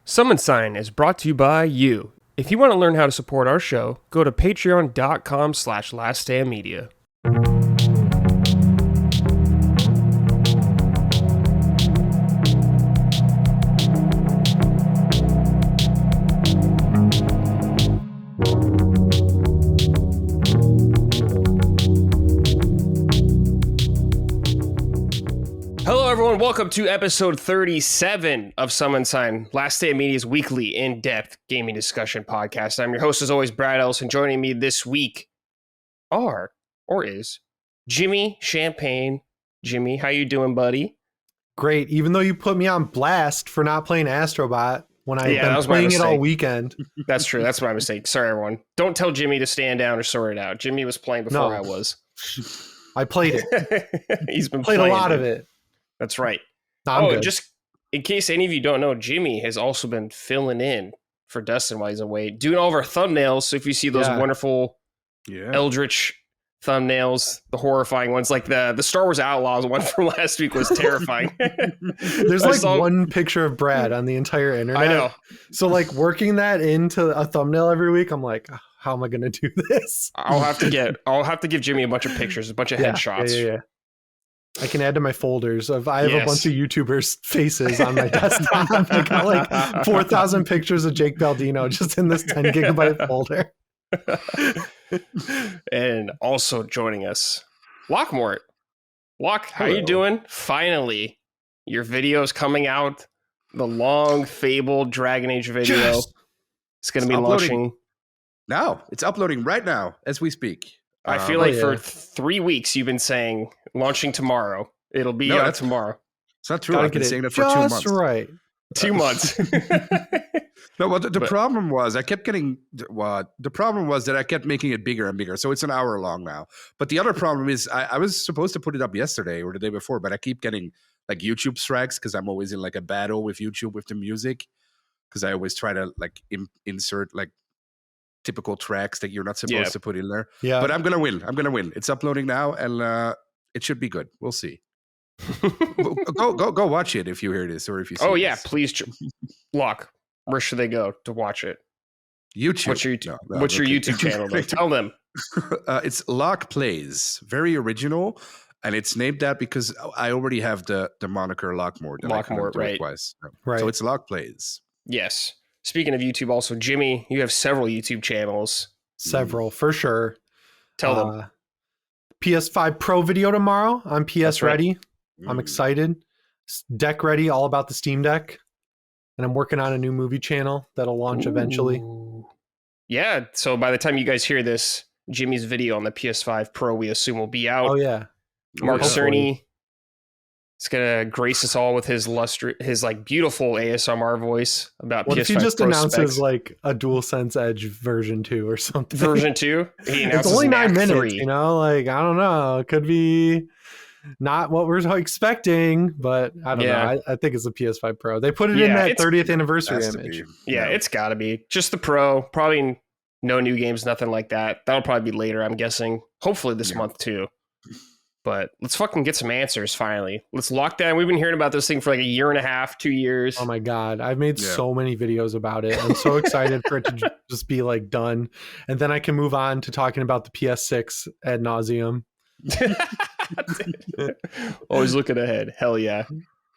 Summon Sign is brought to you by you. If you want to learn how to support our show, go to patreon.com/laststandmedia. Hello everyone, welcome to episode 37 of Summon Sign, Last Stand Media's weekly in-depth gaming discussion podcast. I'm your host as always, Brad Ellison. Joining me this week is Jimmy Champagne. Jimmy, how you doing, buddy? Great, even though you put me on blast for not playing Astro Bot when I've been playing it all weekend. That's true, that's my mistake. Sorry everyone. Don't tell Jimmy to stand down or sort it out. Jimmy was playing before I was. I played it. He's been played a lot of it. That's right. No, just in case any of you don't know, Jimmy has also been filling in for Dustin while he's away, doing all of our thumbnails. So if you see those wonderful Eldritch thumbnails, the horrifying ones, like the Star Wars Outlaws one from last week was terrifying. There's one picture of Brad on the entire internet. I know. So like working that into a thumbnail every week, I'm like, how am I going to do this? I'll have to give Jimmy a bunch of pictures, a bunch of headshots. Yeah. I can add to my folders of I have a bunch of YouTubers' faces on my desktop. I got like 4,000 pictures of Jake Baldino just in this 10 gigabyte folder. And also joining us, Lockmort. Lock, how you doing? Finally, your video is coming out. The long fabled Dragon Age video. Yes. It's going to be launching. Now, it's uploading right now as we speak. I feel like for 3 weeks you've been saying launching tomorrow. It'll be out tomorrow. It's not true. I've been saying that for 2 months. Just right. 2 months. No, well, the problem was I kept getting. The problem was that I kept making it bigger and bigger. So it's an hour long now. But the other problem is I was supposed to put it up yesterday or the day before, but I keep getting like YouTube strikes because I'm always in like a battle with YouTube with the music because I always try to like insert like typical tracks that you're not supposed to put in there. Yeah. But I'm going to win. It's uploading now and it should be good. We'll see. go watch it if you hear this or if you see this. Please. Lock. Where should they go to watch it? YouTube. What's your YouTube? What's your YouTube channel? Though? Tell them. It's Lock Plays. Very original. And it's named that because I already have the moniker Lockmort. Lockmort, right. Twice. Right. So it's Lock Plays. Yes. Speaking of YouTube, also, Jimmy, you have several YouTube channels. Several, for sure. Tell them. PS5 Pro video tomorrow on PS Ready. Right. I'm excited. Deck Ready, all about the Steam Deck. And I'm working on a new movie channel that'll launch eventually. Yeah, so by the time you guys hear this, Jimmy's video on the PS5 Pro, we assume, will be out. Oh, yeah. Mark Cerny is gonna grace us all with his like beautiful ASMR voice about PS5 What if he just Pro announces specs. like a DualSense Edge version 2 or something? Version 2? It's only 9 minutes, 3. You know, like, I don't know. It could be not what we're expecting, but I don't know. I think it's a PS5 Pro. They put it in that 30th anniversary image. Yeah, it's got to be. Just the Pro. Probably no new games, nothing like that. That'll probably be later, I'm guessing. Hopefully this month, too. But let's fucking get some answers, finally. Let's lock down. We've been hearing about this thing for like a year and a half, 2 years. Oh, my God. I've made so many videos about it. I'm so excited for it to just be like done. And then I can move on to talking about the PS6 ad nauseum. Always looking ahead. Hell yeah.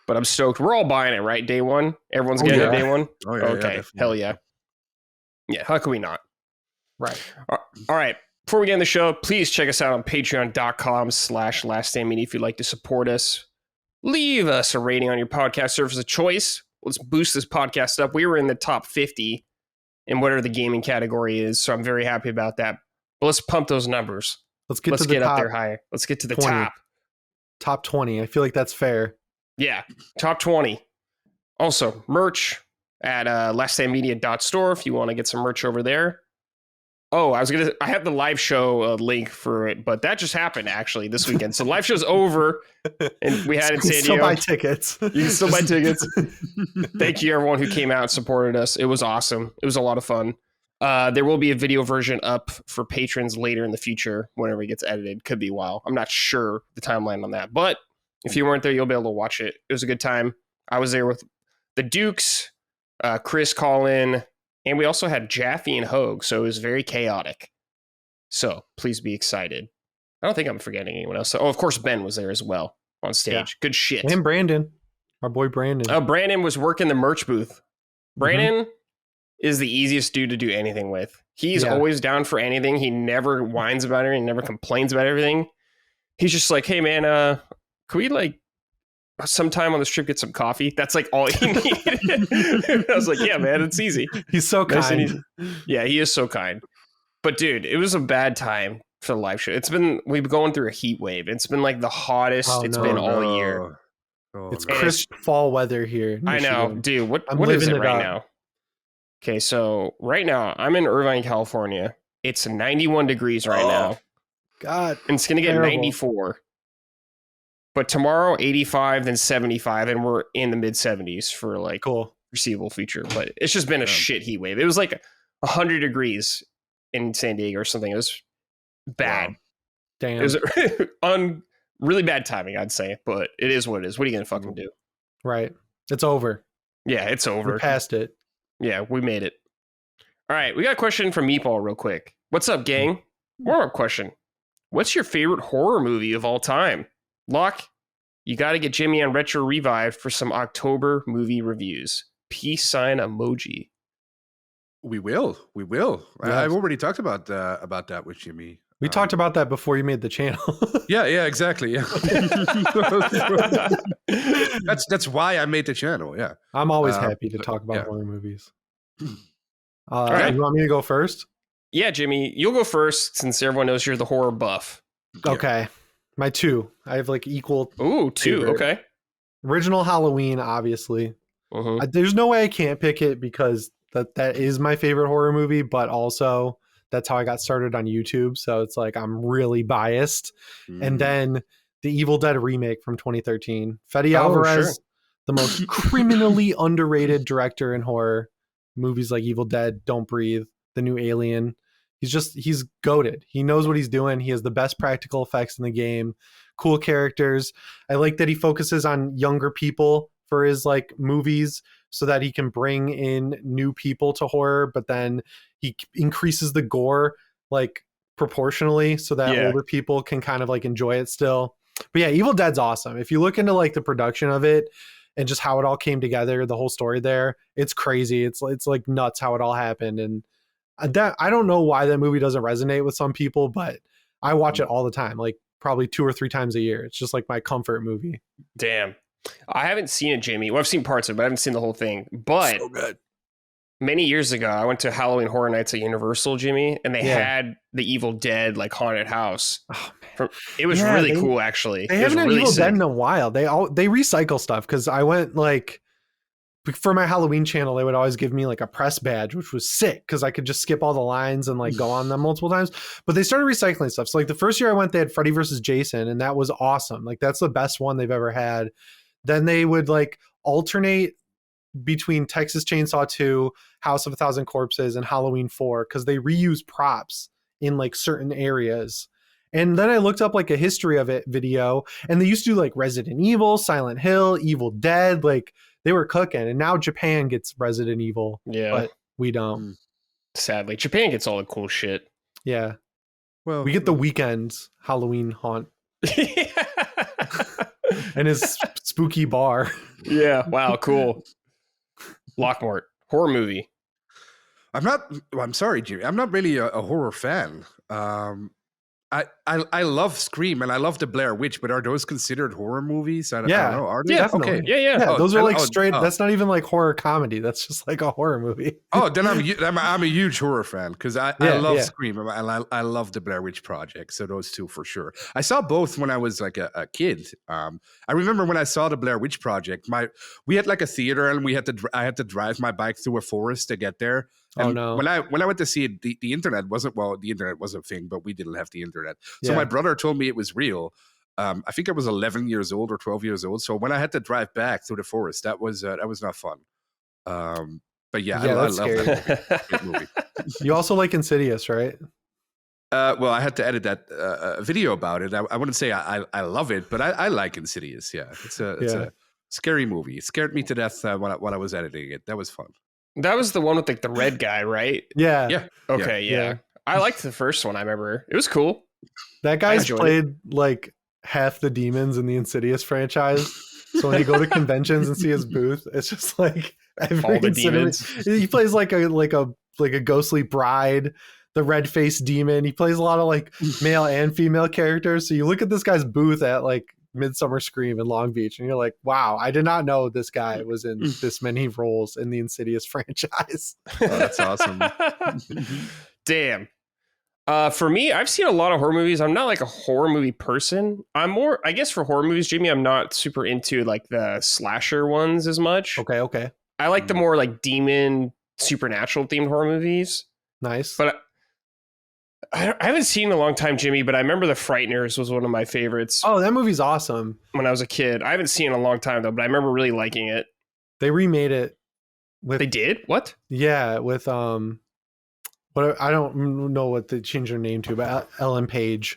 But I'm stoked. We're all buying it, right? Day one? Everyone's getting it day one? Oh, yeah, okay. Hell yeah. Yeah, how can we not? Right. All right. Before we get in the show, please check us out on patreon.com/laststandmedia if you'd like to support us. Leave us a rating on your podcast service of choice. Let's boost this podcast up. We were in the top 50 in whatever the gaming category is, so I'm very happy about that. But let's pump those numbers. Let's get up there higher. Let's get to the 20. top. Top 20. I feel like that's fair. Yeah, top 20. Also, merch at laststandmedia.store if you want to get some merch over there. Oh, I had the live show link for it, but that just happened actually this weekend. So live show's over, and we had in San Diego. Still buy tickets. You can still buy tickets. Thank you everyone who came out and supported us. It was awesome. It was a lot of fun. There will be a video version up for patrons later in the future whenever it gets edited. Could be a while. I'm not sure the timeline on that, but if you weren't there, you'll be able to watch it. It was a good time. I was there with the Dukes, Chris, Colin, and we also had Jaffe and Hogue. So it was very chaotic. So please be excited. I don't think I'm forgetting anyone else. Oh, of course, Ben was there as well on stage. Yeah. Good shit. And Brandon, our boy Brandon. Oh, Brandon was working the merch booth. Brandon is the easiest dude to do anything with. He's always down for anything. He never whines about it. He never complains about everything. He's just like, hey, man, can we like sometime on this trip get some coffee? That's like all he needed. I was like, yeah, man, it's easy. He's so kind. Yeah, he is so kind. But dude, it was a bad time for the live show. We've been going through a heat wave. It's been like the hottest been all year. It's crisp fall weather here. I know, dude. What is it right now? Okay, so right now I'm in Irvine, California. It's 91 degrees right now. God. And it's going to get 94. But tomorrow, 85, then 75, and we're in the mid 70s for like foreseeable future. But it's just been a shit heat wave. It was like 100 degrees in San Diego or something. It was bad. Wow. Damn. It was on really bad timing, I'd say. But it is what it is. What are you going to fucking do? Right. It's over. Yeah, it's over. We're past it. Yeah, we made it. All right, we got a question from Meatball real quick. What's up, gang? Warm-up question. What's your favorite horror movie of all time? Locke, you got to get Jimmy on Retro Revived for some October movie reviews. Peace sign emoji. We will. Yes. I've already talked about that with Jimmy. We talked about that before you made the channel. Yeah, exactly. Yeah. That's why I made the channel. Yeah, I'm always happy to talk about horror movies. All right. You want me to go first? Yeah, Jimmy, you'll go first since everyone knows you're the horror buff. Okay, my 2. I have like equal. Ooh, 2. favorite. Okay. Original Halloween, obviously. There's no way I can't pick it because that is my favorite horror movie, but also that's how I got started on YouTube. So it's like I'm really biased. And then the Evil Dead remake from 2013. Fede Alvarez, the most criminally underrated director in horror. Movies like Evil Dead, Don't Breathe, The New Alien. He's goated. He knows what he's doing. He has the best practical effects in the game. Cool characters. I like that he focuses on younger people for his like movies so that he can bring in new people to horror, but then he increases the gore like proportionally so that older people can kind of like enjoy it still. But yeah, Evil Dead's awesome. If you look into like the production of it and just how it all came together, the whole story there, it's crazy. It's like nuts how it all happened. And that I don't know why that movie doesn't resonate with some people, but I watch it all the time, like probably 2 or 3 times a year. It's just like my comfort movie. Damn. I haven't seen it, Jamie. Well, I've seen parts of it, but I haven't seen the whole thing. But so good. Many years ago, I went to Halloween Horror Nights at Universal, Jimmy, and they had the Evil Dead like haunted house. Oh, it was really cool, actually. They haven't had really Evil Dead in a while. They recycle stuff because I went like for my Halloween channel, they would always give me like a press badge, which was sick because I could just skip all the lines and like go on them multiple times. But they started recycling stuff. So like the first year I went, they had Freddy vs. Jason, and that was awesome. Like that's the best one they've ever had. Then they would like alternate between Texas Chainsaw 2, House of a Thousand Corpses, and Halloween 4 because they reuse props in like certain areas. And then I looked up like a history of it video, and they used to do like Resident Evil, Silent Hill, Evil Dead, like they were cooking. And now Japan gets Resident Evil, but we don't. Sadly, Japan gets all the cool shit. Yeah, well, we get the Weeknd's Halloween haunt. And his spooky bar. Yeah, wow, cool. Lockmort, horror movie. I'm sorry, Jimmy. I'm not really a horror fan. I love Scream and I love the Blair Witch, but are those considered horror movies? I don't know. Are they? Yeah, definitely. Okay. Yeah. Those are like straight. That's not even like horror comedy. That's just like a horror movie. Then I'm a huge horror fan because I love Scream and I love the Blair Witch Project. So those two for sure. I saw both when I was like a kid. I remember when I saw the Blair Witch Project. We had like a theater and I had to drive my bike through a forest to get there. And when I went to see it, the internet wasn't the internet was a thing, but we didn't have the internet. So my brother told me it was real. I think I was 11 years old or 12 years old. So when I had to drive back through the forest, that was not fun. But I love that movie. You also like Insidious, right? Well, I had to edit that video about it. I wouldn't say I love it, but I like Insidious. Yeah, it's a scary movie. It scared me to death when I was editing it. That was fun. That was the one with like the red guy, right? Yeah. Yeah. Okay, yeah. I liked the first one. I remember it was cool. That guy's enjoyed played like half the demons in the Insidious franchise. So when you go to conventions and see his booth, it's just like every All the demons. He plays like a ghostly bride, the red-faced demon. He plays a lot of like male and female characters. So you look at this guy's booth at like Midsummer Scream in Long Beach, and you're like, wow, I did not know this guy was in this many roles in the Insidious franchise. Oh, that's awesome. Damn. For me, I've seen a lot of horror movies. I'm not like a horror movie person. I'm more, I guess, for horror movies, Jimmy, I'm not super into like the slasher ones as much. Okay. I like the more like demon, supernatural themed horror movies. Nice. But I haven't seen in a long time, Jimmy, but I remember The Frighteners was one of my favorites. Oh, that movie's awesome. When I was a kid. I haven't seen it in a long time, though, but I remember really liking it. They remade it. They did? What? Yeah, with but I don't know what they changed her name to, but Ellen Page,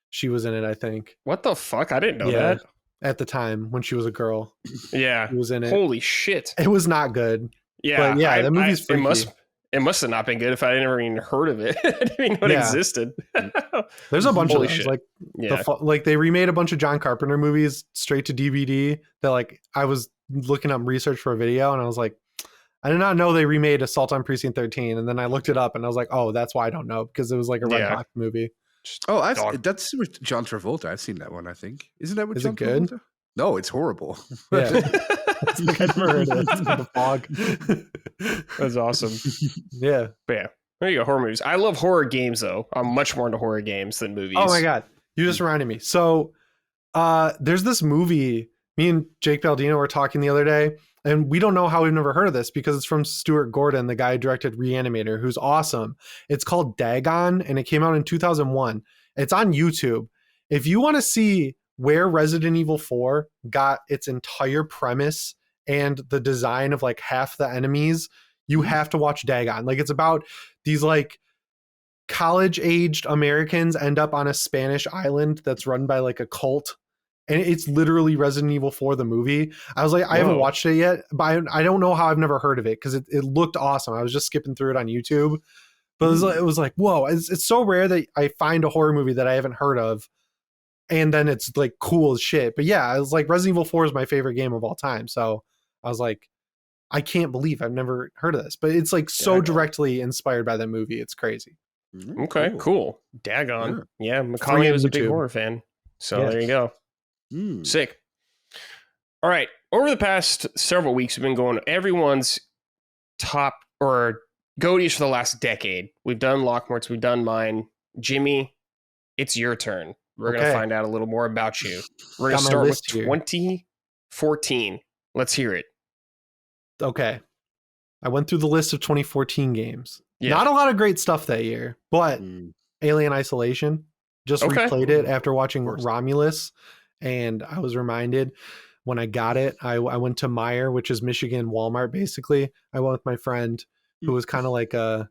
she was in it, I think. What the fuck? I didn't know that. At the time when she was a girl. Yeah. She was in it. Holy shit. It was not good. Yeah. But yeah, the movie's freaky. It must have not been good if I never even heard of it. I didn't even know it existed. There's a bunch Holy of those. shit. Like they remade a bunch of John Carpenter movies straight to DVD that like I was looking up research for a video and I was like, I did not know they remade Assault on Precinct 13. And then I looked it up and I was like, oh, that's why I don't know, because it was like a Red Box movie. Oh, that's with John Travolta. I've seen that one, I think. Isn't that with Is John it good? Travolta? No, it's horrible. Yeah. It's like I never heard of it. It's like the fog. That's awesome. Yeah. But yeah, there you go. Horror movies. I love horror games, though. I'm much more into horror games than movies. Oh my God. You just reminded me. So there's this movie. Me and Jake Baldino were talking the other day, and we don't know how we've never heard of this because it's from Stuart Gordon, the guy who directed Reanimator, who's awesome. It's called Dagon, and it came out in 2001. It's on YouTube. If you want to see where Resident Evil 4 got its entire premise and the design of like half the enemies, you have to watch Dagon. Like it's about these like college-aged Americans end up on a Spanish island that's run by like a cult. And it's literally Resident Evil 4, the movie. I was like, I haven't watched it yet, but I don't know how I've never heard of it because it looked awesome. I was just skipping through it on YouTube. But it was like, whoa, it's so rare that I find a horror movie that I haven't heard of. And then it's like cool as shit. But yeah, I was like, Resident Evil 4 is my favorite game of all time. So I was like, I can't believe I've never heard of this. But it's like so directly inspired by that movie. It's crazy. Okay, cool. Dagon. Yeah, Macaulay was a big horror fan. So there you go. Sick. All right. Over the past several weeks, we've been going everyone's top or GOTYs for the last decade. We've done Lockmort's, we've done mine. Jimmy, it's your turn. We're going to find out a little more about you. We're going to start with 2014. Let's hear it. Okay. I went through the list of 2014 games. Yeah. Not a lot of great stuff that year, but Alien Isolation. Just replayed it after watching Romulus. And I was reminded when I got it, I went to Meijer, which is Michigan Walmart, basically. I went with my friend who was kind of like a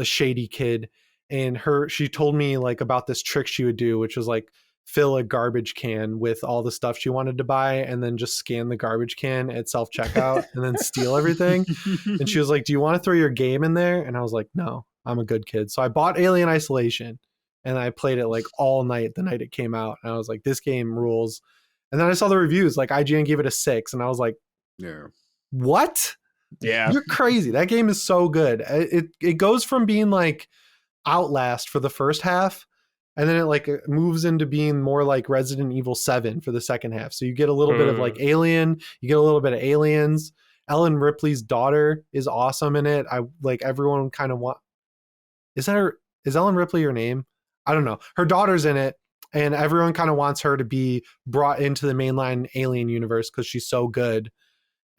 shady kid. And she told me like about this trick she would do, which was like fill a garbage can with all the stuff she wanted to buy and then just scan the garbage can at self-checkout and then steal everything. And she was like, do you want to throw your game in there? And I was like, no, I'm a good kid. So I bought Alien Isolation. And I played it like all night the night it came out. And I was like, this game rules. And then I saw the reviews, like IGN gave it a 6. And I was like, what? Yeah. You're crazy. That game is so good. It goes from being like Outlast for the first half. And then it moves into being more like Resident Evil 7 for the second half. So you get a little bit of like Alien. You get a little bit of Aliens. Ellen Ripley's daughter is awesome in it. I like everyone kind of is Ellen Ripley her name? I don't know. Her daughter's in it, and everyone kind of wants her to be brought into the mainline Alien universe because she's so good.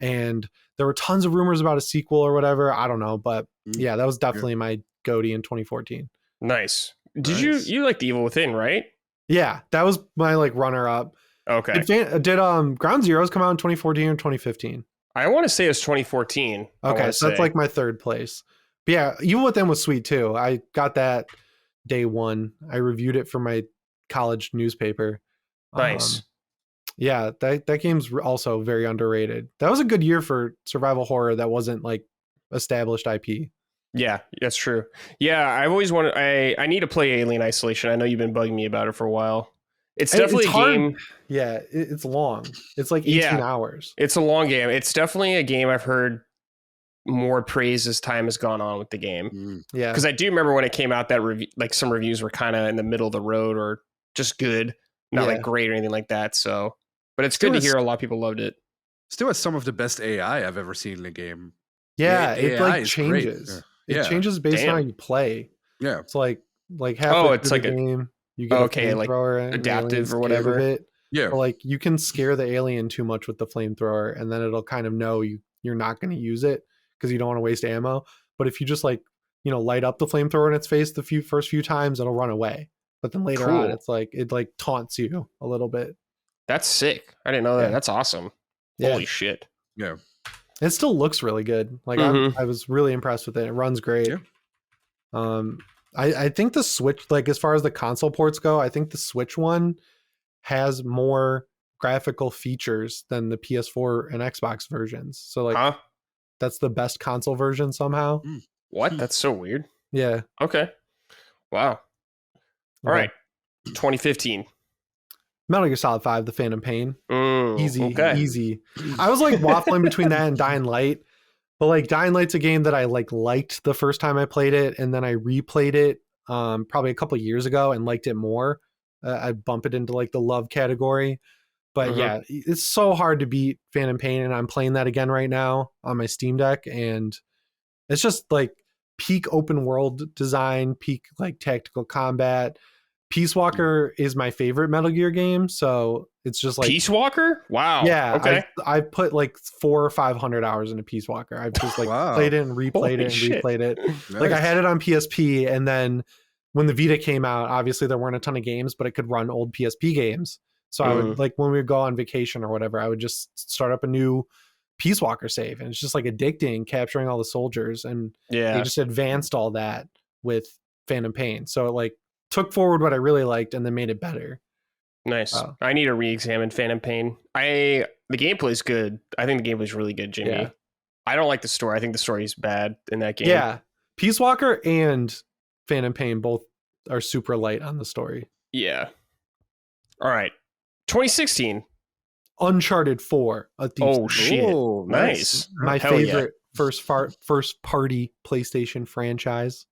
And there were tons of rumors about a sequel or whatever. I don't know, but yeah, that was definitely my GOTY in 2014. Nice. Did you like The Evil Within, right? Yeah, that was my like runner up. Okay. Did Ground Zeroes come out in 2014 or 2015? I want to say it's 2014. Okay, so that's like my third place. But yeah, Evil Within was sweet too. I got that day one. I reviewed it for my college newspaper. Nice. Yeah, that game's also very underrated. That was a good year for survival horror that wasn't like established IP. Yeah, that's true. Yeah, I've always wanted. I need to play Alien Isolation. I know you've been bugging me about it for a while. It's definitely It's a hard. game. Yeah, it's long. It's like 18 Yeah, hours. it's a long game. It's definitely a game I've heard more praise as time has gone on with the game. Yeah, because I do remember when it came out that like some reviews were kind of in the middle of the road or just good, not like great or anything like that. So, but it's good to hear a lot of people loved it. Still has some of the best AI I've ever seen in a game. Yeah, it like changes. It changes based on how you play. Yeah, it's like halfway it's through like the game you get a flamethrower and adaptive or whatever. It. Yeah, or like you can scare the alien too much with the flamethrower, and then it'll kind of know you're not going to use it because you don't want to waste ammo. But if you just like light up the flamethrower in its face the first few times, it'll run away. But then later on, it's like it like taunts you a little bit. That's sick. I didn't know that. That's awesome. Yeah. Holy shit. Yeah. It still looks really good. Like I was really impressed with it. It runs great. Yeah. I think the Switch, like as far as the console ports go, I think the Switch one has more graphical features than the PS4 and Xbox versions. So like that's the best console version somehow. What? That's so weird. Yeah. Okay. Wow. All right. 2015. Metal Gear Solid 5, The Phantom Pain. Easy. I was like waffling between that and Dying Light. But like Dying Light's a game that I liked the first time I played it, and then I replayed it probably a couple of years ago and liked it more. I bump it into like the love category. But yeah, it's so hard to beat Phantom Pain, and I'm playing that again right now on my Steam Deck, and it's just like peak open world design, peak like tactical combat. Peace Walker is my favorite Metal Gear game, so it's just like Peace Walker. Wow. Yeah. Okay. I put like 400 or 500 hours into Peace Walker. I've just like played it and replayed it and replayed it. Nice. Like I had it on PSP, and then when the Vita came out, obviously there weren't a ton of games, but it could run old PSP games. So I would like when we would go on vacation or whatever, I would just start up a new Peace Walker save, and it's just like addicting, capturing all the soldiers, and they just advanced all that with Phantom Pain. So it like took forward what I really liked and then made it better. Nice. I need to re-examine Phantom Pain. The gameplay is good. I think the gameplay is really good, Jimmy. Yeah. I don't like the story. I think the story is bad in that game. Yeah. Peace Walker and Phantom Pain both are super light on the story. Yeah. All right. 2016. Uncharted 4. Oh, shit. Oh, nice. My favorite first party PlayStation franchise.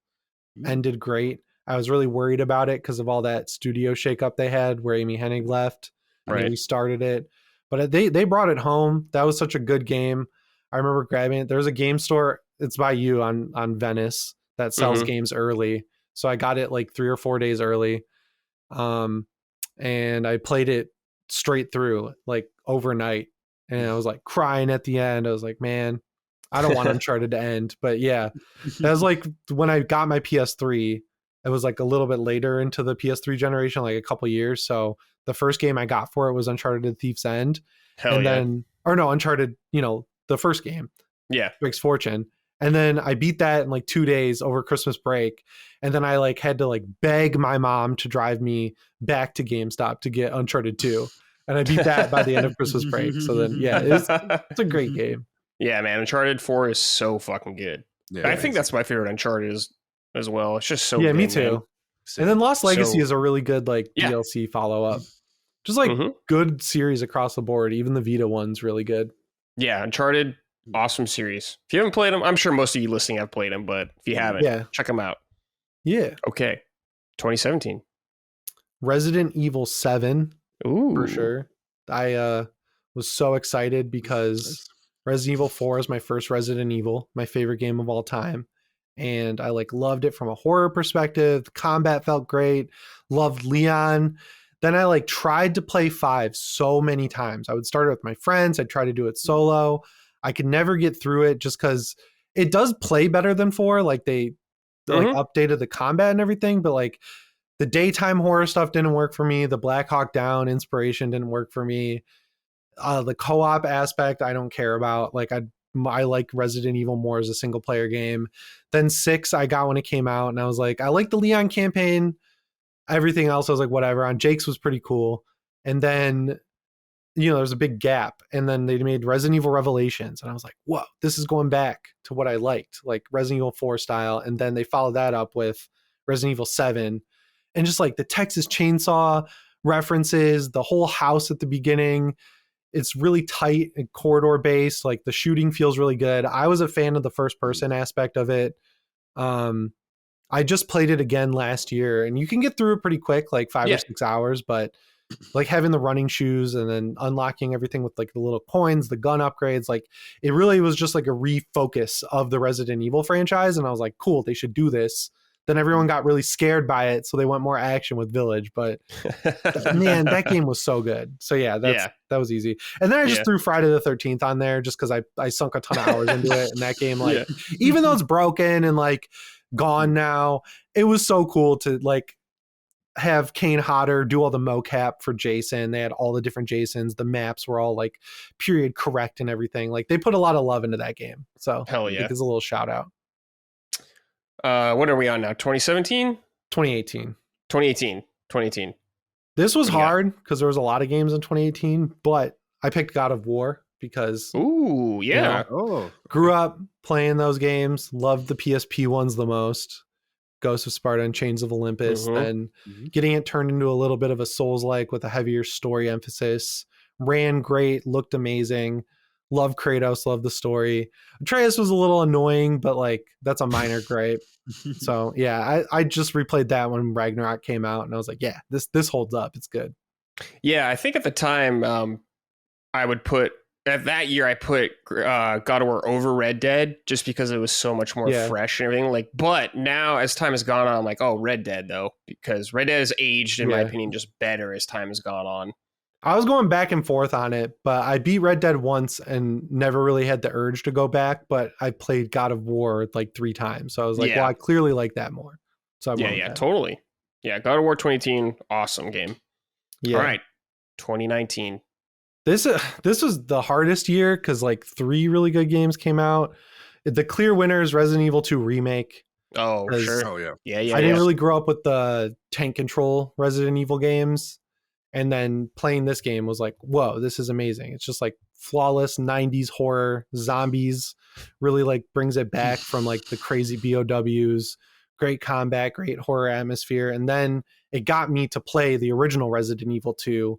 Ended great. I was really worried about it because of all that studio shakeup they had where Amy Hennig left. And they restarted it. But they brought it home. That was such a good game. I remember grabbing it. There's a game store. It's by you on Venice that sells games early. So I got it like 3 or 4 days early. And I played it straight through like overnight. And I was like crying at the end. I was like, man, I don't want Uncharted to end. But yeah, that was like when I got my PS3. It was like a little bit later into the PS3 generation, like a couple years. So the first game I got for it was Uncharted Thief's End. Uncharted, the first game. Yeah. Drake's Fortune. And then I beat that in like 2 days over Christmas break. And then I like had to like beg my mom to drive me back to GameStop to get Uncharted 2. And I beat that by the end of Christmas break. So then, yeah, it's a great game. Yeah, man. Uncharted 4 is so fucking good. Yeah, I think that's my favorite Uncharted as well. It's just so good. Yeah, me too. Man. And then Lost Legacy is a really good like DLC follow-up. Just like good series across the board. Even the Vita one's really good. Yeah, Uncharted, awesome series. If you haven't played them, I'm sure most of you listening have played them, but if you haven't, check them out. Yeah. Okay. 2017. Resident Evil 7. Ooh. For sure. I was so excited because Resident Evil 4 is my first Resident Evil, my favorite game of all time. And I like loved it from a horror perspective. The combat felt great. Loved Leon. Then I like tried to play 5 so many times. I would start it with my friends. I'd try to do it solo. I could never get through it just because it does play better than 4. Like they like updated the combat and everything, but like the daytime horror stuff didn't work for me. The Black Hawk Down inspiration didn't work for me. The co-op aspect I don't care about. Like I like Resident Evil more as a single player game. Then 6 I got when it came out, and I was like, I like the Leon campaign. Everything else I was like, whatever. On Jake's was pretty cool. And then there's a big gap, and then they made Resident Evil Revelations, and I was like, whoa, this is going back to what I liked, like Resident Evil 4 style. And then they followed that up with Resident Evil 7, and just like the Texas Chainsaw references, the whole house at the beginning. It's really tight and corridor based. Like the shooting feels really good. I was a fan of the first person aspect of it. I just played it again last year, and you can get through it pretty quick, like 5 or 6 hours, but like having the running shoes and then unlocking everything with like the little coins, the gun upgrades, like it really was just like a refocus of the Resident Evil franchise. And I was like, cool, they should do this. Then everyone got really scared by it, so they went more action with Village. But man, that game was so good. So yeah, that was easy. And then I just threw Friday the 13th on there just because I sunk a ton of hours into it. And that game, like, even though it's broken and like gone now, it was so cool to like have Kane Hodder do all the mocap for Jason. They had all the different Jasons. The maps were all like period correct and everything. Like they put a lot of love into that game. So hell yeah, it's a little shout out. What are we on now? 2017? 2018. 2018. This was hard because there was a lot of games in 2018, but I picked God of War because grew up playing those games, loved the PSP ones the most. Ghosts of Sparta and Chains of Olympus, and getting it turned into a little bit of a Souls-like with a heavier story emphasis. Ran great, looked amazing. Love Kratos, love the story. Atreus was a little annoying, but like that's a minor gripe. So yeah, I just replayed that when Ragnarok came out, and I was like, yeah, this holds up. It's good. Yeah, I think at the time, I put God of War over Red Dead just because it was so much more fresh and everything. Like, but now as time has gone on, I'm like, oh, Red Dead though, because Red Dead has aged, in my opinion, just better as time has gone on. I was going back and forth on it, but I beat Red Dead once and never really had the urge to go back. But I played God of War like 3 times, so I was like, well, I clearly like that more. So totally. Yeah, God of War 2018, awesome game. Yeah. All right, 2019. This was the hardest year because like 3 really good games came out. The clear winner is Resident Evil 2 Remake. Oh, sure. Oh, yeah. Yeah. I didn't really grow up with the tank control Resident Evil games. And then playing this game was like, whoa, this is amazing. It's just like flawless 90s horror, zombies, really like brings it back from like the crazy BOWs, great combat, great horror atmosphere. And then it got me to play the original Resident Evil 2.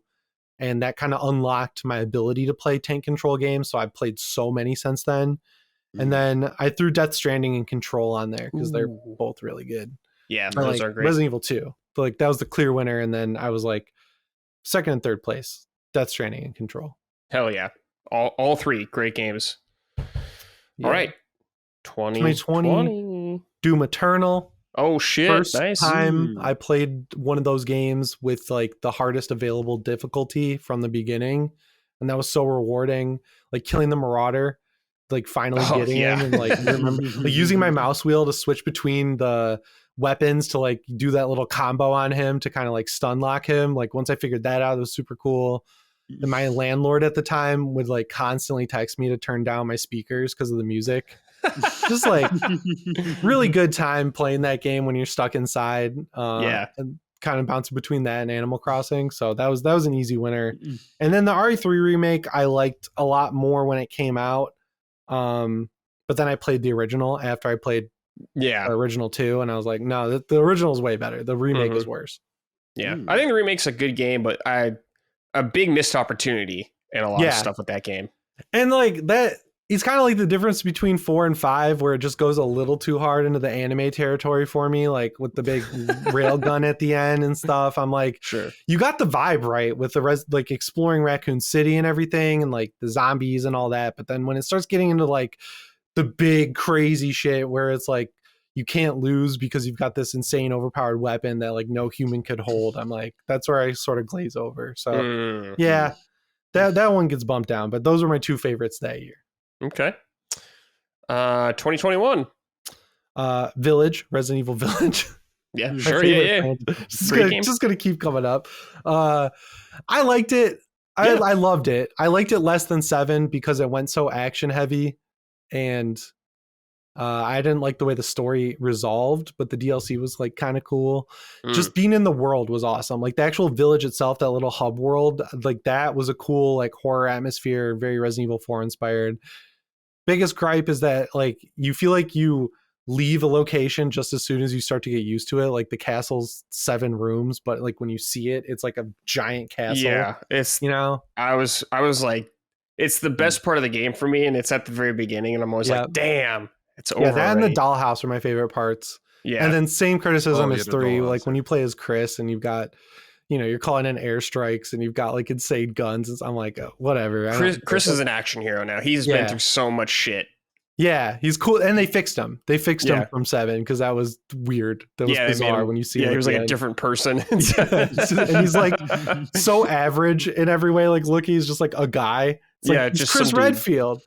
And that kind of unlocked my ability to play tank control games. So I've played so many since then. And then I threw Death Stranding and Control on there because they're both really good. Yeah, those are great. Resident Evil 2. Like that was the clear winner. And then I was like, second and third place, Death Stranding and Control. Hell yeah. All 3 great games. Yeah. All right. 2020. Doom Eternal. Oh shit. First nice. time I played one of those games with like the hardest available difficulty from the beginning. And that was so rewarding. Like killing the Marauder, like finally getting him, and like remember like using my mouse wheel to switch between the weapons to like do that little combo on him to kind of like stun lock him. Like once I figured that out, it was super cool. And my landlord at the time would like constantly text me to turn down my speakers because of the music. Just like really good time playing that game when you're stuck inside. And kind of bouncing between that and Animal Crossing. So that was an easy winner. And then the RE3 remake I liked a lot more when it came out. But then I played the original after I played the original 2, and I was like, no, the original is way better. The remake is worse. Yeah. I think the remake's a good game, but a big missed opportunity in a lot of stuff with that game. And like that, it's kind of like the difference between 4 and 5, where it just goes a little too hard into the anime territory for me, like with the big rail gun at the end and stuff. I'm like, sure, you got the vibe right with the like exploring Raccoon City and everything, and like the zombies and all that. But then when it starts getting into like the big crazy shit where it's like you can't lose because you've got this insane overpowered weapon that like no human could hold, I'm like, that's where I sort of glaze over. So that one gets bumped down, but those were my 2 favorites that year. Okay. 2021. Village, Resident Evil Village. Yeah, sure. Yeah. Just gonna keep coming up. I liked it. I loved it. I liked it less than 7 because it went so action heavy, and I didn't like the way the story resolved, but the DLC was like kind of cool. Just being in the world was awesome. Like the actual village itself, that little hub world, like that was a cool like horror atmosphere, very Resident Evil 4 inspired. Biggest gripe is that like you feel like you leave a location just as soon as you start to get used to it. Like the castle's 7 rooms, but like when you see it, it's like a giant castle. Yeah, it's, you know, I was like, it's the best part of the game for me, and it's at the very beginning, and I'm always like, damn, it's over. Yeah, that already. and the dollhouse are my favorite parts. Yeah, and then same criticism as 3, dollhouse, like when you play as Chris and you've got, you know, you're calling in airstrikes and you've got like insane guns. I'm like, whatever. Chris is an action hero now. He's been through so much shit. Yeah, he's cool, and they fixed him. They fixed him from 7 because that was weird. That was bizarre when you see. Yeah, he was like a different person, and he's like so average in every way. Like, look, he's just like a guy. It's like, just Chris Redfield.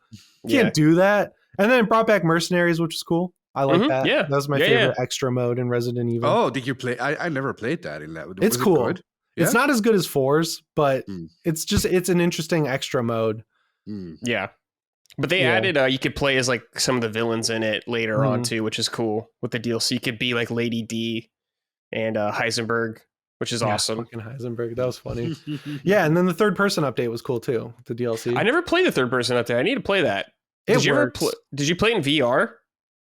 Can't do that. And then it brought back Mercenaries, which was cool. I like that. Yeah, that was my favorite extra mode in Resident Evil. Oh, did you play? I never played that in that. It's cool. It's not as good as 4's, but it's an interesting extra mode. Yeah. But they added, you could play as like some of the villains in it later on too, which is cool with the DLC. You could be like Lady D and Heisenberg, which is awesome. Fucking Heisenberg, that was funny. Yeah, and then the third person update was cool too. The DLC. I never played the third person update. I need to play that. Did you play in VR?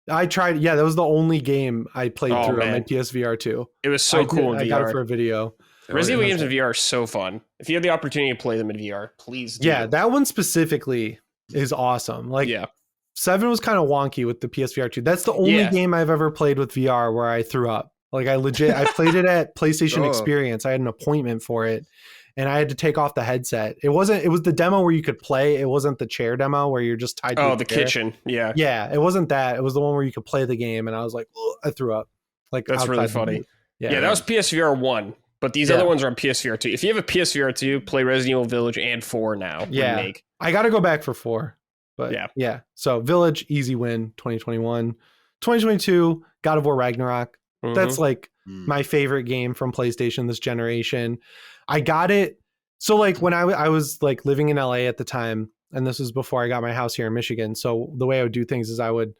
I tried. Yeah, that was the only game I played through on my PSVR 2. It was so cool in VR. I got it for a video. Resident Evil games in VR are so fun. If you have the opportunity to play them in VR, please do. Yeah, that one specifically is awesome. Like, 7 was kind of wonky with the PSVR 2. That's the only game I've ever played with VR where I threw up. Like, I played it at PlayStation Experience. I had an appointment for it, and I had to take off the headset. It was the demo where you could play. It wasn't the chair demo where you're just tied to the chair. Kitchen. Yeah. Yeah, it wasn't that. It was the one where you could play the game, and I was like, I threw up. Like, that's really funny. Yeah, that was PSVR 1. But these other ones are on PSVR 2. If you have a PSVR 2, play Resident Evil Village and 4 now. Yeah. Remake. I got to go back for 4. But yeah. So Village, easy win, 2021. 2022, God of War Ragnarok. That's like my favorite game from PlayStation this generation. I got it. So like when I was like living in LA at the time, and this was before I got my house here in Michigan. So the way I would do things is I would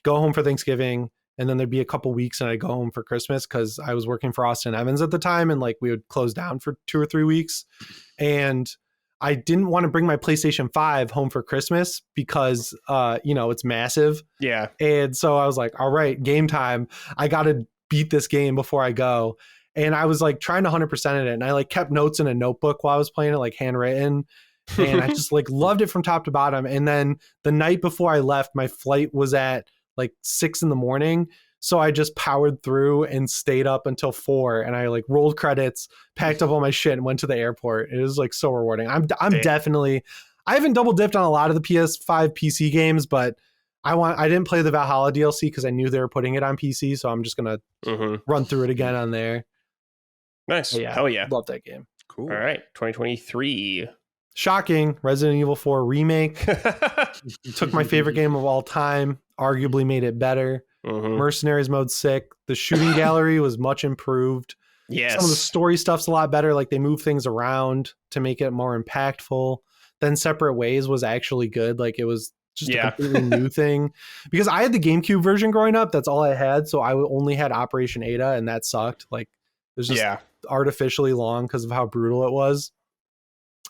go home for Thanksgiving, and then there'd be a couple weeks and I'd go home for Christmas because I was working for Austin Evans at the time. And like we would close down for 2 or 3 weeks. And I didn't want to bring my PlayStation 5 home for Christmas because, it's massive. Yeah. And so I was like, all right, game time. I got to beat this game before I go. And I was like trying to 100% it. And I like kept notes in a notebook while I was playing it, like handwritten. And I just like loved it from top to bottom. And then the night before I left, my flight was at like 6 a.m. So I just powered through and stayed up until 4, and I like rolled credits, packed up all my shit, and went to the airport. It was like so rewarding. I haven't double dipped on a lot of the PS5 PC games, but I didn't play the Valhalla DLC because I knew they were putting it on PC, so I'm just gonna run through it again on there. Nice. Hell yeah. Love that game. Cool. All right. 2023. Shocking. Resident Evil 4 remake. Took my favorite game of all time, arguably made it better. Mercenaries mode sick. The shooting gallery was much improved. Yes. Some of the story stuff's a lot better. Like they move things around to make it more impactful. Then Separate Ways was actually good. Like it was just a completely new thing. Because I had the GameCube version growing up. That's all I had. So I only had Operation Ada, and that sucked. Like it was just artificially long because of how brutal it was.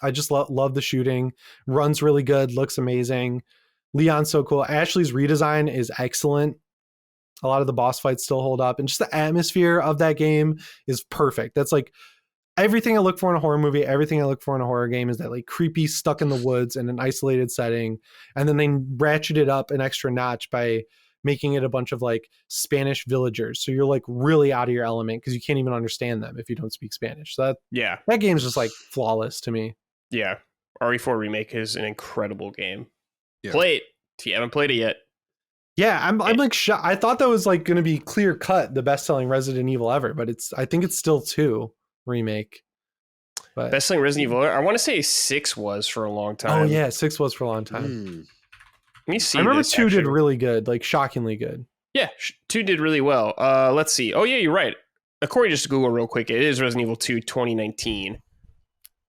I just love the shooting. Runs really good. Looks amazing. Leon's so cool. Ashley's redesign is excellent. A lot of the boss fights still hold up, and just the atmosphere of that game is perfect. That's like everything I look for in a horror movie. Everything I look for in a horror game is that like creepy stuck in the woods in an isolated setting. And then they ratchet it up an extra notch by making it a bunch of like Spanish villagers. So you're like really out of your element because you can't even understand them if you don't speak Spanish. So that game's just like flawless to me. Yeah. RE4 Remake is an incredible game. Yeah. Play it if you haven't played it yet. Yeah, I'm like shocked. I thought that was like going to be clear cut the best selling Resident Evil ever, but I think it's still 2 remake. But best selling Resident Evil, I want to say 6 was for a long time. Oh yeah, 6 was for a long time. Let me see. I remember 2 did really good, like shockingly good. Yeah, 2 did really well. Let's see. Oh yeah, you're right. According to Google real quick, it is Resident Evil 2 2019.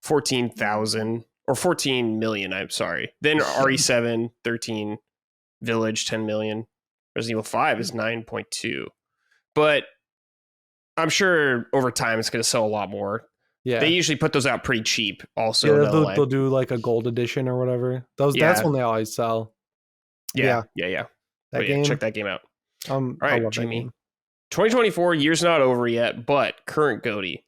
14,000 or 14 million, I'm sorry. Then RE7 13, Village 10 million. Resident Evil 5 is 9.2. But I'm sure over time it's going to sell a lot more. Yeah. They usually put those out pretty cheap also. Yeah, they'll do like a gold edition or whatever. That's when they always sell. Yeah. That game, check that game out. All right, Jimmy. 2024, year's not over yet, but current GOTY.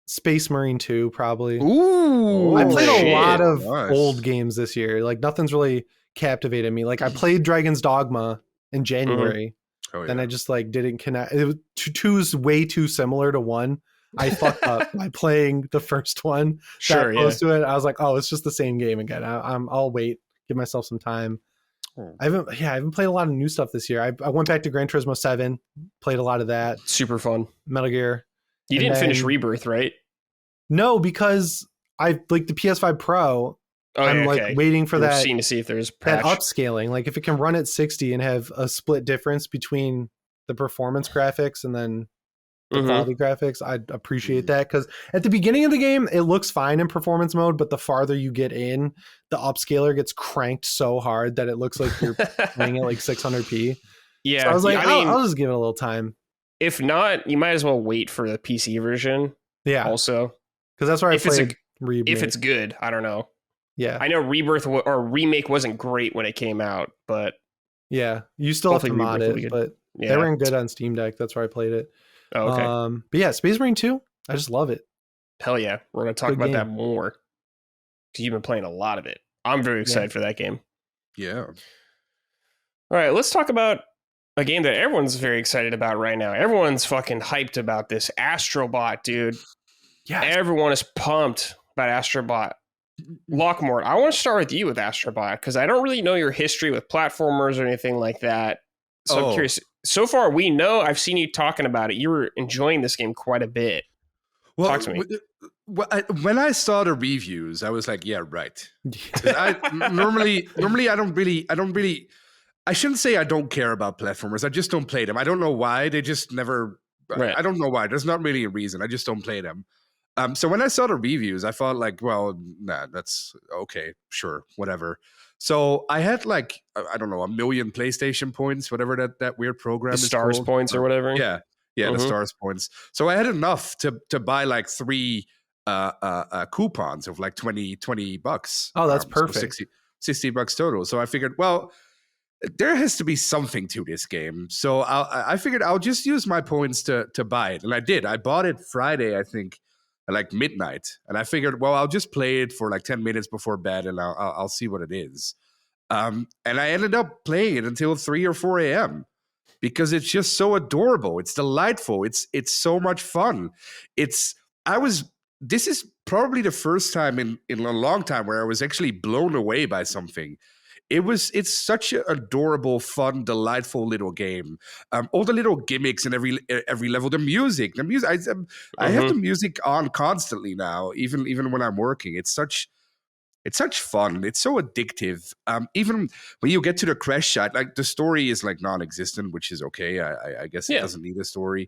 Space Marine 2, probably. Ooh. I played a lot of old games this year. Like nothing's really captivated me. Like I played Dragon's Dogma in January. Then I just like didn't connect. It was two's way too similar to one. I fucked up by playing the first one. Sure, close to it. I was like, oh, it's just the same game again. I'll wait, give myself some time. I haven't played a lot of new stuff this year. I went back to Gran Turismo 7, played a lot of that. Super fun. Metal Gear. You didn't finish Rebirth, right? No, because I like the PS5 Pro. I'm like waiting for that. To see if there's that upscaling. Like if it can run at 60 and have a split difference between the performance graphics and then the quality graphics, I'd appreciate that. Because at the beginning of the game, it looks fine in performance mode, but the farther you get in, the upscaler gets cranked so hard that it looks like you're playing at like 600p. Yeah, so I was like, I'll just give it a little time. If not, you might as well wait for the PC version. Yeah. Also, because that's where I played Remake. If it's good, I don't know. Yeah, I know Rebirth or Remake wasn't great when it came out, but yeah, you still have to mod it. But they ran good on Steam Deck. That's where I played it. Oh, okay. But yeah, Space Marine 2, I just love it. Hell yeah, we're gonna talk about that more because you've been playing a lot of it. I'm very excited for that game. Yeah. All right, let's talk about a game that everyone's very excited about right now. Everyone's fucking hyped about this Astro Bot, dude. Yeah, everyone is pumped about Astro Bot. Lockmort, I want to start with you with Astro Bot because I don't really know your history with platformers or anything like that. So I'm curious. So far, we know I've seen you talking about it. You were enjoying this game quite a bit. Well, talk to me. When I saw the reviews, I was like, "Yeah, right." Normally, I don't really. I shouldn't say I don't care about platformers. I just don't play them. I don't know why. They just never. Right. I don't know why. There's not really a reason. I just don't play them. So when I saw the reviews, I thought like, well, nah, that's okay, sure, whatever. So I had like, I don't know, 1 million PlayStation points, whatever that weird program is Stars called. Points or whatever. Yeah, the Stars Points. So I had enough to buy like 3 coupons of like $20. Oh, that's perfect. So $60 total. So I figured, well, there has to be something to this game. So I figured I'll just use my points to buy it. And I did. I bought it Friday, I think, at like midnight. And I figured, well, I'll just play it for like 10 minutes before bed and I'll see what it is. And I ended up playing it until 3 or 4 a.m. because it's just so adorable. It's delightful. It's so much fun. This is probably the first time in a long time where I was actually blown away by something. It's such an adorable, fun, delightful little game. All the little gimmicks in every level. The music. I have the music on constantly now, even when I'm working. It's such fun. It's so addictive. Even when you get to the crash site, like the story is like non-existent, which is okay. I guess it doesn't need a story.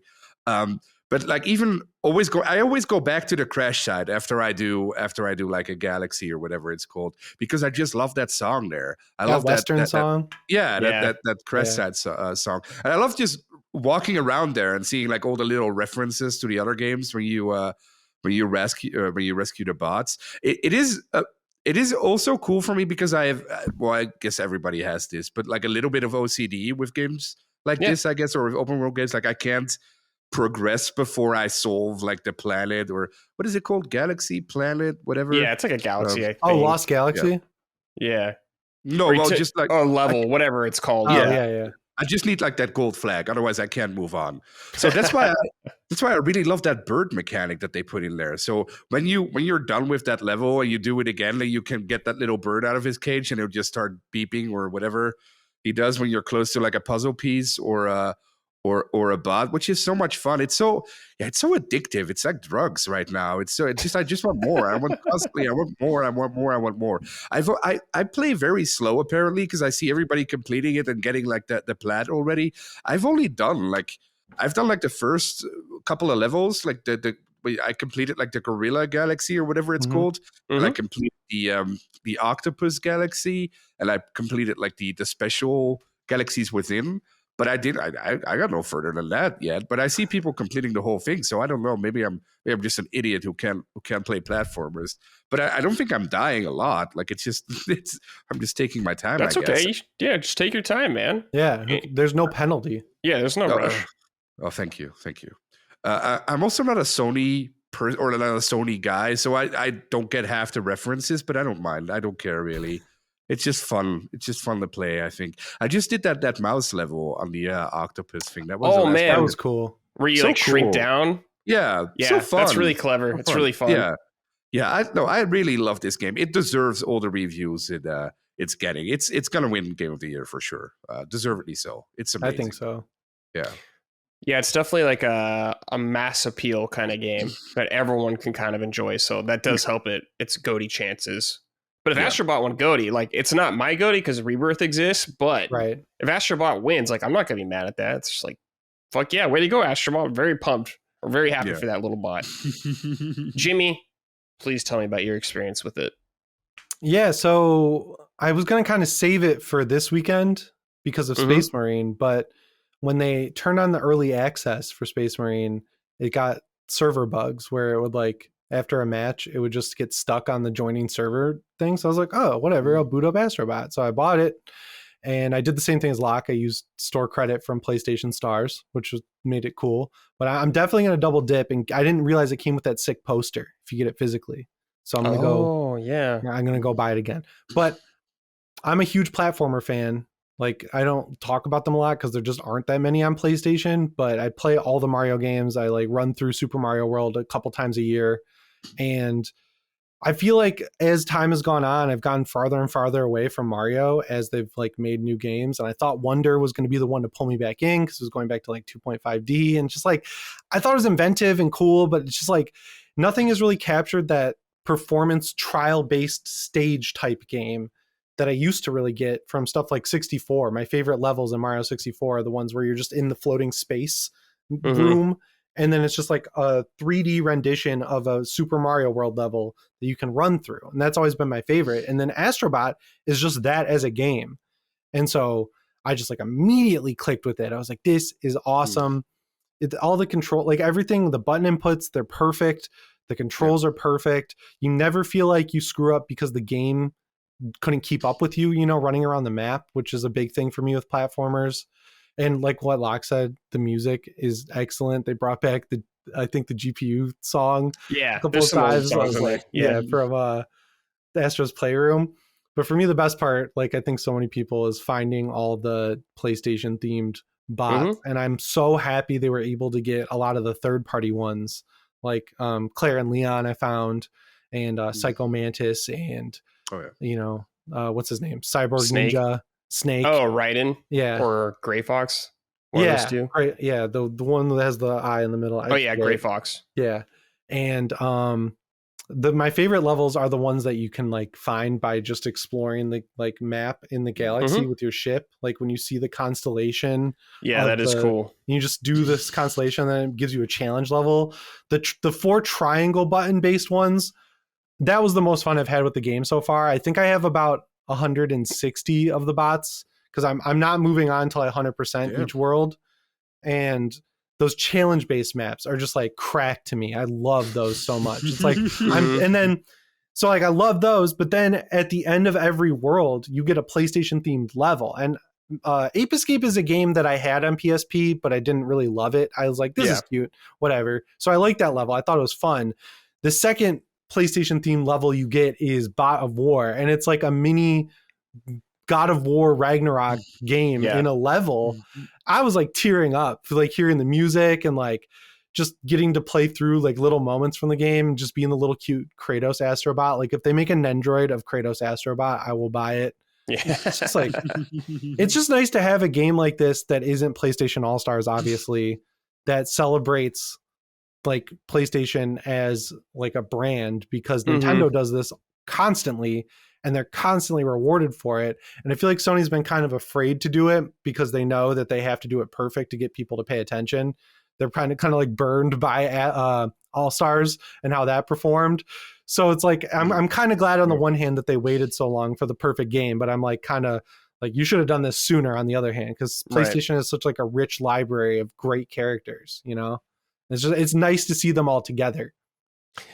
But like I always go back to the crash site after I do like a galaxy or whatever it's called, because I just love that song there. I love that Western song. That crash site song. And I love just walking around there and seeing like all the little references to the other games when you rescue the bots. It is also cool for me because I guess everybody has this, but like a little bit of OCD with games like this, I guess, or open world games. Like I can't progress before I solve like the planet, or what is it called? Galaxy, planet, whatever. Yeah, it's like a galaxy. I think. Oh, Lost Galaxy? Yeah. No, well, just like level, whatever it's called. Yeah. I just need like that gold flag, otherwise I can't move on. So that's why I really love that bird mechanic that they put in there. So when you're done with that level and you do it again, then you can get that little bird out of his cage and it'll just start beeping or whatever he does when you're close to like a puzzle piece or a bot, which is so much fun. It's so addictive. It's like drugs right now. I just want more. I want constantly. I want more. I want more. I want more. I play very slow apparently because I see everybody completing it and getting like the plat already. I've done like the first couple of levels, like the I completed like the Gorilla Galaxy or whatever it's called, and I completed the Octopus Galaxy, and I completed like the special galaxies within. But I got no further than that yet. But I see people completing the whole thing, so I don't know. Maybe I'm just an idiot who can't play platformers. But I don't think I'm dying a lot. Like I'm just taking my time. That's I guess. okay. Yeah, just take your time, man. Yeah, there's no penalty. Yeah, there's no rush. Oh, thank you. I'm also not a Sony or not a Sony guy, so I don't get half the references, but I don't mind. I don't care really. It's just fun. It's just fun to play, I think. I just did that mouse level on the octopus thing. That was that was cool. Where you shrink down? Yeah. Yeah, so fun. That's really clever. It's really fun. Yeah. Yeah, I really love this game. It deserves all the reviews it's getting. It's gonna win Game of the Year for sure. Deservedly so. It's amazing. I think so. Yeah. Yeah, it's definitely like a mass appeal kind of game that everyone can kind of enjoy. So that does help its GOTY chances. But if Astro Bot won GOTY, like it's not my GOTY because Rebirth exists, but if Astro Bot wins, like I'm not gonna be mad at that. It's just like, fuck yeah, way to go, Astro Bot. I'm very pumped. We're very happy for that little bot. Jimmy, please tell me about your experience with it. Yeah, so I was gonna kind of save it for this weekend because of Space Marine, but when they turned on the early access for Space Marine, it got server bugs where it would like after a match, it would just get stuck on the joining server thing. So I was like, oh, whatever, I'll boot up Astro Bot. So I bought it and I did the same thing as Locke. I used store credit from PlayStation Stars, which made it cool. But I'm definitely going to double dip. And I didn't realize it came with that sick poster if you get it physically. So I'm going to I'm going to go buy it again. But I'm a huge platformer fan. Like I don't talk about them a lot because there just aren't that many on PlayStation, but I play all the Mario games. I like run through Super Mario World a couple times a year. And I feel like as time has gone on, I've gotten farther and farther away from Mario as they've like made new games. And I thought Wonder was going to be the one to pull me back in because it was going back to like 2.5D. And just like, I thought it was inventive and cool, but it's just like nothing has really captured that performance trial-based stage type game that I used to really get from stuff like 64. My favorite levels in Mario 64 are the ones where you're just in the floating space room. And then it's just like a 3D rendition of a Super Mario World level that you can run through. And that's always been my favorite. And then Astro Bot is just that as a game. And so I just like immediately clicked with it. I was like, this is awesome. All the control, like everything, the button inputs, they're perfect. The controls are perfect. You never feel like you screw up because the game couldn't keep up with you, running around the map, which is a big thing for me with platformers. And like what Locke said, the music is excellent. They brought back I think the GPU song a couple of times. I was like, from the Astro's Playroom. But for me, the best part, like I think so many people, is finding all the PlayStation themed bots. And I'm so happy they were able to get a lot of the third party ones, like Claire and Leon I found, and Psycho Mantis, and what's his name? Cyborg Ninja. Snake. Oh, Raiden. Yeah. Or Gray Fox. The one that has the eye in the middle. Gray Fox. Yeah. And my favorite levels are the ones that you can like find by just exploring the like map in the galaxy with your ship. Like when you see the constellation. Yeah, that is cool. You just do this constellation, and then it gives you a challenge level. The 4 triangle button based ones, that was the most fun I've had with the game so far. I think I have about 160 of the bots because I'm not moving on to like 100% each world. And those challenge based maps are just like crack to me. I love those so much. It's like I love those, but then at the end of every world you get a PlayStation themed level. And Ape Escape is a game that I had on PSP, but I didn't really love it. I was like, this is cute, whatever. So I liked that level. I thought it was fun. The second PlayStation themed level you get is Bot of War, and it's like a mini God of War Ragnarok game in a level. I was like tearing up for like hearing the music and like just getting to play through like little moments from the game and just being the little cute Kratos Astro Bot. Like if they make a Nendroid of Kratos Astro Bot, I will buy it. Yeah. It's just like it's just nice to have a game like this that isn't PlayStation All-Stars, obviously, that celebrates like PlayStation as like a brand, because Nintendo does this constantly and they're constantly rewarded for it. And I feel like Sony's been kind of afraid to do it because they know that they have to do it perfect to get people to pay attention. they're kind of like burned by All Stars and how that performed. So it's like I'm kind of glad on the one hand that they waited so long for the perfect game, but I'm like kind of like you should have done this sooner on the other hand, because PlayStation has such like a rich library of great characters. You know, it's nice to see them all together.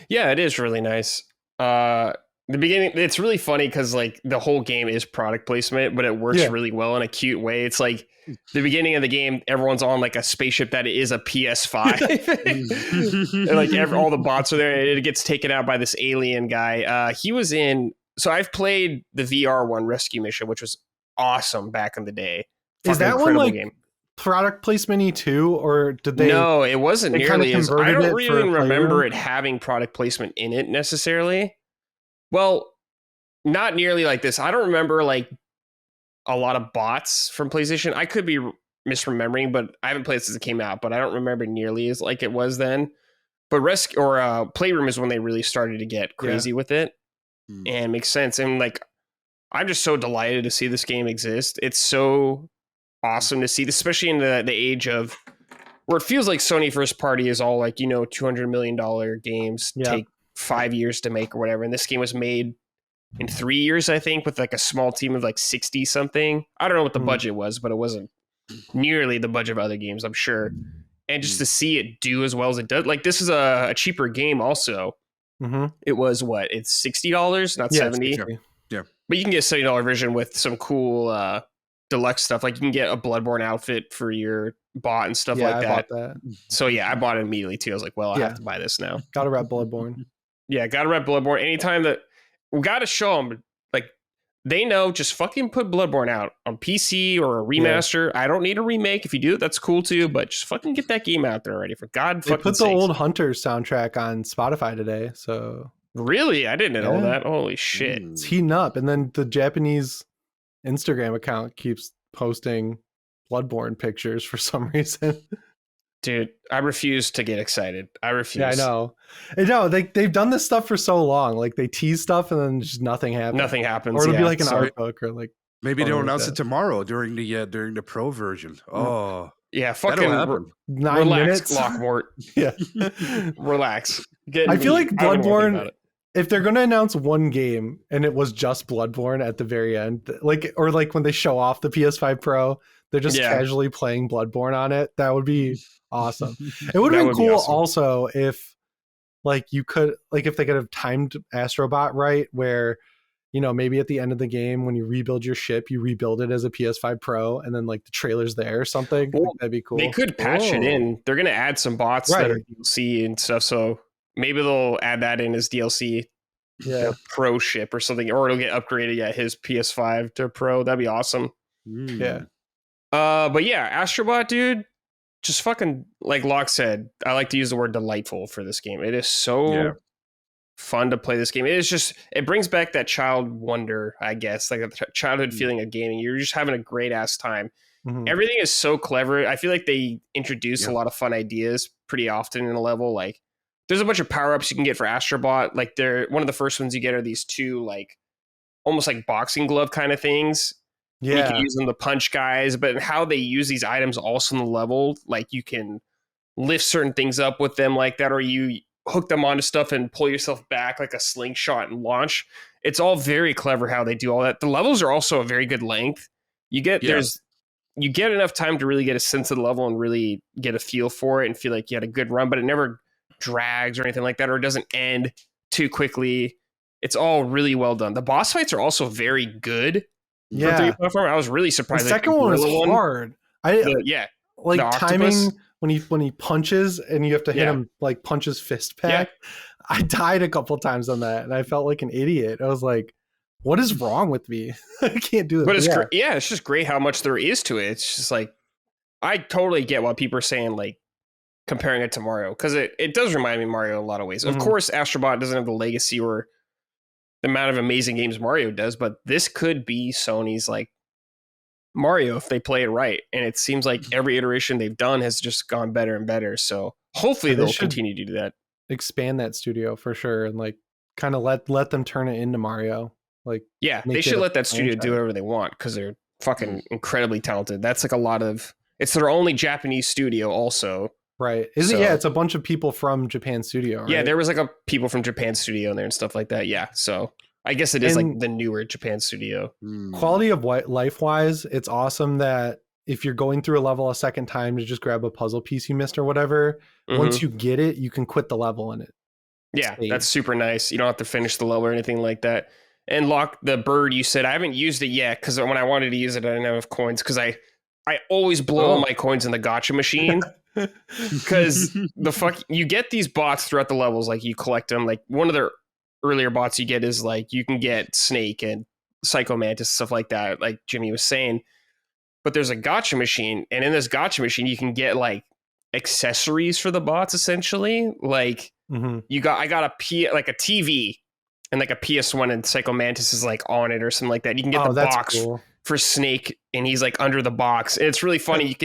Yeah, it is really nice. The beginning, it's really funny because like the whole game is product placement, but it works really well in a cute way. It's like the beginning of the game, everyone's on like a spaceship that is a PS5. And like all the bots are there, and it gets taken out by this alien guy. He was in. So I've played the VR one, Rescue Mission, which was awesome back in the day. Is that one like product placement-y too, or did they? No, it wasn't nearly as. I don't really remember it having product placement in it necessarily. Well, not nearly like this. I don't remember like a lot of bots from PlayStation. I could be misremembering, but I haven't played it since it came out. But I don't remember nearly as like it was then. But Playroom is when they really started to get crazy with it, and it makes sense. And like, I'm just so delighted to see this game exist. It's so awesome to see, especially in the age of where it feels like Sony first party is all like, $200 million games take 5 years to make or whatever. And this game was made in 3 years, I think, with like a small team of like 60 something. I don't know what the budget was, but it wasn't nearly the budget of other games, I'm sure. And just to see it do as well as it does, like this is a cheaper game also. It was it's $60, not $70. Yeah. But you can get a $70 version with some cool deluxe stuff. Like you can get a Bloodborne outfit for your bot and stuff like that. I bought that. So yeah, I bought it immediately too. I was like, well, I have to buy this now. Gotta rep Bloodborne. Yeah, gotta rep Bloodborne. Anytime that we gotta show them, like they know, just fucking put Bloodborne out on PC or a remaster. I don't need a remake. If you do it, that's cool too. But just fucking get that game out there already. For God fucking sakes. They put the old Hunters soundtrack on Spotify today. So really, I didn't know that. Holy shit, it's heating up. And then the Japanese Instagram account keeps posting Bloodborne pictures for some reason. Dude, I refuse to get excited. I refuse. Yeah, I know. They've done this stuff for so long. Like they tease stuff and then just nothing happens. Nothing happens. Or it'll be like an art book or like maybe they'll announce it tomorrow during the pro version. Oh. Yeah, fucking 9 minutes. Lockmort. Yeah. Relax. I feel like Bloodborne, if they're going to announce one game and it was just Bloodborne at the very end, or when they show off the PS5 Pro, they're just casually playing Bloodborne on it. That would be awesome. It would have been cool also if if they could have timed Astro Bot right, where maybe at the end of the game when you rebuild your ship, you rebuild it as a PS5 Pro, and then like the trailer's there or something. That'd be cool. They could patch it in. They're gonna add some bots that are DLC and stuff, so maybe they'll add that in as DLC. Yeah, Pro ship or something, or it'll get upgraded. Yeah, his PS5 to Pro. That'd be awesome. Yeah. But yeah, Astro Bot, dude, just fucking like Locke said. I like to use the word delightful for this game. It is so fun to play this game. It brings back that child wonder, I guess, like a childhood feeling of gaming. You're just having a great ass time. Everything is so clever. I feel like they introduce a lot of fun ideas pretty often in a level. Like there's a bunch of power-ups you can get for Astro Bot. Like one of the first ones you get are these two like almost like boxing glove kind of things. Yeah. You can use them to punch guys, but how they use these items also in the level, like you can lift certain things up with them like that, or you hook them onto stuff and pull yourself back like a slingshot and launch. It's all very clever how they do all that. The levels are also a very good length. You get enough time to really get a sense of the level and really get a feel for it and feel like you had a good run, but it never drags or anything like that, or it doesn't end too quickly. It's all really well done. The boss fights are also very good. Yeah, I was really surprised. The second one was hard. The timing when he punches and you have to hit him like punch his fist back. I died a couple times on that, and I felt like an idiot. I was like, "What is wrong with me? I can't do this." But it's it's just great how much there is to it. It's just like I totally get why people are saying like comparing it to Mario, because it does remind me of Mario in a lot of ways. Of course, Astro Bot doesn't have the legacy or the amount of amazing games Mario does, but this could be Sony's like Mario if they play it right. And it seems like every iteration they've done has just gone better and better. So hopefully they'll continue to do that. Expand that studio for sure, and like kind of let them turn it into Mario. Like they should let that studio do whatever they want, because they're fucking incredibly talented. That's like it's their only Japanese studio also. Right. Yeah, it's a bunch of people from Japan Studio, right? Yeah, there was like a people from Japan Studio in there and stuff like that. Yeah, so I guess it is like the newer Japan Studio. Quality of life wise, it's awesome that if you're going through a level a second time to just grab a puzzle piece you missed or whatever, once you get it, you can quit the level in it. Yeah, that's super nice. You don't have to finish the level or anything like that. And Lock, the bird, you said I haven't used it yet because when I wanted to use it, I didn't have enough coins because I always blow all my coins in the gotcha machine because you get these bots throughout the levels, like you collect them. Like one of the earlier bots you get is like you can get Snake and Psycho Mantis, stuff like that, like Jimmy was saying. But there's a gotcha machine, and in this gotcha machine, you can get like accessories for the bots essentially. Like I got a TV and like a PS1 and Psycho Mantis is like on it or something like that. You can get the box for Snake and he's like under the box. And it's really funny.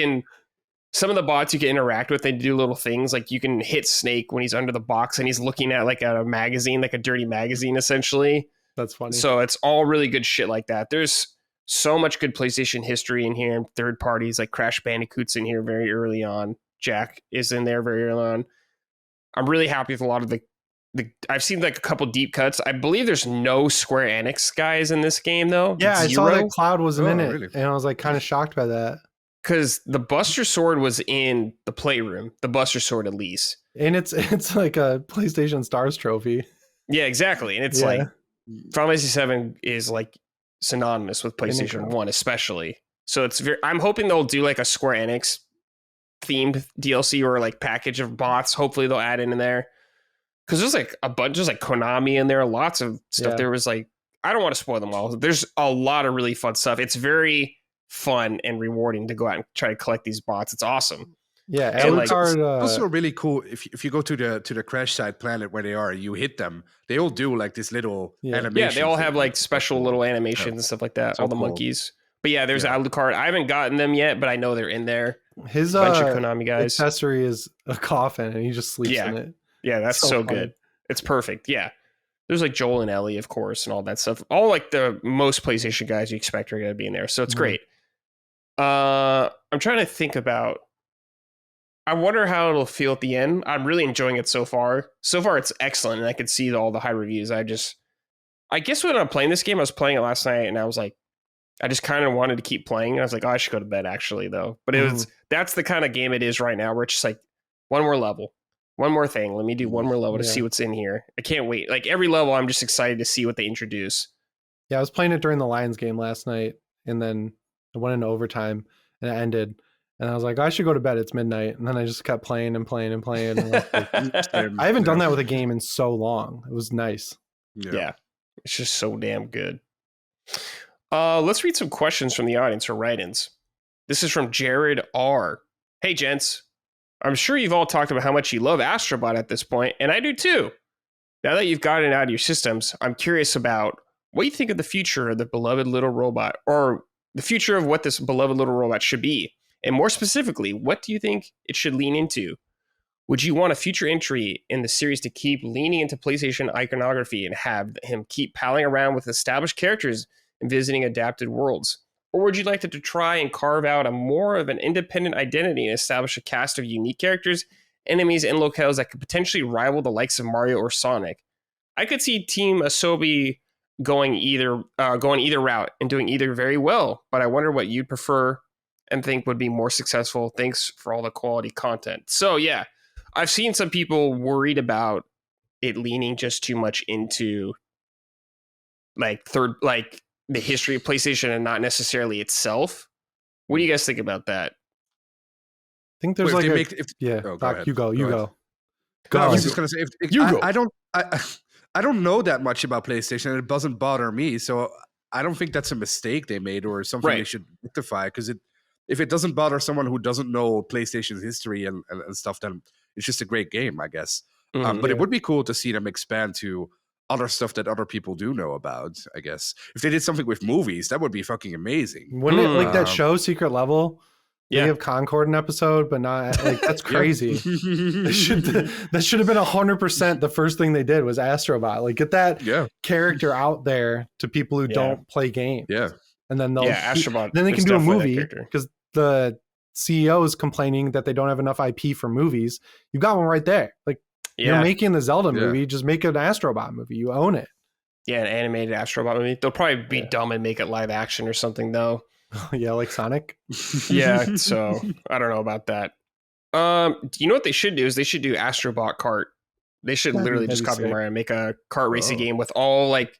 Some of the bots you can interact with, they do little things like you can hit Snake when he's under the box and he's looking at like a magazine, like a dirty magazine essentially. That's funny. So it's all really good shit like that. There's so much good PlayStation history in here and third parties like Crash Bandicoot's in here very early on. Jack is in there very early on. I'm really happy with a lot of the I've seen like a couple deep cuts. I believe there's no Square Enix guys in this game though. Yeah, I saw that Cloud wasn't in it, really? And I was like kind of shocked by that. Because the Buster Sword was in the Playroom, the Buster Sword at least, and it's like a PlayStation Stars trophy. Yeah, exactly, and it's like Final Fantasy VII is like synonymous with PlayStation 1, especially. So it's I'm hoping they'll do like a Square Enix themed DLC or like package of bots. Hopefully they'll add in there. Because there's like a bunch, there's like Konami in there, lots of stuff. There was like, I don't want to spoil them all. There's a lot of really fun stuff. It's very fun and rewarding to go out and try to collect these bots. It's awesome. Yeah, and like, also really cool. If you go to the crash site planet where they are, you hit them. They all do like this little animation. Yeah, they all have like special little animations and stuff like that. So all the monkeys. But yeah, there's Alucard. I haven't gotten them yet, but I know they're in there. His bunch of Konami guys. Accessory is a coffin, and he just sleeps in it. Yeah, that's so good. It's perfect. Yeah. There's like Joel and Ellie, of course, and all that stuff. All like the most PlayStation guys you expect are going to be in there. So it's great. I'm trying to think about, I wonder how it'll feel at the end. I'm really enjoying it so far. So far, it's excellent, and I could see all the high reviews. I guess when I'm playing this game, I was playing it last night, and I was like, I just kind of wanted to keep playing. And I was like, oh, I should go to bed, actually, though. But that's the kind of game it is right now, where it's just like, one more level. One more thing. Let me do one more level to see what's in here. I can't wait. Like every level, I'm just excited to see what they introduce. Yeah, I was playing it during the Lions game last night, and then I went into overtime, and it ended. And I was like, I should go to bed. It's midnight. And then I just kept playing and playing and playing. And I haven't done that with a game in so long. It was nice. Yeah. It's just so damn good. Let's read some questions from the audience or write-ins. This is from Jared R. Hey, gents. I'm sure you've all talked about how much you love Astro Bot at this point, and I do too. Now that you've gotten it out of your systems, I'm curious about what you think of the future of the beloved little robot, or the future of what this beloved little robot should be. And more specifically, what do you think it should lean into? Would you want a future entry in the series to keep leaning into PlayStation iconography and have him keep palling around with established characters and visiting adapted worlds? Or would you like to try and carve out a more of an independent identity and establish a cast of unique characters, enemies, and locales that could potentially rival the likes of Mario or Sonic? I could see Team Asobi going either route and doing either very well, but I wonder what you'd prefer and think would be more successful. Thanks for all the quality content. So yeah, I've seen some people worried about it leaning just too much into the history of PlayStation and not necessarily itself. What do you guys think about that? I think there's you go. No, I was just gonna say, I don't know that much about PlayStation, and it doesn't bother me. So I don't think that's a mistake they made or something they should rectify. Because if it doesn't bother someone who doesn't know PlayStation's history and stuff, then it's just a great game, I guess. But it would be cool to see them expand to other stuff that other people do know about, I guess. If they did something with movies, that would be fucking amazing. Wouldn't it, like that show Secret Level? They have Concord an episode, but not like that's crazy. That should have been 100% the first thing they did was Astro Bot. Like get that character out there to people who don't play games. Yeah. And then they'll Astro Bot. Then they can do a movie because the CEOs complaining that they don't have enough IP for movies. You got one right there. Like you're making the Zelda movie, just make an Astro Bot movie. You own it. Yeah, an animated Astro Bot movie. They'll probably be dumb and make it live action or something though. Yeah, like Sonic. Yeah, so I don't know about that. You know what they should do is they should do Astro Bot kart. They should literally just copy Mario and make a kart racing game with all like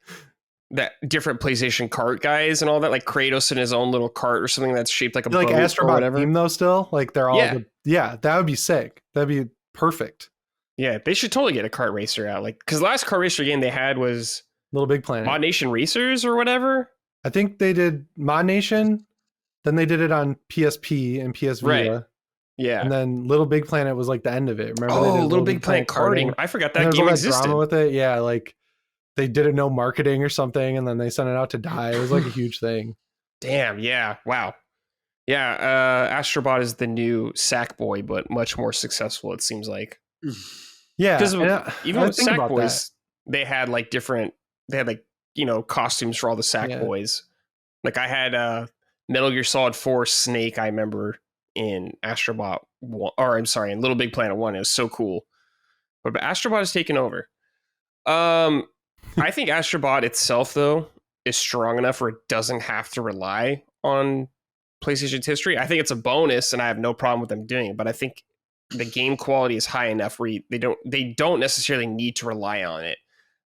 that different PlayStation kart guys and all that, like Kratos in his own little kart or something that's shaped like a boat Astro or Bot whatever. Theme though, still like they're all that would be sick. That'd be perfect. Yeah, they should totally get a kart racer out, like because the last kart racer game they had was Little Big Planet, Mod Nation Racers or whatever. I think they did Mod Nation, then they did it on PSP and PS Vita. Right. Yeah, and then Little Big Planet was like the end of it. Remember? Oh, Little Big Planet karting. I forgot that game existed. Drama with it, yeah. Like they didn't know marketing or something, and then they sent it out to die. It was like a huge thing. Damn. Yeah. Wow. Yeah. Astro Bot is the new Sackboy, but much more successful. It seems like. Yeah, because even with Sackboys, they had like different. They had like costumes for all the Sackboys. Like I had Metal Gear Solid 4 Snake. I remember in Astro Bot 1, or I'm sorry, in Little Big Planet 1. It was so cool. But Astro Bot has taken over. I think Astro Bot itself, though, is strong enough where it doesn't have to rely on PlayStation's history. I think it's a bonus, and I have no problem with them doing it. But I think the game quality is high enough where they don't necessarily need to rely on it.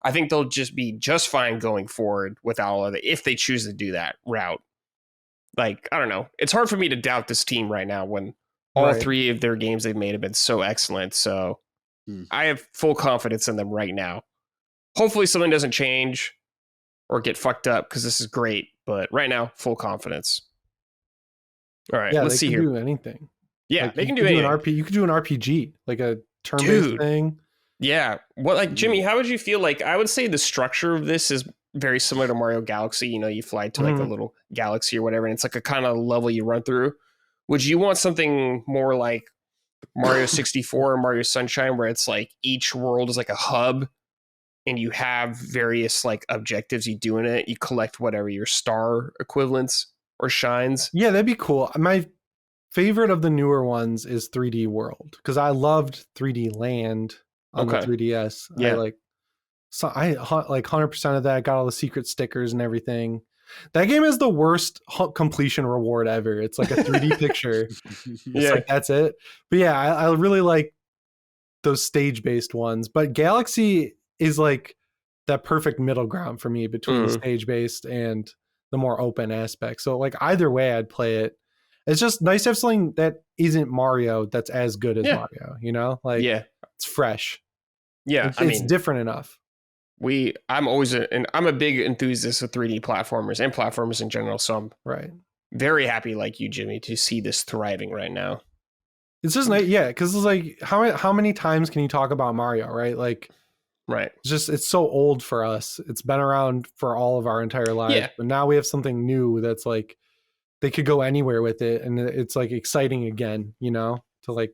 I think they'll just be just fine going forward without all of it if they choose to do that route. Like, I don't know. It's hard for me to doubt this team right now when all three of their games they've made have been so excellent. So I have full confidence in them right now. Hopefully something doesn't change or get fucked up because this is great. But right now, full confidence. All right, let's see here. They can do anything. Yeah, they can do anything. You could do an RPG, like a turn-based thing. Yeah. What, like, Jimmy, how would you feel? Like, I would say the structure of this is very similar to Mario Galaxy. You fly to like a little galaxy or whatever, and it's like a kind of level you run through. Would you want something more like Mario 64 or Mario Sunshine, where it's like each world is like a hub and you have various like objectives you do in it? You collect whatever your star equivalents or shines. Yeah, that'd be cool. My favorite of the newer ones is 3D World because I loved 3D Land on the 3DS. Yeah. I like 100% of that. Got all the secret stickers and everything. That game is the worst completion reward ever. It's like a 3D picture. It's like, that's it. But yeah, I really like those stage-based ones. But Galaxy is like that perfect middle ground for me between stage-based and the more open aspect. So like either way, I'd play it. It's just nice to have something that isn't Mario that's as good as Mario. Like it's fresh. Yeah, it's different enough. I'm a big enthusiast of 3D platformers and platformers in general. So I'm very happy, like you, Jimmy, to see this thriving right now. It's just nice, because it's like how many times can you talk about Mario, right? Like, it's so old for us. It's been around for all of our entire lives, but now we have something new that's like they could go anywhere with it, and it's like exciting again, to like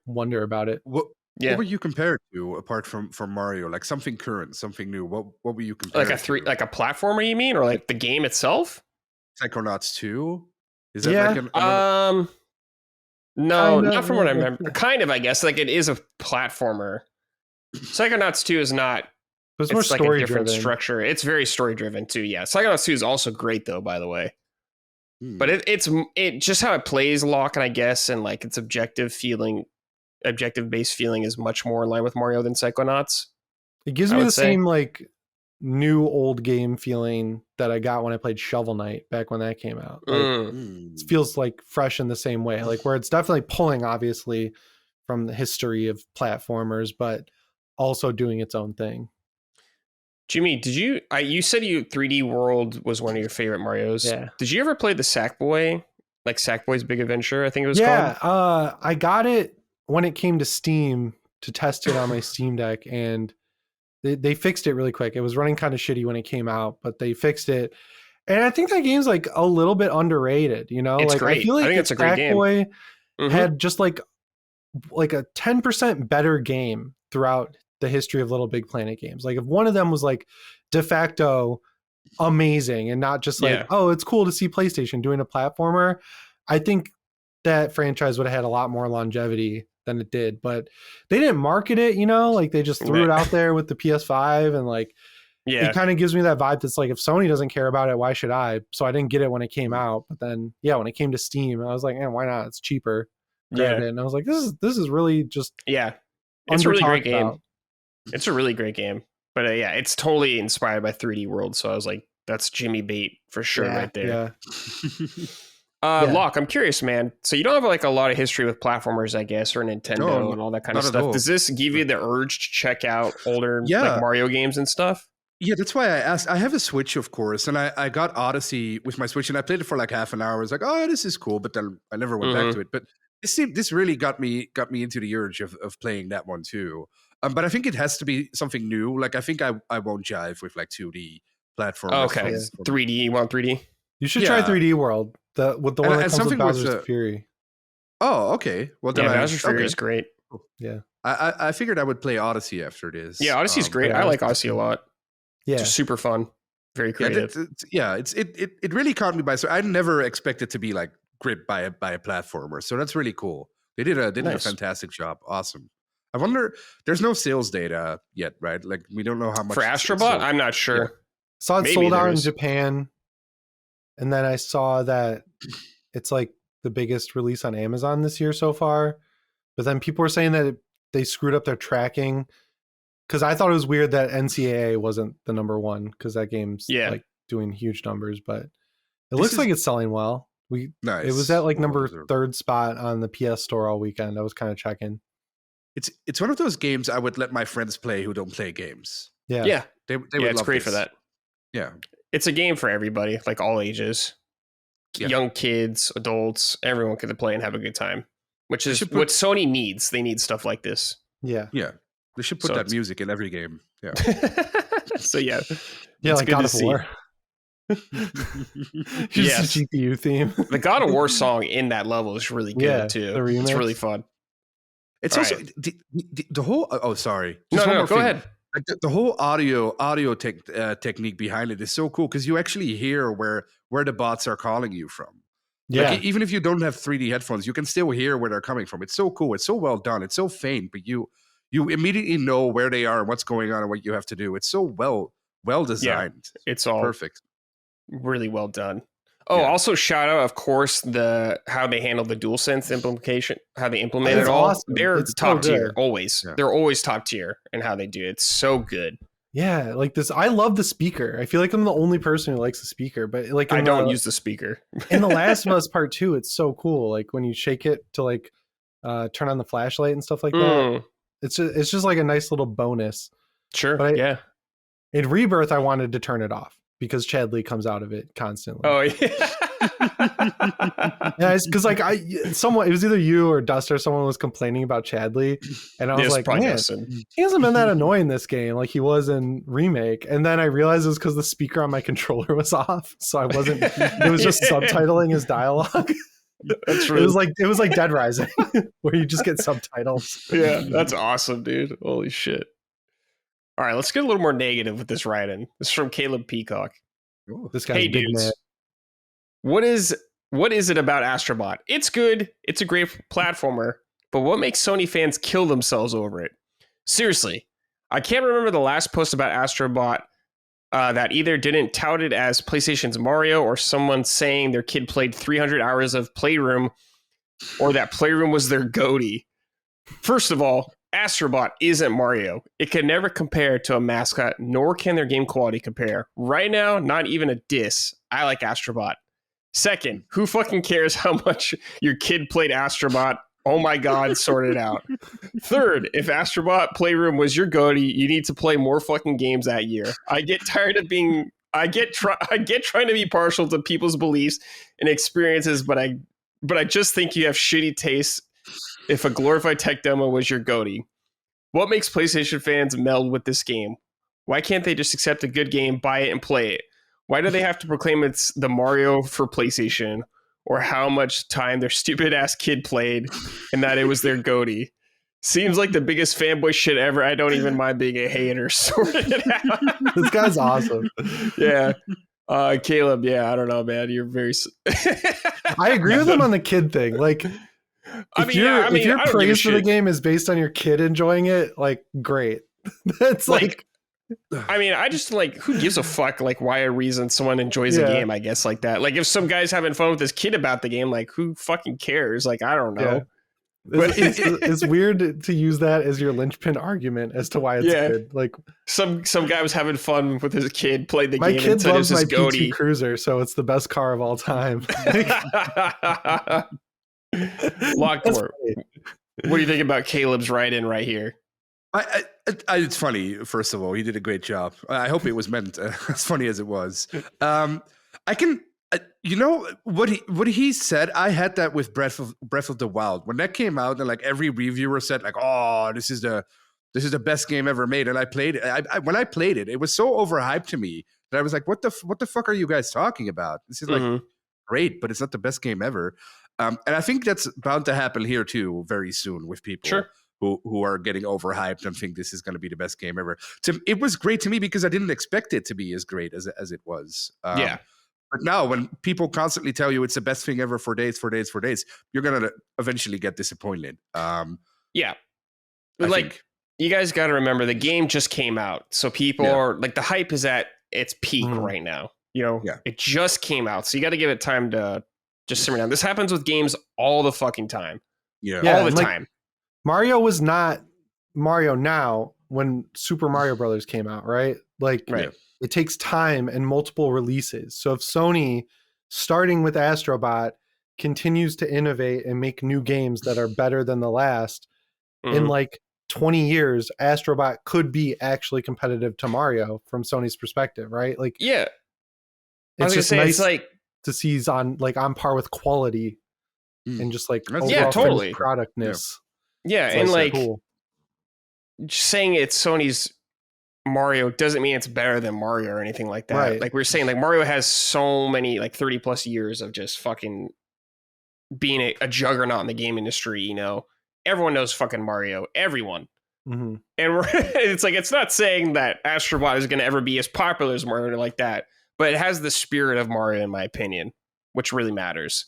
wonder about it. What would you compare it to apart from Mario? Like something current, something new. What would you compare? Like a platformer, you mean, or like the game itself? Psychonauts 2? Is that like no, not from what I remember. Kind of, I guess. Like it is a platformer. Psychonauts 2 is not. It's more like story a different driven. Structure. It's very story driven too. Yeah, Psychonauts 2 is also great though, by the way. But it's just how it plays Lock, I guess, and like its objective based feeling is much more in line with Mario than Psychonauts. It gives me the same like new old game feeling that I got when I played Shovel Knight back when that came out. Like, it feels like fresh in the same way, like where it's definitely pulling obviously from the history of platformers, but also doing its own thing. Jimmy, you said 3D World was one of your favorite Marios. Yeah. Did you ever play the Sackboy, like Sackboy's Big Adventure, I think it was called? Yeah, I got it when it came to Steam to test it on my Steam Deck, and they fixed it really quick. It was running kind of shitty when it came out, but they fixed it. And I think that game's like a little bit underrated, It's like great. I feel like it's a great game. Sackboy had just like a 10% better game throughout the history of Little Big Planet games. Like if one of them was like de facto amazing and not just like, oh, it's cool to see PlayStation doing a platformer, I think that franchise would have had a lot more longevity than it did, but they didn't market it, like they just threw it out there with the PS5, and like, it kind of gives me that vibe that's like, if Sony doesn't care about it, why should I? So I didn't get it when it came out, but then when it came to Steam, I was like, why not? It's cheaper. Grabbed it, and I was like, this is really just it's a really great game. It's a really great game, but it's totally inspired by 3D World. So I was like, that's Jimmy bait for sure, right there. Locke, I'm curious, man. So you don't have like a lot of history with platformers, I guess, or Nintendo and all that kind of stuff. Does this give you the urge to check out older like Mario games and stuff? Yeah, that's why I asked. I have a Switch, of course, and I got Odyssey with my Switch, and I played it for like half an hour. I was like, oh, this is cool, but then I never went back to it. But this really got me into the urge of playing that one too. But I think it has to be something new. Like I think I won't jive with like 2D platformers. Okay, 3D. You want 3D? You should try 3D World. The one that comes with Bowser's Fury. Oh, okay. Well, then Bowser's Fury is great. Yeah, I figured I would play Odyssey after this. Yeah, Odyssey's great. I like Odyssey a lot. Yeah, just super fun, very creative. It really caught me by. So I never expected to be like gripped by a platformer. So that's really cool. They did a fantastic job. Awesome. I wonder. There's no sales data yet, right? Like we don't know how much for Astro Bot. I'm not sure. Yeah. Saw it sold out in Japan, and then I saw that it's like the biggest release on Amazon this year so far. But then people were saying that they screwed up their tracking. Because I thought it was weird that NCAA wasn't the number one, because that game's like doing huge numbers, but it looks like it's selling well. It was at like number 3rd spot on the PS Store all weekend. I was kind of checking. It's one of those games I would let my friends play who don't play games. Yeah. They would it's love great this. for that. Yeah. It's a game for everybody, like all ages. Yeah. Young kids, adults, everyone can play and have a good time, which is what Sony needs. They need stuff like this. Yeah. Yeah. They should put that music in every game. Yeah. So like God of War. Yes, the GPU theme. The God of War song in that level is really good too. It's really fun. It's also the whole. Oh, sorry. No, go ahead. Like the whole audio technique behind it is so cool because you actually hear where the bots are calling you from. Yeah. Like, even if you don't have 3D headphones, you can still hear where they're coming from. It's so cool. It's so well done. It's so faint, but you immediately know where they are and what's going on and what you have to do. It's so well designed. Yeah, it's all perfect. Really well done. Oh, also shout out, of course, how they handle the DualSense implementation, how they implement it all. Awesome. They're top tier, always. Yeah. They're always top tier in how they do it. It's so good. Yeah, like this. I love the speaker. I feel like I'm the only person who likes the speaker, but like I don't use the speaker. In The Last of Us Part 2, it's so cool. Like when you shake it to like turn on the flashlight and stuff like that. It's just like a nice little bonus. Sure. But in Rebirth, I wanted to turn it off because Chadley comes out of it constantly. Oh yeah. Yeah, it's because like it was either you or Duster, someone was complaining about Chadley, and I was like, man, he hasn't been that annoying this game like he was in Remake. And then I realized it was because the speaker on my controller was off, so I wasn't. It was just subtitling his dialogue. That's true. It was like Dead Rising, where you just get subtitles. Yeah, that's awesome, dude. Holy shit. All right, let's get a little more negative with this write-in. This is from Caleb Peacock. Ooh, this guy's big man. What is it about Astro Bot? It's good. It's a great platformer. But what makes Sony fans kill themselves over it? Seriously, I can't remember the last post about Astro Bot that either didn't tout it as PlayStation's Mario or someone saying their kid played 300 hours of Playroom or that Playroom was their GOTY. First of all, Astro Bot isn't Mario. It can never compare to a mascot, nor can their game quality compare. Right now, not even a diss. I like Astro Bot. Second, who fucking cares how much your kid played Astro Bot? Oh my God, sort it out. Third, if Astro Bot Playroom was your GOTY, you need to play more fucking games that year. I get tired of being... I get trying to be partial to people's beliefs and experiences, but I just think you have shitty taste if a glorified tech demo was your GOTY. What makes PlayStation fans meld with this game? Why can't they just accept a good game, buy it, and play it? Why do they have to proclaim it's the Mario for PlayStation, or how much time their stupid ass kid played and that it was their GOTY? Seems like the biggest fanboy shit ever. I don't even mind being a hater. Sort it out. This guy's awesome. Yeah. Caleb, yeah, I don't know, man. You're very. I agree with him on the kid thing. Like, if your praise for the game is based on your kid enjoying it, like, great. That's like I mean, I just like, who gives a fuck? Like, why a reason someone enjoys a game? I guess like that. Like, if some guy's having fun with his kid about the game, like, who fucking cares? Like, I don't know. Yeah. It's weird to use that as your linchpin argument as to why it's good. Like, some guy was having fun with his kid, played the my game. My kid loves my GOTY. PT Cruiser, so it's the best car of all time. Lockmort, what do you think about Caleb's write-in right here? It's funny. First of all, he did a great job. I hope it was meant as funny as it was. I can. You know what he said? I had that with Breath of the Wild when that came out, and like every reviewer said, like, "Oh, this is the best game ever made." And I played it. When I played it, it was so overhyped to me that I was like, "What the fuck are you guys talking about? This is like great, but it's not the best game ever." And I think that's bound to happen here too, very soon with people who are getting overhyped and think this is going to be the best game ever. It was great to me because I didn't expect it to be as great as it was. But now when people constantly tell you it's the best thing ever for days, you're going to eventually get disappointed. Yeah. Like, you guys got to remember the game just came out. So people are like, the hype is at its peak right now. You know, it just came out. So you got to give it time to just simmer down. This happens with games all the fucking time. All the time. Mario was not Mario now when Super Mario Brothers came out, right? Like, it takes time and multiple releases. So if Sony, starting with Astro Bot, continues to innovate and make new games that are better than the last, in like 20 years, Astro Bot could be actually competitive to Mario from Sony's perspective, right? Like, it's just nice to see he's on par with quality and just like totally productness. And like just saying it's Sony's Mario doesn't mean it's better than Mario or anything like that. Right. Like we were saying, like Mario has so many, like 30 plus years of just fucking being a juggernaut in the game industry. You know, everyone knows fucking Mario, everyone. And it's like, it's not saying that Astro Bot is going to ever be as popular as Mario or like that, but it has the spirit of Mario, in my opinion, which really matters.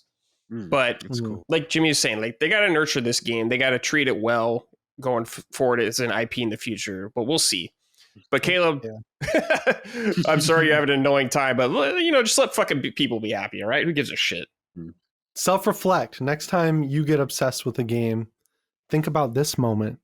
But it's cool. Like Jimmy was saying, like they got to nurture this game. They got to treat it well going forward as an IP in the future, but we'll see. But Caleb, I'm sorry you're having an annoying time, but you know, just let fucking people be happy. All right. Who gives a shit? Self-reflect. Next time you get obsessed with a game, think about this moment.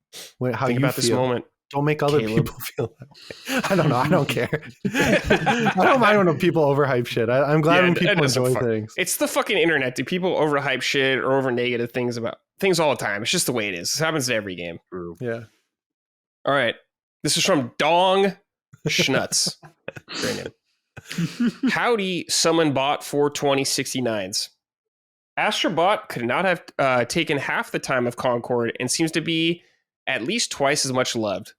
How you feel. This moment. Don't make other people feel that way. I don't know. I don't care. I don't mind when people overhype shit. I'm glad when people enjoy things. It's the fucking internet. Do people overhype shit or over negative things about things all the time? It's just the way it is. It happens to every game. Yeah. All right. This is from Dong Schnutz. Brandon. Howdy, someone bought 42069s. Astro Bot could not have taken half the time of Concord and seems to be at least twice as much loved.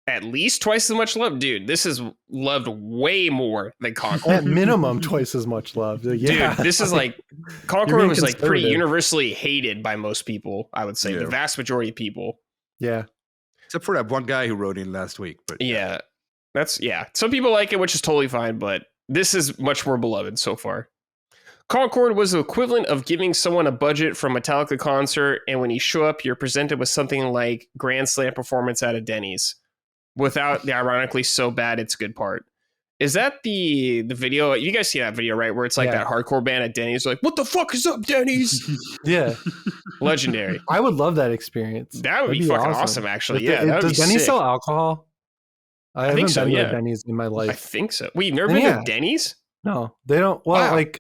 At least twice as much loved, dude. This is loved way more than Concord. At minimum, twice as much loved. Dude, this is like Concord was like pretty universally hated by most people. I would say the vast majority of people. Yeah, except for that one guy who wrote in last week. But some people like it, which is totally fine. But this is much more beloved so far. Concord was the equivalent of giving someone a budget for a Metallica concert, and when you show up, you're presented with something like Grand Slam performance at a Denny's, without the ironically so bad it's good part. Is that the video? You guys see that video, right? Where it's like that hardcore band at Denny's, like, what the fuck is up, Denny's? Legendary. I would love that experience. That'd be fucking awesome, actually. Does Denny's sell alcohol? I haven't think so, been to Denny's in my life. I think so. Wait, you've never been to Denny's? No, they don't. Well, like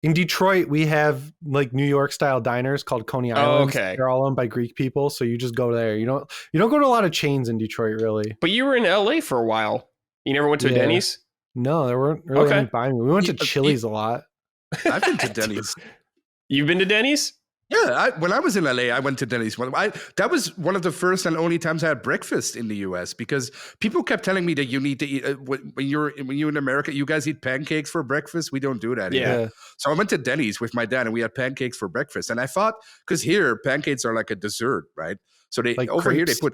in Detroit, we have like New York style diners called Coney Island. They're all owned by Greek people, so you just go there. You don't go to a lot of chains in Detroit, really. But you were in LA for a while. You never went to a Denny's? No, there weren't really any by me. We went to Chili's a lot. I've been to Denny's. You've been to Denny's? Yeah, when I was in LA, I went to Denny's. That was one of the first and only times I had breakfast in the US because people kept telling me that you need to eat when you're in America. You guys eat pancakes for breakfast. We don't do that here. So I went to Denny's with my dad, and we had pancakes for breakfast. And I thought because here pancakes are like a dessert, right? So they like over crepes? Here they put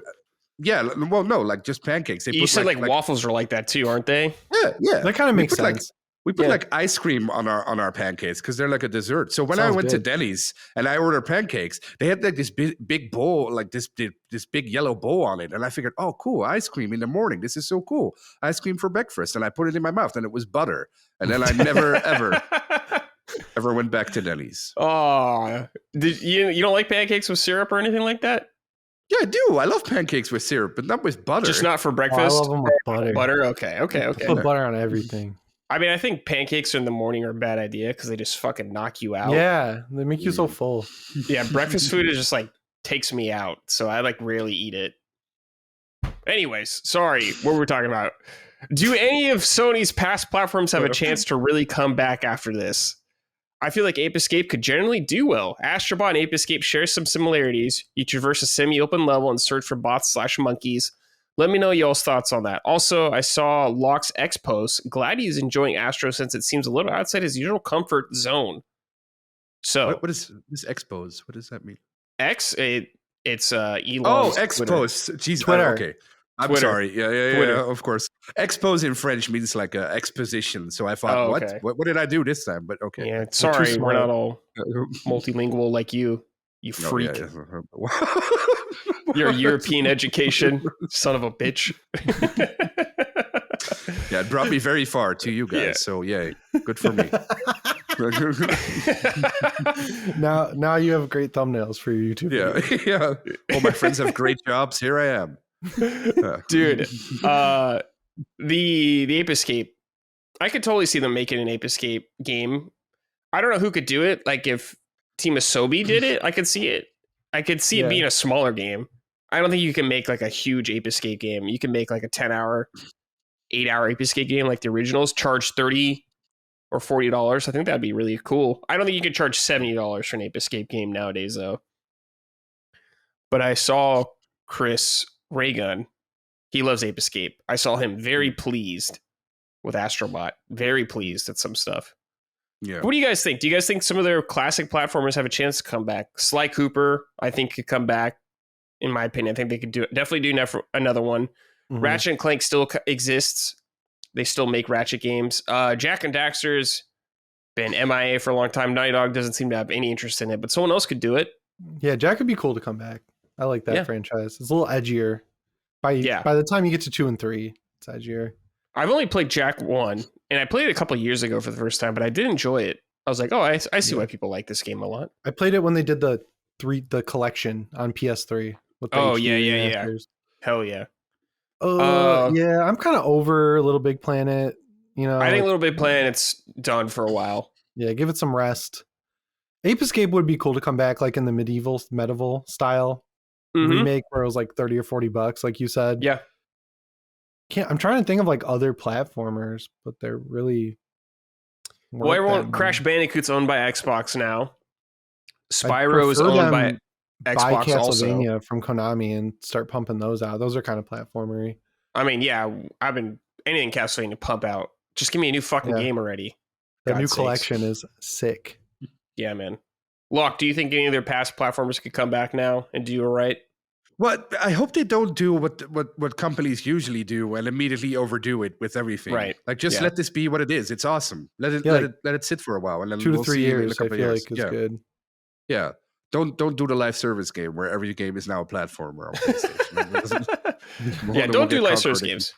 like just pancakes. You said like waffles are like that too, aren't they? Yeah. That kind of makes sense. We put like ice cream on our pancakes because they're like a dessert. So when I Sounds went to good. Denny's and I ordered pancakes, they had like this big bowl, like this big yellow bowl on it. And I figured, oh, cool, ice cream in the morning. This is so cool. Ice cream for breakfast. And I put it in my mouth and it was butter. And then I never, ever went back to Denny's. Oh, you don't like pancakes with syrup or anything like that? Yeah, I do. I love pancakes with syrup, but not with butter. Just not for Oh, I breakfast? love them with butter. Butter? Okay. Put butter on everything. I mean, I think pancakes in the morning are a bad idea because they just fucking knock you out. Yeah, they make you so full. Yeah, breakfast food is just like takes me out, so I like rarely eat it. Anyways, sorry, what were we talking about? Do any of Sony's past platforms have a chance to really come back after this? I feel like Ape Escape could generally do well. Astro Bot and Ape Escape share some similarities. You traverse a semi-open level and search for bots/monkeys. Let me know y'all's thoughts on that. Also, I saw Locke's X post. Glad he's enjoying Astro since it seems a little outside his usual comfort zone. So, what is this expose? What does that mean? X, it's Elon's Oh, expose. Jeez, Twitter. Okay. I'm Twitter. sorry. Yeah, Twitter. of course. Expose in French means like a exposition. So I thought, okay. what did I do this time? But okay. Yeah, sorry, we're not all Yeah. multilingual like you No, freak. yeah. Your European education, son of a bitch. Yeah, it brought me very far to you guys. Yeah. So yay, good for me. Now you have great thumbnails for your YouTube. Yeah. All my friends have great jobs. Here I am. Dude, the Ape Escape, I could totally see them making an Ape Escape game. I don't know who could do it. Like if Team Asobi did it, I could see it. I could see it being a smaller game. I don't think you can make like a huge Ape Escape game. You can make like a 10-hour, 8-hour Ape Escape game like the originals, charge $30 or $40. I think that'd be really cool. I don't think you could charge $70 for an Ape Escape game nowadays, though. But I saw Chris Raygun. He loves Ape Escape. I saw him very pleased with Astro Bot. Very pleased at some stuff. Yeah. What do you guys think? Do you guys think some of their classic platformers have a chance to come back? Sly Cooper, I think, could come back. In my opinion, I think they could definitely do another one. Mm-hmm. Ratchet and Clank still exists. They still make Ratchet games. Jack and Daxter's been MIA for a long time. Naughty Dog doesn't seem to have any interest in it, but someone else could do it. Yeah, Jack would be cool to come back. I like that franchise. It's a little edgier. By the time you get to 2 and 3, it's edgier. I've only played Jack 1, and I played it a couple of years ago for the first time, but I did enjoy it. I was like, oh, I see why people like this game a lot. I played it when they did the collection on PS3. With the HD actors. Hell yeah. Yeah, I'm kind of over Little Big Planet. You know, I think Little Big Planet's done for a while. Yeah, give it some rest. Ape Escape would be cool to come back, like in the medieval style remake, where it was like $30 or $40, like you said. Yeah. I'm trying to think of like other platformers, but they're really. Well, Crash Bandicoot's owned by Xbox now. Spyro is owned by Xbox Castlevania also. From Konami and start pumping those out. Those are kind of platformery. I mean, yeah, I've been anything Castlevania pump out. Just give me a new fucking game already. The new collection is sick. Yeah, man. Locke, do you think any of their past platformers could come back now and do all right? Well, I hope they don't do what companies usually do and immediately overdo it with everything. Right. Like just let this be what it is. It's awesome. Let it sit for a while, and then 2 to 3 years. I feel like it's good. Yeah. Don't do the live service game where every game is now a platformer on PlayStation. Yeah, don't do live service games.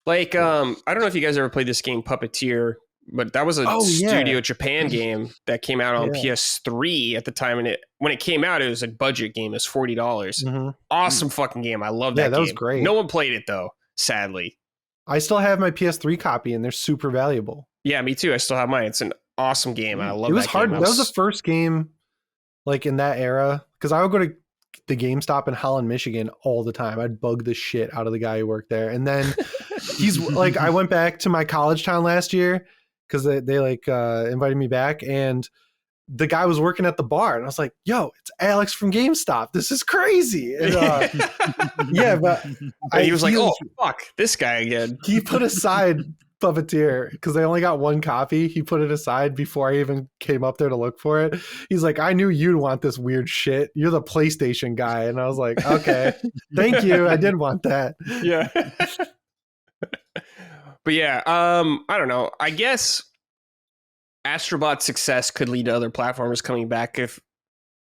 Like, I don't know if you guys ever played this game Puppeteer, but that was a Studio Japan game that came out on PS3 at the time. And when it came out, it was a budget game. It was $40. Awesome fucking game. I love that game. That was great. No one played it, though, sadly. I still have my PS3 copy, and they're super valuable. Yeah, me too. I still have mine. It's an awesome game. I love that game. It was hard. That was the first game, like, in that era. Because I would go to the GameStop in Holland, Michigan all the time. I'd bug the shit out of the guy who worked there. And then he's like, I went back to my college town last year because they invited me back, and the guy was working at the bar, and I was like, yo, it's Alex from GameStop. This is crazy. And, but he was like, oh, fuck, this guy again. He put aside Puppeteer because they only got one copy. He put it aside before I even came up there to look for it. He's like, I knew you'd want this weird shit. You're the PlayStation guy. And I was like, okay, thank you. I did want that. Yeah. But yeah, I don't know. I guess Astro Bot's success could lead to other platformers coming back if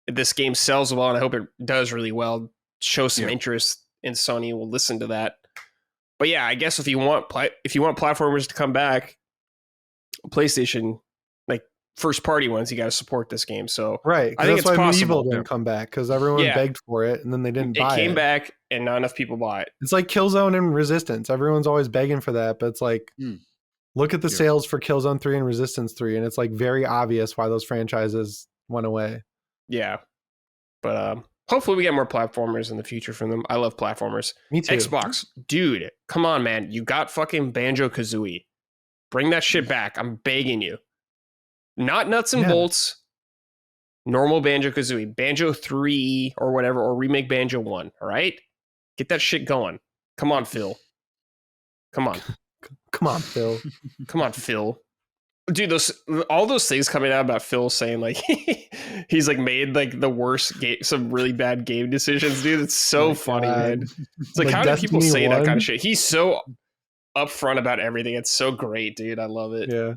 this game sells well, and I hope it does really well. Show some interest, and Sony will listen to that. But yeah, I guess if you want platformers to come back, PlayStation, like first party ones, you got to support this game. So right, I think that's it's why possible. Medieval didn't come back because everyone begged for it, and then they didn't buy it. It came back, and not enough people bought it. It's like Killzone and Resistance. Everyone's always begging for that, but it's like, look at the sales for Killzone 3 and Resistance 3, and it's like very obvious why those franchises went away. Yeah, but hopefully we get more platformers in the future from them. I love platformers. Me too. Xbox, dude, come on, man. You got fucking Banjo-Kazooie. Bring that shit back. I'm begging you. Not nuts and bolts. Normal Banjo-Kazooie. Banjo 3 or whatever, or remake Banjo 1, all right? Get that shit going. Come on, Phil. Come on. Come on, Phil. Come on, Phil. Dude, all those things coming out about Phil saying like he's like made like the worst game, some really bad game decisions, dude. It's so funny, man. It's like how do people say that kind of shit? He's so upfront about everything. It's so great, dude. I love it. Yeah.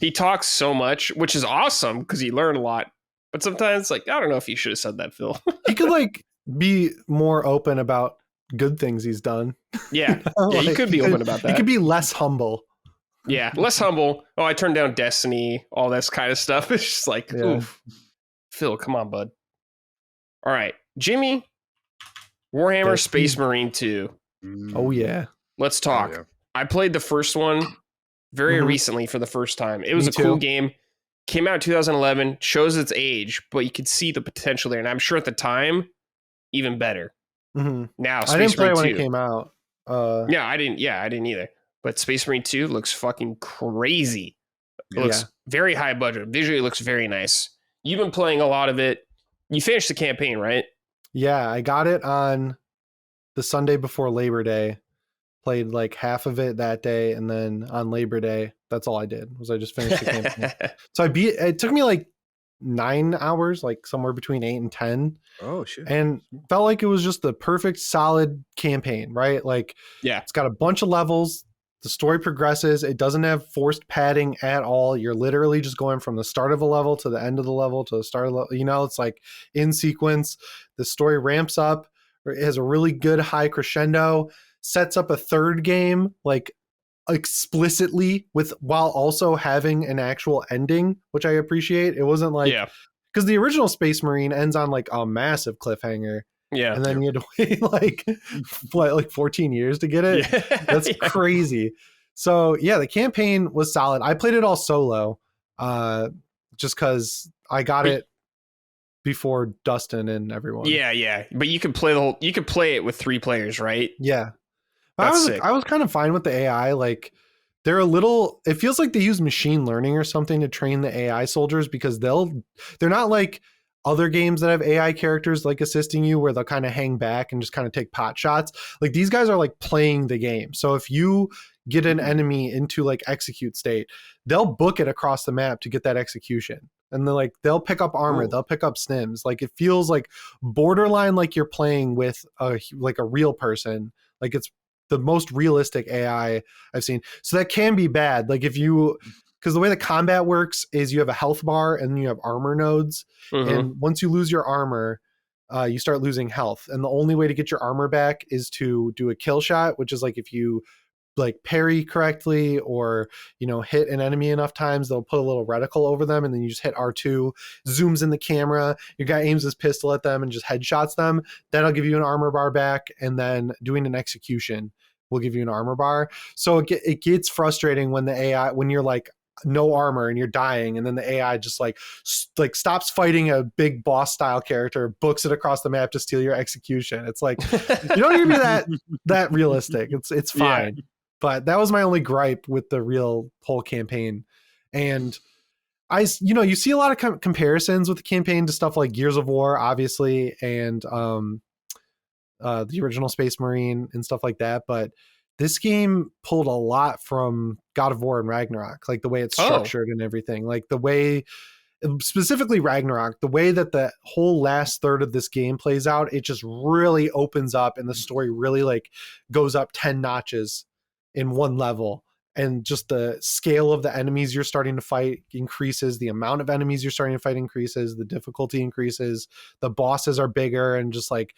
He talks so much, which is awesome because you learn a lot. But sometimes, like, I don't know if you should have said that, Phil. He could like be more open about good things he's done. Yeah. Yeah, you could be open about that. He could be less humble. Yeah, less humble. Oh, I turned down Destiny, all this kind of stuff. It's just like, oof. Phil, come on, bud. All right. Jimmy, Warhammer Destiny. Space Marine 2. Oh, yeah. Let's talk. Oh, yeah. I played the first one very recently for the first time. It was a cool game. Came out in 2011, shows its age, but you could see the potential there. And I'm sure at the time, even better. Now, Space I didn't play Marine it when 2. it came out. I didn't either. But Space Marine 2 looks fucking crazy. It looks very high budget. Visually, it looks very nice. You've been playing a lot of it. You finished the campaign, right? Yeah, I got it on the Sunday before Labor Day. Played like half of it that day, and then on Labor Day, that's all I did. Was I just finished the campaign. So it took me like 9 hours, like somewhere between 8 and 10. Oh shit. And felt like it was just the perfect solid campaign, right? Like, it's got a bunch of levels. The story progresses. It doesn't have forced padding at all. You're literally just going from the start of a level to the end of the level to the start of the level. You know, it's like in sequence. The story ramps up. It has a really good high crescendo, sets up a third game like explicitly while also having an actual ending, which I appreciate. It wasn't like, because the original Space Marine ends on like a massive cliffhanger. Yeah. And then you had to wait like 14 years to get it. Yeah. That's crazy. So yeah, the campaign was solid. I played it all solo, just because I got it before Dustin and everyone. Yeah. But you could play it with 3 players, right? Yeah. I was kind of fine with the AI. Like it feels like they use machine learning or something to train the AI soldiers, because they're not like other games that have AI characters like assisting you where they'll kind of hang back and just kind of take pot shots. Like these guys are like playing the game. So if you get an enemy into like execute state, they'll book it across the map to get that execution. And they'll pick up armor, they'll pick up snims. Like it feels like borderline like you're playing with a real person. Like it's the most realistic AI I've seen. So that can be bad. Like because the way the combat works is you have a health bar and then you have armor nodes. And once you lose your armor, you start losing health. And the only way to get your armor back is to do a kill shot, which is like if you like parry correctly or, hit an enemy enough times, they'll put a little reticle over them and then you just hit R2, zooms in the camera, your guy aims his pistol at them and just headshots them. That'll give you an armor bar back. And then doing an execution will give you an armor bar. So it gets frustrating when the AI, when you're like no armor and you're dying, and then the AI just like stops fighting a big boss style character, books it across the map to steal your execution. It's like, you don't need to be that realistic. It's fine. Yeah. But that was my only gripe with the whole campaign. And you see a lot of comparisons with the campaign to stuff like Gears of War, obviously, and the original Space Marine and stuff like that. But this game pulled a lot from God of War and Ragnarok, like the way it's structured and everything, like the way, specifically Ragnarok, the way that the whole last third of this game plays out, it just really opens up and the story really like goes up 10 notches in one level. and just the scale of the enemies you're starting to fight increases, the amount of enemies you're starting to fight increases, the difficulty increases, the bosses are bigger, and just like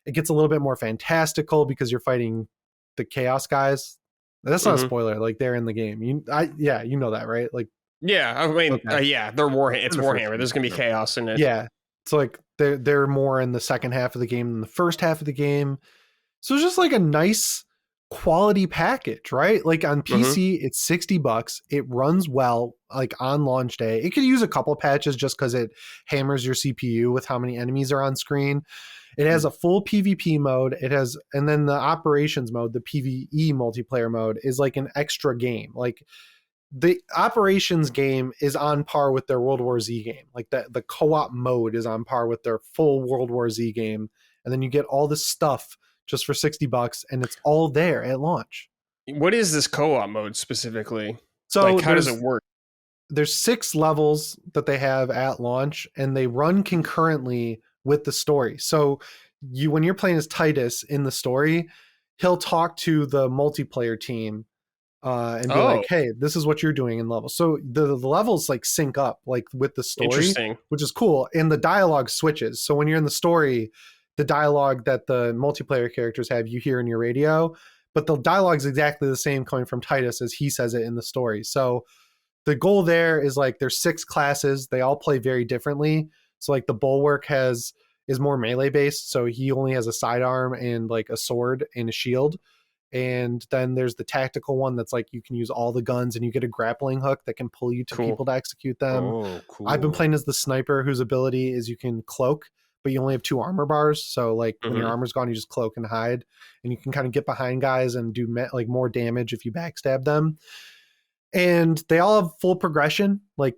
it gets a little bit more fantastical because you're fighting the chaos guys. That's not a spoiler, like they're in the game. You know that, right? Like yeah, I mean, okay. they're Warhammer. It's Warhammer. There's gonna be chaos in it. Yeah, it's like they're more in the second half of the game than the first half of the game. So it's just like a nice quality package, right? Like on PC, it's $60. It runs well, like on launch day. It could use a couple patches just because it hammers your CPU with how many enemies are on screen. It has a full PvP mode. It has, and then the operations mode, the PvE multiplayer mode, is like an extra game. Like the operations game is on par with their World War Z game. Like the co-op mode is on par with their full World War Z game. And then you get all this stuff just for $60, and it's all there at launch. What is this co-op mode specifically? So like, how does it work? There's 6 levels that they have at launch, and they run concurrently with the story. So when you're playing as Titus in the story, he'll talk to the multiplayer team and be like, hey, this is what you're doing in level. So the levels like sync up like with the story, which is cool. And the dialogue switches. So when you're in the story, the dialogue that the multiplayer characters have, you hear in your radio, but the dialogue is exactly the same coming from Titus as he says it in the story. So the goal there is like there's 6 classes. They all play very differently. So like the Bulwark is more melee based. So he only has a sidearm and like a sword and a shield. And then there's the tactical one that's like you can use all the guns, and you get a grappling hook that can pull you to people to execute them. Oh, cool. I've been playing as the sniper, whose ability is you can cloak, but you only have 2 armor bars. So like when your armor's gone, you just cloak and hide, and you can kind of get behind guys and do like more damage if you backstab them. And they all have full progression. Like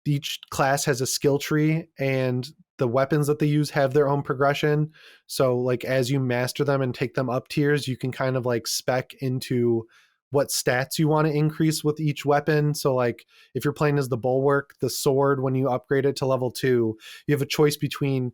each class has a skill tree, and the weapons that they use have their own progression. So like as you master them and take them up tiers, you can kind of like spec into what stats you want to increase with each weapon. So like if you're playing as the Bulwark, the sword, when you upgrade it to level 2, you have a choice between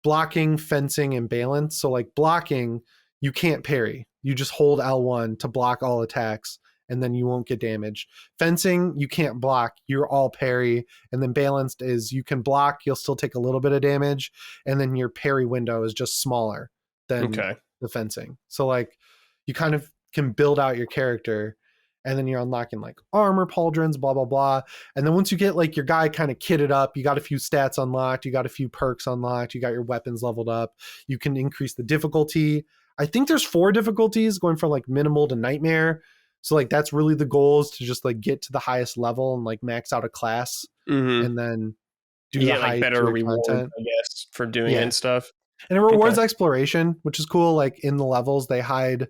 blocking, fencing, and balance. So like blocking, you can't parry. You just hold L1 to block all attacks, and then you won't get damage. Fencing, you can't block, you're all parry. And then balanced is you can block, you'll still take a little bit of damage, and then your parry window is just smaller than the fencing. So like you kind of can build out your character, and then you're unlocking like armor pauldrons, blah, blah, blah. And then once you get like your guy kind of kitted up, you got a few stats unlocked, you got a few perks unlocked, you got your weapons leveled up, you can increase the difficulty. I think there's 4 difficulties going from like minimal to nightmare. So like that's really the goal, is to just like get to the highest level and like max out a class, and then do the like better reward, content, I guess, for doing it and stuff. And it rewards exploration, which is cool. Like in the levels, they hide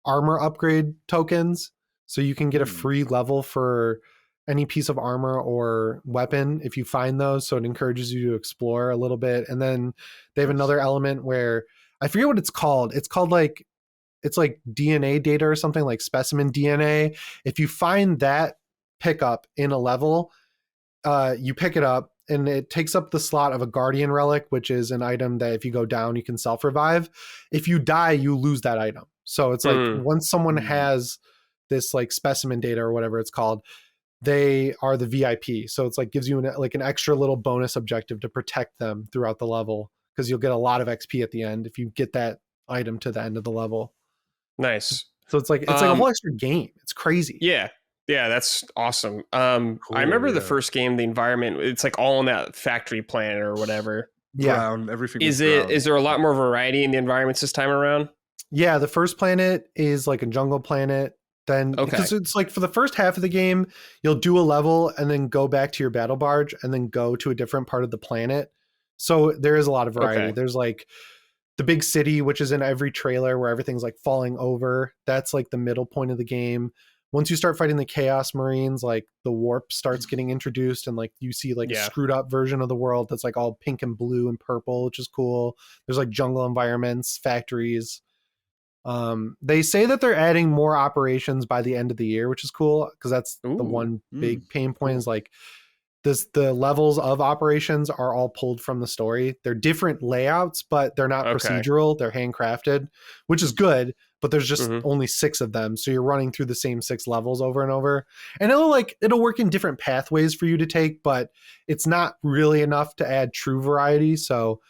armor upgrade tokens, so you can get a free level for any piece of armor or weapon if you find those. So it encourages you to explore a little bit. And then they have another element where I forget what it's called. It's called like, it's like DNA data or something, like specimen DNA. If you find that pickup in a level, you pick it up, and it takes up the slot of a guardian relic, which is an item that if you go down, you can self-revive. If you die, you lose that item. So it's like once someone has this like specimen data or whatever it's called, they are the VIP. So it's like gives you an extra little bonus objective to protect them throughout the level, because you'll get a lot of XP at the end if you get that item to the end of the level. Nice. So it's like a whole extra game. It's crazy. Yeah, that's awesome. Cool, I remember the first game, the environment, it's like all in that factory planet or whatever. Brown, everything. Is there a lot more variety in the environments this time around? Yeah, the first planet is like a jungle planet. Then because it's like for the first half of the game, you'll do a level and then go back to your battle barge and then go to a different part of the planet. So there is a lot of variety. There's like the big city, which is in every trailer, where everything's like falling over. That's like the middle point of the game. Once you start fighting the Chaos Marines, like the warp starts getting introduced, and like you see like a screwed up version of the world that's like all pink and blue and purple, which is cool. There's like jungle environments, factories. They say that they're adding more operations by the end of the year, which is cool, because that's the one big pain point is like the levels of operations are all pulled from the story. They're different layouts, but they're not procedural. They're handcrafted, which is good, but there's just only 6 of them. So you're running through the same 6 levels over and over. And it'll work in different pathways for you to take, but it's not really enough to add true variety. So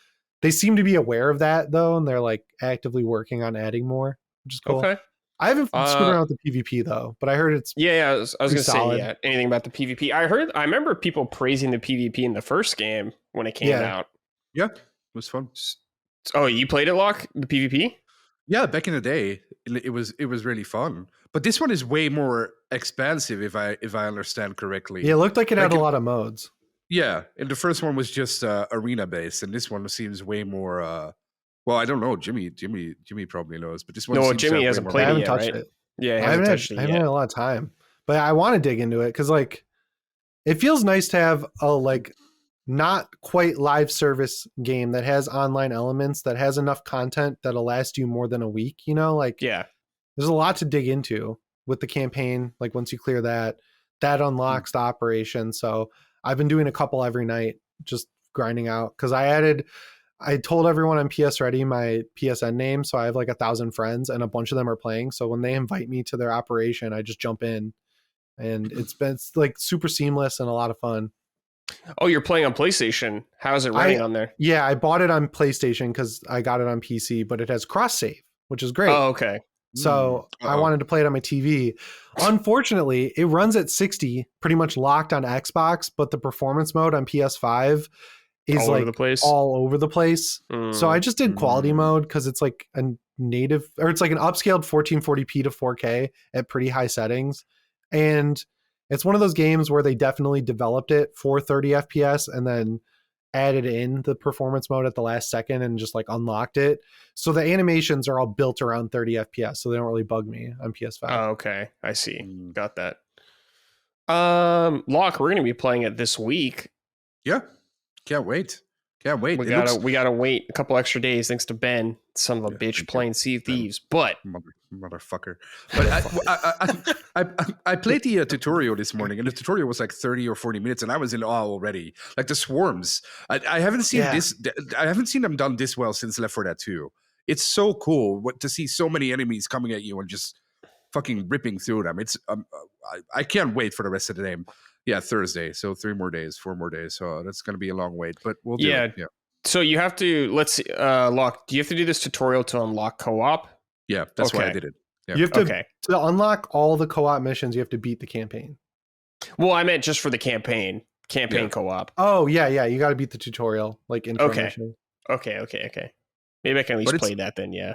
they seem to be aware of that though, and they're like actively working on adding more, which is cool. Okay. I haven't screwed around with the PvP though, but I heard it's I was gonna say anything about the PvP. I remember people praising the PvP in the first game when it came out. Yeah, it was fun. Oh, you played it, Locke? The PvP? Yeah, back in the day, it was really fun. But this one is way more expansive, if I understand correctly. Yeah, it looked like it had a lot of modes. Yeah, and the first one was just arena based, and this one seems way more. Well, I don't know. Jimmy probably knows, but this one. No, Jimmy hasn't played it yet, right? It. Yeah, I haven't had a lot of time, but I want to dig into it because like it feels nice to have a like not quite live service game that has online elements that has enough content that'll last you more than a week. You know, like there's a lot to dig into with the campaign. Like once you clear that unlocks the operation. So I've been doing a couple every night, just grinding out because I told everyone on PS Ready my PSN name, so I have like 1,000 friends, and a bunch of them are playing. So when they invite me to their operation, I just jump in, and it's like super seamless and a lot of fun. Oh, you're playing on PlayStation? How's it running on there? Yeah, I bought it on PlayStation because I got it on PC, but it has cross save, which is great. Oh, okay. So I wanted to play it on my TV. Unfortunately, it runs at 60, pretty much locked on Xbox, but the performance mode on PS5 is all over the place. So I just did quality mode because it's like a native, or it's like an upscaled 1440p to 4K at pretty high settings. And it's one of those games where they definitely developed it for 30 FPS and then added in the performance mode at the last second and just like unlocked it. So the animations are all built around 30 FPS, so they don't really bug me on PS5. Oh, okay. I see. Got that. Locke, we're going to be playing it this week. Yeah. Can't wait. We gotta wait a couple extra days thanks to Ben, son of a bitch, playing Sea of Thieves. But motherfucker. But I played the tutorial this morning, and the tutorial was like 30 or 40 minutes, and I was in awe already. Like the swarms, I haven't seen this. I haven't seen them done this well since Left 4 Dead 2. It's so cool to see so many enemies coming at you and just fucking ripping through them. It's I can't wait for the rest of the day. Yeah, Thursday. So 4 more days. So that's going to be a long wait, but we'll do it. Yeah. So you have to, let's see, Locke, do you have to do this tutorial to unlock co-op? Yeah, that's why I did it. Yeah. You have to unlock all the co-op missions, you have to beat the campaign. Well, I meant just for the campaign co-op. Oh, yeah. You got to beat the tutorial, like intro mission. Okay. Maybe I can at least play that then, yeah.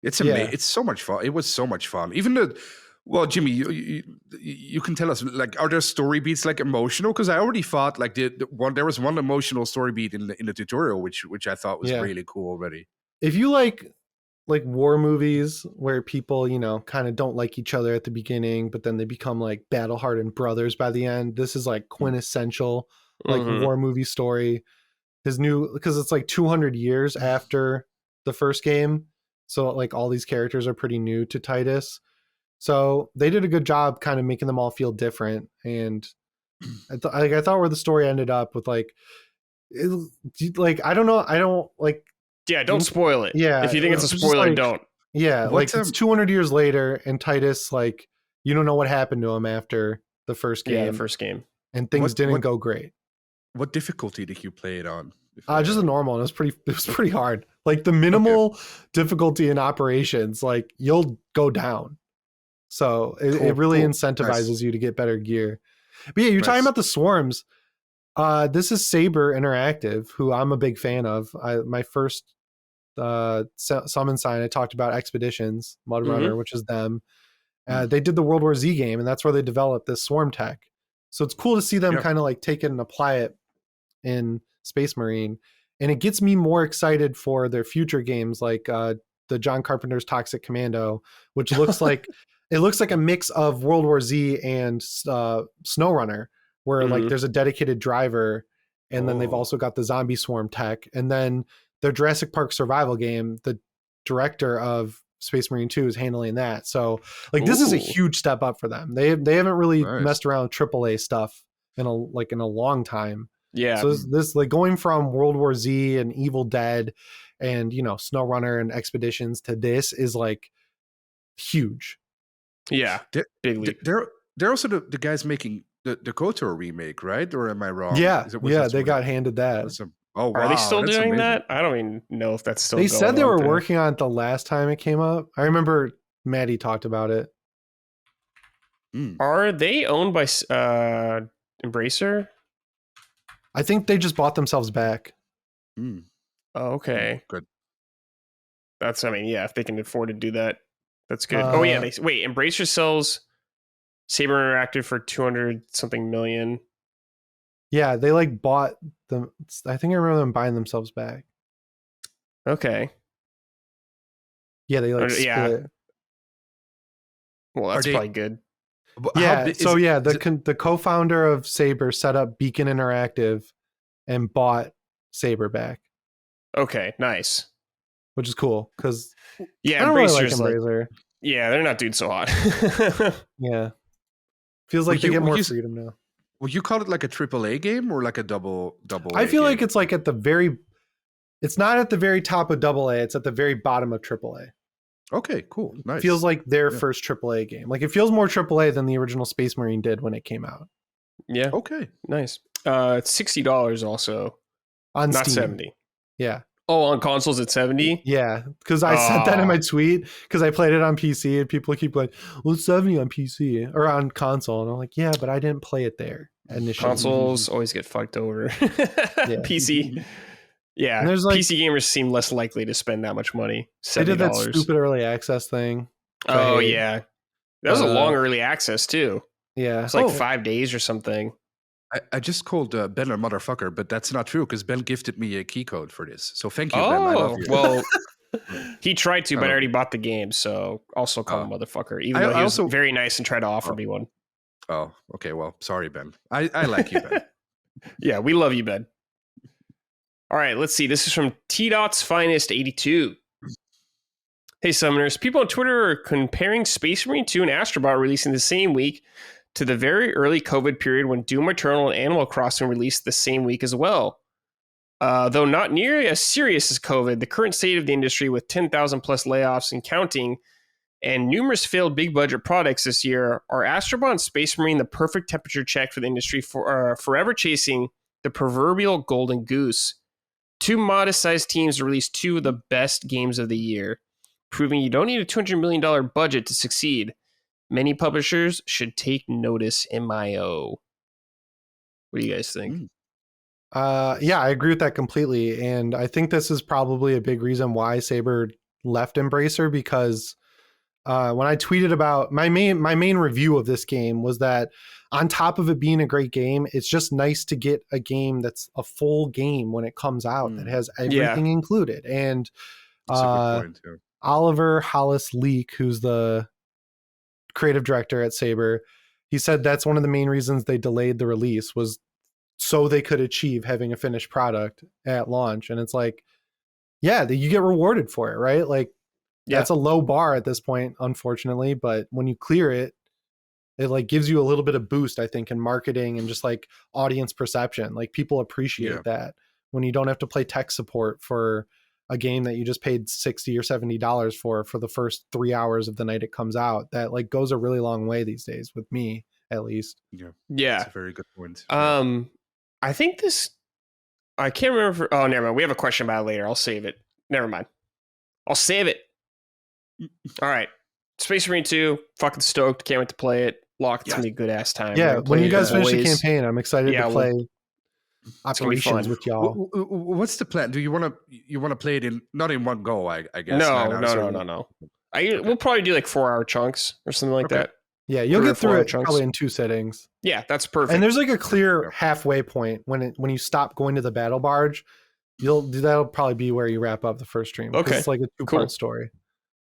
It's amazing. It's so much fun. It was so much fun. Even well, Jimmy, you can tell us, like, are there story beats like emotional? Because I already thought like there was one emotional story beat in the tutorial, which I thought was really cool already. If you like war movies where people, kind of don't like each other at the beginning, but then they become like battle hardened brothers by the end, this is like quintessential like war movie story. Because it's like 200 years after the first game, so like all these characters are pretty new to Titus. So they did a good job kind of making them all feel different. And I thought where the story ended up with I don't know. I don't like. Yeah, don't spoil it. Yeah. If you think it's a spoiler, don't. Yeah. It's 200 years later and Titus, like, you don't know what happened to him after the first game. Yeah, the first game. And things didn't go great. What difficulty did you play it on? Just a normal. And it was pretty hard. Like the minimal difficulty in operations, like you'll go down. So it really incentivizes you to get better gear. But yeah, you're talking about the swarms. This is Saber Interactive, who I'm a big fan of. My first summon sign, I talked about Expeditions, Mud Runner, which is them. They did the World War Z game, and that's where they developed this swarm tech. So it's cool to see them kind of like take it and apply it in Space Marine. And it gets me more excited for their future games, like the John Carpenter's Toxic Commando, which looks like it looks like a mix of World War Z and SnowRunner, where like there's a dedicated driver, and then they've also got the zombie swarm tech. And then their Jurassic Park survival game, the director of Space Marine 2 is handling that. So like this is a huge step up for them. They haven't really messed around with AAA stuff in a long time. Yeah. So this like going from World War Z and Evil Dead and SnowRunner and Expeditions to this is like huge. Yeah. Big leap. They're also the guys making the KOTOR remake, right? Or am I wrong? Yeah, they got handed that. Oh, wow. Are they still doing amazing. that? I don't even know if that's still. They said they were there. working on it the last time it came up. I remember Maddie talked about it. Are they owned by Embracer? I think they just bought themselves back. Oh, okay. Good. That's, if they can afford to do that, that's good. Embracer sells Saber Interactive for 200 something million. Yeah, they like bought them. I think I remember them buying themselves back. Okay. Yeah, they like split it. Well, that's probably good. Yeah. The co-founder of Saber set up Beacon Interactive and bought Saber back. Okay, nice. Which is cool because Embracer's Embracer. They're not doing so hot. Yeah, feels like they get more freedom now. Would you call it like a AAA game or like a double? I feel like it's like it's not at the very top of AA. It's at the very bottom of AAA. Okay, cool, nice. It feels like their first AAA game. Like it feels more AAA than the original Space Marine did when it came out. Yeah. Okay. Nice. It's $60 also. On not Steam. 70. Yeah. Oh, on consoles it's 70? Yeah. Because I said that in my tweet because I played it on PC and people keep like, well, it's 70 on PC or on console. And I'm like, yeah, but I didn't play it there initially. Consoles always get fucked over. PC. Yeah. And there's PC gamers seem less likely to spend that much money. $70. They did that stupid early access thing. Oh, yeah. That was a long early access too. Yeah. It's like 5 days or something. I just called Ben a motherfucker, but that's not true because Ben gifted me a key code for this. So thank you, Ben. I love you. Well, he tried to, but I already bought the game, so also call him motherfucker. Even though he was very nice and tried to offer me one. Oh, okay. Well, sorry, Ben. I like you, Ben. Yeah, we love you, Ben. All right, let's see. This is from T-Dot's Finest 82. Hey, Summoners. People on Twitter are comparing Space Marine 2 and Astro Bot releasing the same week to the very early COVID period when Doom Eternal and Animal Crossing released the same week as well. Though not nearly as serious as COVID, the current state of the industry with 10,000 plus layoffs and counting and numerous failed big budget products this year, are Astro Bot and Space Marine the perfect temperature check for the industry for forever chasing the proverbial golden goose? Two modest-sized teams released two of the best games of the year, proving you don't need a $200 million budget to succeed. Many publishers should take notice, MIO. What do you guys think? Yeah, I agree with that completely. And I think this is probably a big reason why Saber left Embracer, because when I tweeted about my main review of this game was that on top of it being a great game, it's just nice to get a game that's a full game when it comes out that has everything included. And that's a good point, too. Oliver Hollis Leak, who's the creative director at Saber, he said that's one of the main reasons they delayed the release was so they could achieve having a finished product at launch. And it's like, yeah, you get rewarded for it, right? Like that's a low bar at this point, unfortunately, but when you clear it, it like gives you a little bit of boost, I think, in marketing and just like audience perception. Like people appreciate that when you don't have to play tech support for a game that you just paid $60 or $70 for the first 3 hours of the night it comes out. That like goes a really long way these days with me, at least. Yeah. That's a very good point. I think I can't remember. Oh, never mind. We have a question about it later. I'll save it. Never mind. I'll save it. All right. Space Marine 2, fucking stoked. Can't wait to play it. It's going to be a good ass time. Yeah, when you guys finish the campaign, I'm excited to play operations with y'all. What's the plan? Do you want to play it not in one go? I guess. No. We'll probably do like 4-hour chunks or something like that. Yeah, you'll get through it probably in 2 sittings. Yeah, that's perfect. And there's like a clear halfway point when you stop going to the battle barge. That'll probably be where you wrap up the first stream. Okay, it's like a 2-part story.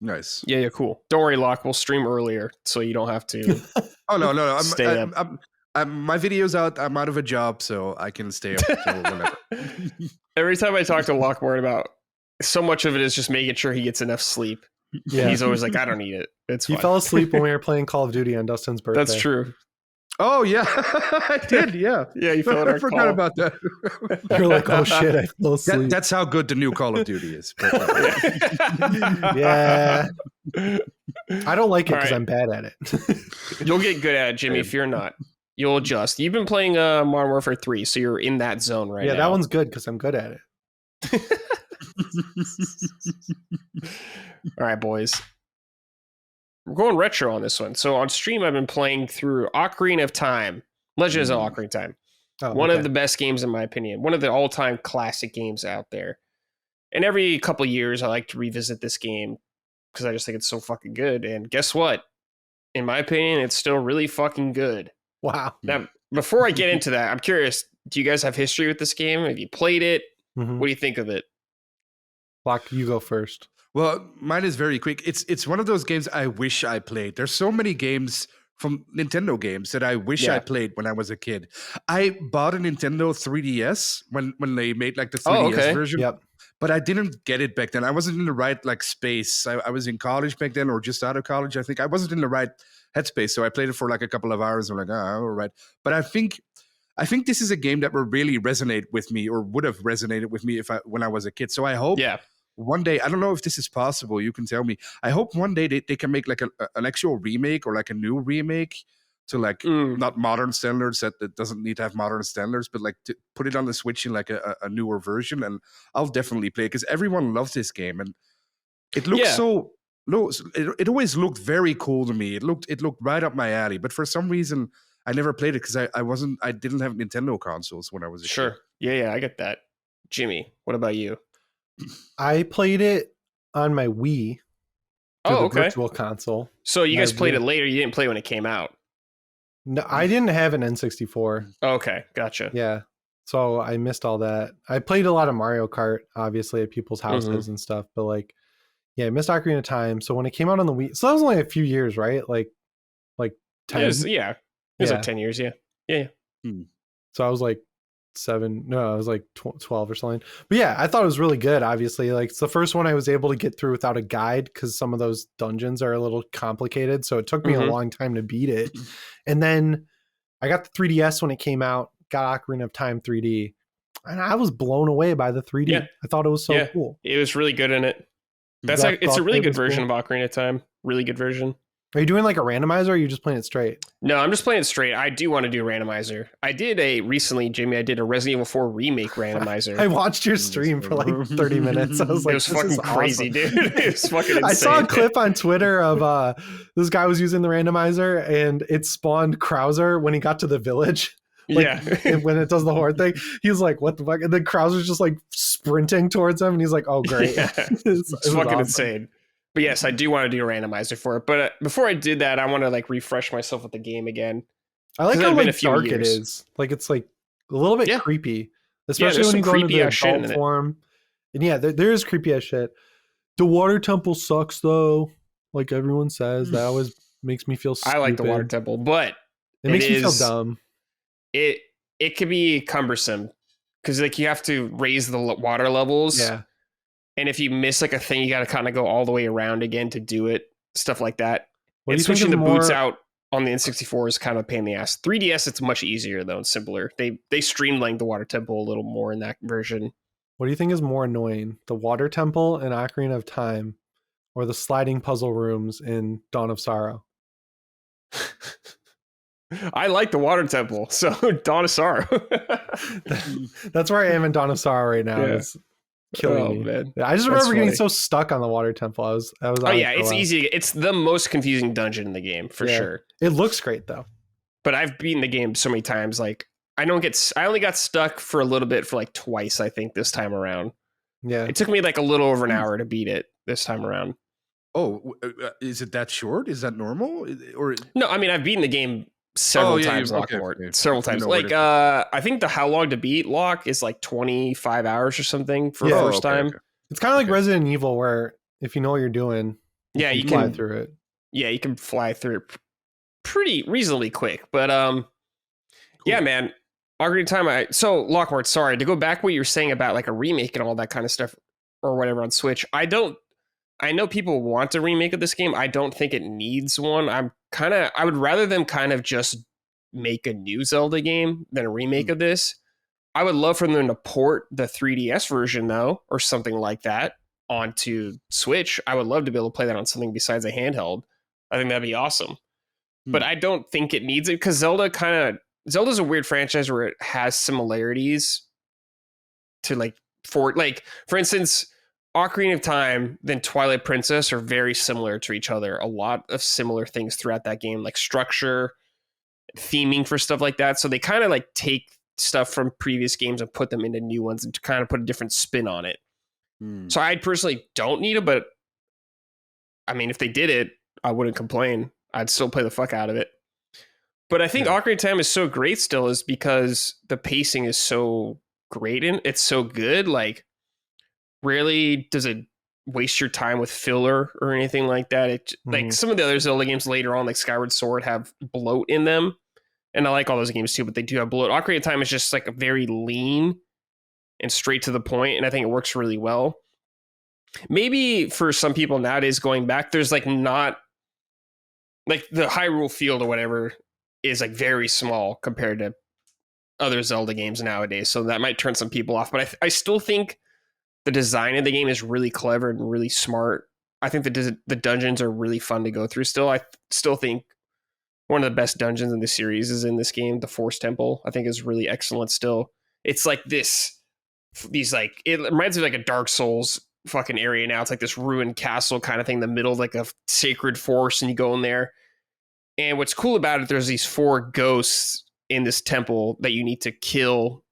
Nice. Yeah, cool. Don't worry, Locke. We'll stream earlier, so you don't have to. Oh no! Stay up. My video's out. I'm out of a job, so I can stay up till whenever. Every time I talk to Lockmort about, so much of it is just making sure he gets enough sleep. Yeah, he's always like, I don't need it. He fell asleep when we were playing Call of Duty on Dustin's birthday. That's true. Oh yeah, I did. Yeah, Yeah, you fell in I our forgot call. about that. You're like, oh shit, I fell asleep. That's how good the new Call of Duty is. But, Yeah. I don't like it All because right. I'm bad at it. You'll get good at it, Jimmy, if you're not. You'll adjust. You've been playing Modern Warfare 3, so you're in that zone right now. Yeah, that one's good because I'm good at it. All right, boys. We're going retro on this one. So on stream, I've been playing through Ocarina of Time. Legends of Ocarina of Time. One of the best games, in my opinion. One of the all-time classic games out there. And every couple years, I like to revisit this game because I just think it's so fucking good. And guess what? In my opinion, it's still really fucking good. Wow. Now, before I get into that, I'm curious, do you guys have history with this game? Have you played it? Mm-hmm. What do you think of it? Locke, you go first. Well, mine is very quick. It's one of those games I wish I played. There's so many games from Nintendo games that I wish I played when I was a kid. I bought a Nintendo 3DS when they made like the 3DS version. Yep. But I didn't get it back then. I wasn't in the right like space. I was in college back then, or just out of college. I think I wasn't in the right headspace. So I played it for like a couple of hours. I'm like, all right. But I think this is a game that would really resonate with me, or would have resonated with me when I was a kid. So I hope one day, I don't know if this is possible. You can tell me. I hope one day they can make like an actual remake, or like a new remake to like not modern standards, that doesn't need to have modern standards, but like to put it on the Switch in like a newer version. And I'll definitely play it because everyone loves this game, and it looks so. No, it always looked very cool to me. It looked right up my alley. But for some reason, I never played it because I didn't have Nintendo consoles when I was a kid. Yeah, I get that. Jimmy, what about you? I played it on my Wii. The Virtual Console. So you guys played it later. You didn't play when it came out. No, I didn't have an N64. Okay, gotcha. Yeah, so I missed all that. I played a lot of Mario Kart, obviously, at people's houses and stuff. But like, yeah, I missed Ocarina of Time. So when it came out on the Wii, so that was only a few years, right? Like 10. It was like 10 years. Yeah. So I was like 7. No, I was like 12 or something. But yeah, I thought it was really good. Obviously, like it's the first one I was able to get through without a guide because some of those dungeons are a little complicated. So it took me a long time to beat it. And then I got the 3DS when it came out. Got Ocarina of Time 3D, and I was blown away by the 3D. Yeah. I thought it was so cool. It was really good in it. It's a really good version of Ocarina of Time. Really good version. Are you doing like a randomizer, or are you just playing it straight? No, I'm just playing it straight. I do want to do a randomizer. I did recently, Jimmy, I did a Resident Evil 4 remake randomizer. I watched your stream for like 30 minutes. I was like, it was fucking crazy, dude. It was fucking insane. I saw a clip on Twitter of this guy was using the randomizer, and it spawned Krauser when he got to the village. When it does the horn thing, he's like, what the fuck? And then Krauser's just like sprinting towards him, and he's like, oh, great. It's fucking insane. But yes, I do want to do a randomizer for it. But before I did that, I want to like refresh myself with the game again. I like how like dark it is. Like it's like a little bit creepy, especially when you go into the adult form. And yeah, there is creepy ass shit. The water temple sucks though. Like everyone says, that always makes me feel stupid. I like the water temple, but it makes me feel dumb. It can be cumbersome because like you have to raise the water levels. Yeah. And if you miss like a thing, you got to kind of go all the way around again to do it. Stuff like that. And switching the boots out on the N64 is kind of a pain in the ass. 3DS, it's much easier though and simpler. They streamlined the water temple a little more in that version. What do you think is more annoying? The water temple in Ocarina of Time, or the sliding puzzle rooms in Dawn of Sorrow? I like the water temple, so Dawn of Sorrow. That's where I am in Dawn of Sorrow right now. Yeah. It's killing me. Man. I just remember getting so stuck on the water temple. I was it's easy. It's the most confusing dungeon in the game for sure. It looks great though. But I've beaten the game so many times. Like I only got stuck for a little bit for like twice, I think, this time around. Yeah. It took me like a little over an hour to beat it this time around. Oh, is it that short? Is that normal? Or no, I mean I've beaten the game several times, Lockmort. Several times. Like I think the how long to beat lock is like 25 hours or something for the first time. Okay. It's kind of like Resident Evil, where if you know what you're doing, you can fly through it. Yeah, you can fly through it pretty reasonably quick. But cool. Yeah, man. Ocarina of Time. So Lockmort, sorry to go back what you were saying about like a remake and all that kind of stuff or whatever on Switch. I know people want a remake of this game. I don't think it needs one. I would rather them kind of just make a new Zelda game than a remake of this. I would love for them to port the 3DS version though, or something like that onto Switch. I would love to be able to play that on something besides a handheld. I think that'd be awesome. But I don't think it needs it because Zelda's a weird franchise where it has similarities to for instance, Ocarina of Time then Twilight Princess are very similar to each other. A lot of similar things throughout that game, like structure, theming for stuff like that. So they kind of like take stuff from previous games and put them into new ones and to kind of put a different spin on it. So I personally don't need it, but I mean, if they did it, I wouldn't complain. I'd still play the fuck out of it. But I think Ocarina of Time is so great still is because the pacing is so great and it's so good. Like, rarely does it waste your time with filler or anything like that. It like some of the other Zelda games later on, like Skyward Sword, have bloat in them. And I like all those games too, but they do have bloat. Ocarina of Time is just like a very lean and straight to the point, and I think it works really well. Maybe for some people nowadays going back, there's like not like the Hyrule field or whatever is like very small compared to other Zelda games nowadays. So that might turn some people off, but I still think the design of the game is really clever and really smart. I think the dungeons are really fun to go through still. I still think one of the best dungeons in the series is in this game. The Force Temple, I think, is really excellent still. It's like these like, it reminds me of like a Dark Souls fucking area now. It's like this ruined castle kind of thing in the middle of like a sacred forest, and you go in there. And what's cool about it, there's these 4 ghosts in this temple that you need to kill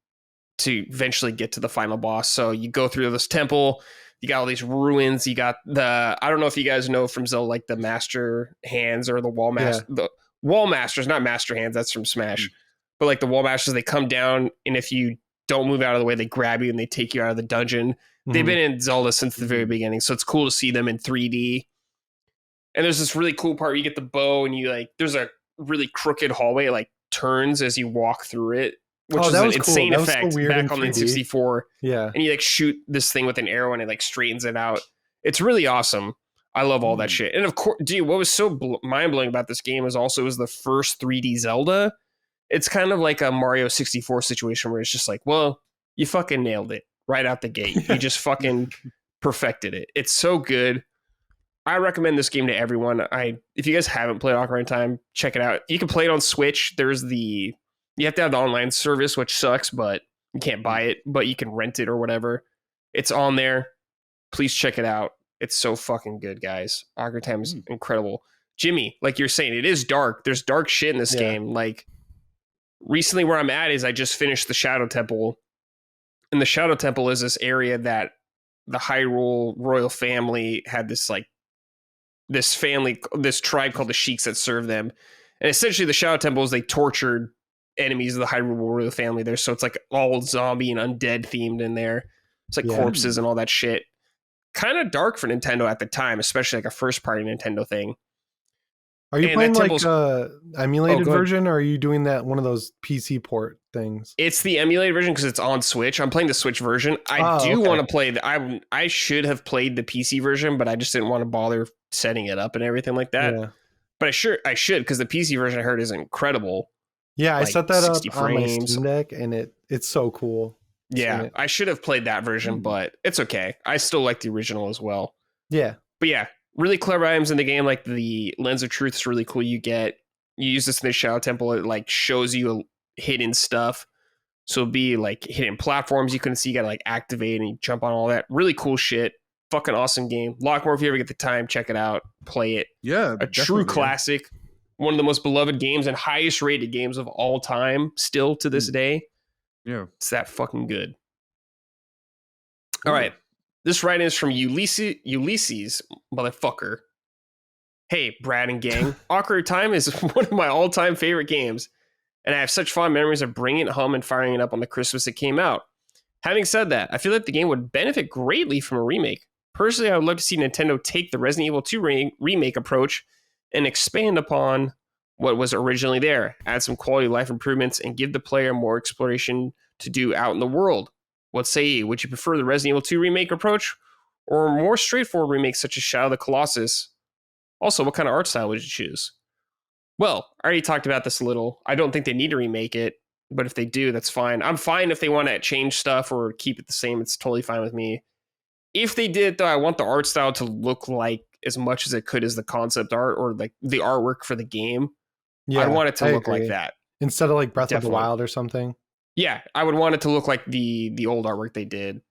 to eventually get to the final boss. So you go through this temple, you got all these ruins, you got I don't know if you guys know from Zelda, like the master hands or the wall master, the wall masters, not master hands, that's from Smash, but like the wall masters, they come down, and if you don't move out of the way, they grab you and they take you out of the dungeon. They've been in Zelda since the very beginning, so it's cool to see them in 3D. And there's this really cool part where you get the bow and you like, there's a really crooked hallway, it like turns as you walk through it, which is an insane effect back on the N64. Yeah. And you like shoot this thing with an arrow and it like straightens it out. It's really awesome. I love all that shit. And of course, dude, what was so mind-blowing about this game is also it was the first 3D Zelda. It's kind of like a Mario 64 situation where it's just like, well, you fucking nailed it right out the gate. You just fucking perfected it. It's so good. I recommend this game to everyone. If you guys haven't played Ocarina of Time, check it out. You can play it on Switch. You have to have the online service, which sucks, but you can't buy it, but you can rent it or whatever. It's on there. Please check it out. It's so fucking good, guys. Ocarina of Time is incredible. Jimmy, like you're saying, it is dark. There's dark shit in this game. Like recently where I'm at is I just finished the Shadow Temple. And the Shadow Temple is this area that the Hyrule royal family had this tribe called the Sheiks that served them. And essentially the Shadow Temple is they tortured enemies of the Hyrule royal family there. So it's like all zombie and undead themed in there. It's like corpses and all that shit. Kind of dark for Nintendo at the time, especially like a first party Nintendo thing. Are you playing like emulated version, or are you doing that one of those PC port things? It's the emulated version because it's on Switch. I'm playing the Switch version. I do want to play I should have played the PC version, but I just didn't want to bother setting it up and everything like that. Yeah. But I should because the PC version I heard is incredible. Yeah, I set that up on my Steam Deck, and it's so cool. Yeah, I should have played that version, but it's okay. I still like the original as well. Yeah. But yeah, really clever items in the game, like the Lens of Truth is really cool. You use this in the Shadow Temple, it like shows you hidden stuff. So it'll be like hidden platforms you couldn't see, you gotta like activate and you jump on all that. Really cool shit. Fucking awesome game. Lockmort, if you ever get the time, check it out. Play it. Yeah. A true classic. One of the most beloved games and highest rated games of all time, still to this day. Yeah. It's that fucking good. All right. This writing is from Ulysses, motherfucker. Hey, Brad and gang. Ocarina of Time is one of my all-time favorite games, and I have such fond memories of bringing it home and firing it up on the Christmas it came out. Having said that, I feel like the game would benefit greatly from a remake. Personally, I would love to see Nintendo take the Resident Evil 2 remake approach and expand upon what was originally there, add some quality of life improvements, and give the player more exploration to do out in the world. What say you? Would you prefer the Resident Evil 2 remake approach or a more straightforward remake such as Shadow of the Colossus? Also, what kind of art style would you choose? Well, I already talked about this a little. I don't think they need to remake it, but if they do, that's fine. I'm fine if they want to change stuff or keep it the same. It's totally fine with me. If they did, though, I want the art style to look like as much as it could as the concept art or like the artwork for the game. Yeah, I'd want it to look like that. Instead of like Breath of the Wild or something. Yeah, I would want it to look like the old artwork they did.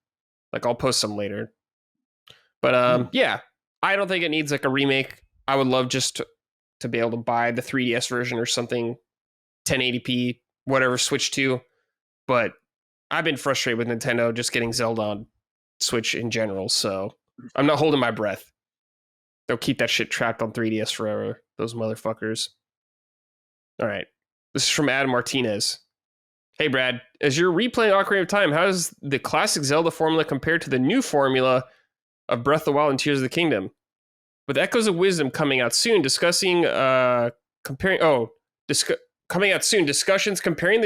Like, I'll post some later. But yeah, I don't think it needs like a remake. I would love just to be able to buy the 3DS version or something, 1080p, whatever, Switch 2. But I've been frustrated with Nintendo just getting Zelda on Switch in general, so I'm not holding my breath. They'll keep that shit trapped on 3DS forever, those motherfuckers. All right, this is from Adam Martinez. Hey Brad, as you're replaying Ocarina of Time, how does the classic Zelda formula compare to the new formula of Breath of the Wild and Tears of the Kingdom? With Echoes of Wisdom coming out soon, discussions comparing the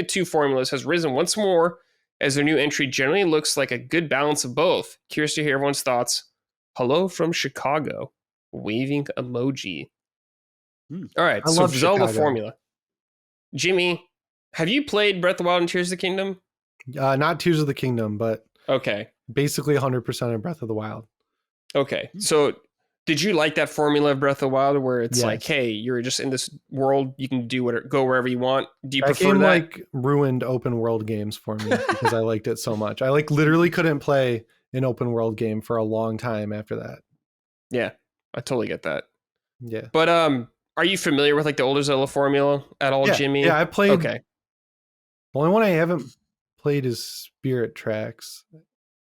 two formulas has risen once more, as their new entry generally looks like a good balance of both. Curious to hear everyone's thoughts. Hello from Chicago. Waving emoji. All right, so Zelda formula. Jimmy, have you played Breath of the Wild and Tears of the Kingdom? Not Tears of the Kingdom, but okay, basically 100% of Breath of the Wild. Okay, so did you like that formula of Breath of the Wild where it's like, hey, you're just in this world, you can do whatever, go wherever you want? Do you prefer that? Like ruined open world games for me because I liked it so much. I like literally couldn't play an open world game for a long time after that. Yeah, I totally get that. Yeah, but are you familiar with like the older Zelda formula at all, Jimmy? Yeah, I played. Okay, the only one I haven't played is Spirit Tracks.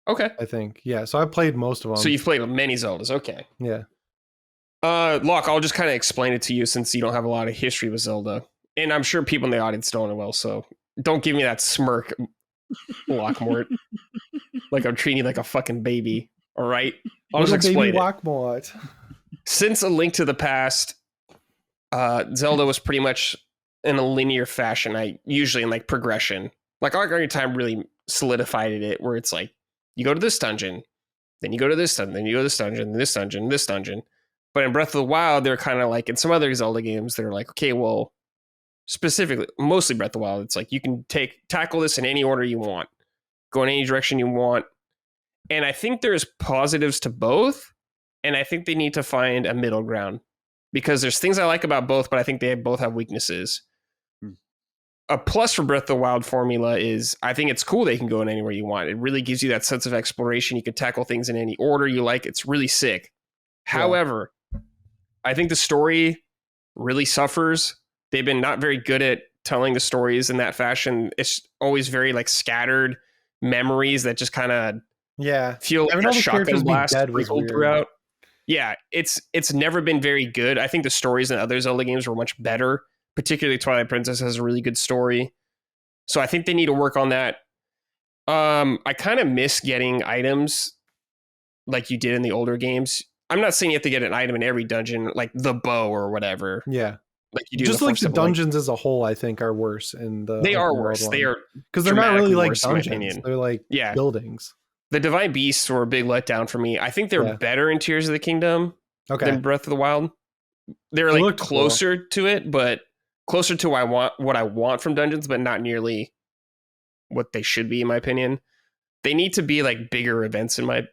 Okay. I think. Yeah. So I played most of them. So you've played many Zeldas. Okay. Yeah. Locke, I'll just kind of explain it to you since you don't have a lot of history with Zelda. And I'm sure people in the audience don't know well, so don't give me that smirk, Lockmort. Like I'm treating you like a fucking baby. All right? I'll just explain it. Lockmort. Since A Link to the Past, Zelda was pretty much in a linear fashion, usually in like progression. Like Ocarina of Time really solidified it, where it's like, you go to this dungeon, then you go to this dungeon, then you go to this dungeon, this dungeon, this dungeon. But in Breath of the Wild, they're kind of like, in some other Zelda games, they're like, okay, well, specifically, mostly Breath of the Wild, it's like you can tackle this in any order you want, go in any direction you want. And I think there's positives to both, and I think they need to find a middle ground because there's things I like about both, but I think they both have weaknesses. A plus for Breath of the Wild formula is I think it's cool they can go in anywhere you want. It really gives you that sense of exploration. You can tackle things in any order you like. It's really sick. Yeah. However, I think the story really suffers. They've been not very good at telling the stories in that fashion. It's always very like scattered memories that just kind of feel like a shotgun blast throughout. Yeah, it's never been very good. I think the stories in other Zelda games were much better. Particularly Twilight Princess has a really good story. So I think they need to work on that. I kind of miss getting items like you did in the older games. I'm not saying you have to get an item in every dungeon, like the bow or whatever. Yeah. Like you do just like the dungeons as a whole, I think are worse in the They are worse. They are because they're not really like dungeons. They're like buildings. The Divine Beasts were a big letdown for me. I think they're better in Tears of the Kingdom than Breath of the Wild. They're like closer to it, but closer to what I want from dungeons, but not nearly what they should be, in my opinion. They need to be like bigger events, in my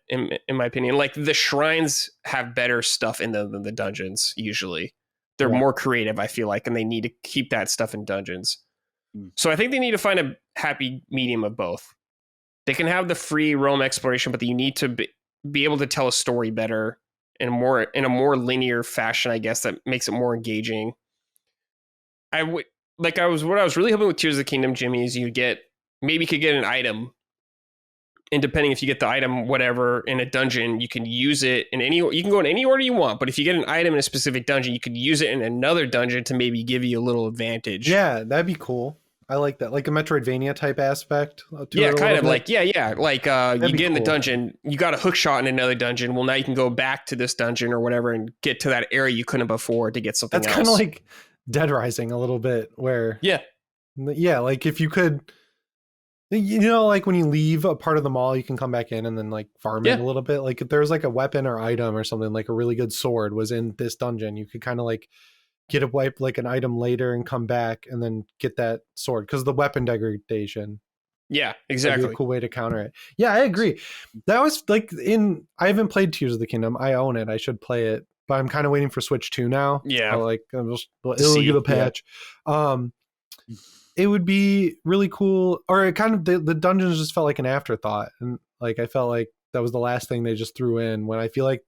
opinion. Like the shrines have better stuff in them than the dungeons. Usually, they're more creative. I feel like, and they need to keep that stuff in dungeons. So I think they need to find a happy medium of both. They can have the free roam exploration, but you need to be able to tell a story better in a more linear fashion, I guess, that makes it more engaging. What I was really hoping with Tears of the Kingdom, Jimmy, is you could get an item, and depending if you get the item, whatever, in a dungeon, you can use it you can go in any order you want, but if you get an item in a specific dungeon, you could use it in another dungeon to maybe give you a little advantage. Yeah, that'd be cool. I like that, like a Metroidvania type aspect. Yeah, kind of like, like you get in the dungeon, you got a hook shot in another dungeon. Well, now you can go back to this dungeon or whatever and get to that area you couldn't before to get something else. That's kind of like Dead Rising a little bit, where like if you could, like when you leave a part of the mall, you can come back in and then like farm it a little bit. Like if there's like a weapon or item or something, like a really good sword was in this dungeon, you could kind of like get a wipe like an item later and come back and then get that sword because the weapon degradation. Yeah, That'd exactly. be a cool way to counter it. Yeah, I agree. That was like I haven't played Tears of the Kingdom. I own it. I should play it, but I'm kind of waiting for Switch 2 now. Yeah. So like it'll get a patch. Yeah. It would be really cool, or it kind of the dungeons just felt like an afterthought, and like I felt like that was the last thing they just threw in. When I feel like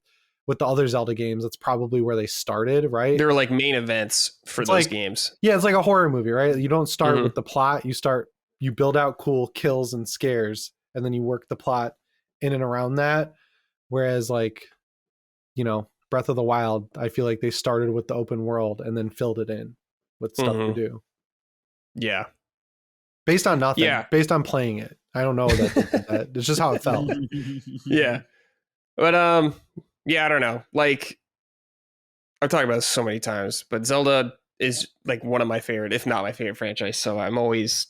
with the other Zelda games, that's probably where they started, right? They're like main events for those games. Yeah, it's like a horror movie, right? You don't start with the plot. You build out cool kills and scares, and then you work the plot in and around that. Whereas like, Breath of the Wild, I feel like they started with the open world and then filled it in with stuff to do. Yeah. Based on nothing. Yeah. Based on playing it. I don't know that. It's just how it felt. Yeah. But yeah, I don't know. Like, I've talked about this so many times, but Zelda is like one of my favorite, if not my favorite franchise. So I'm always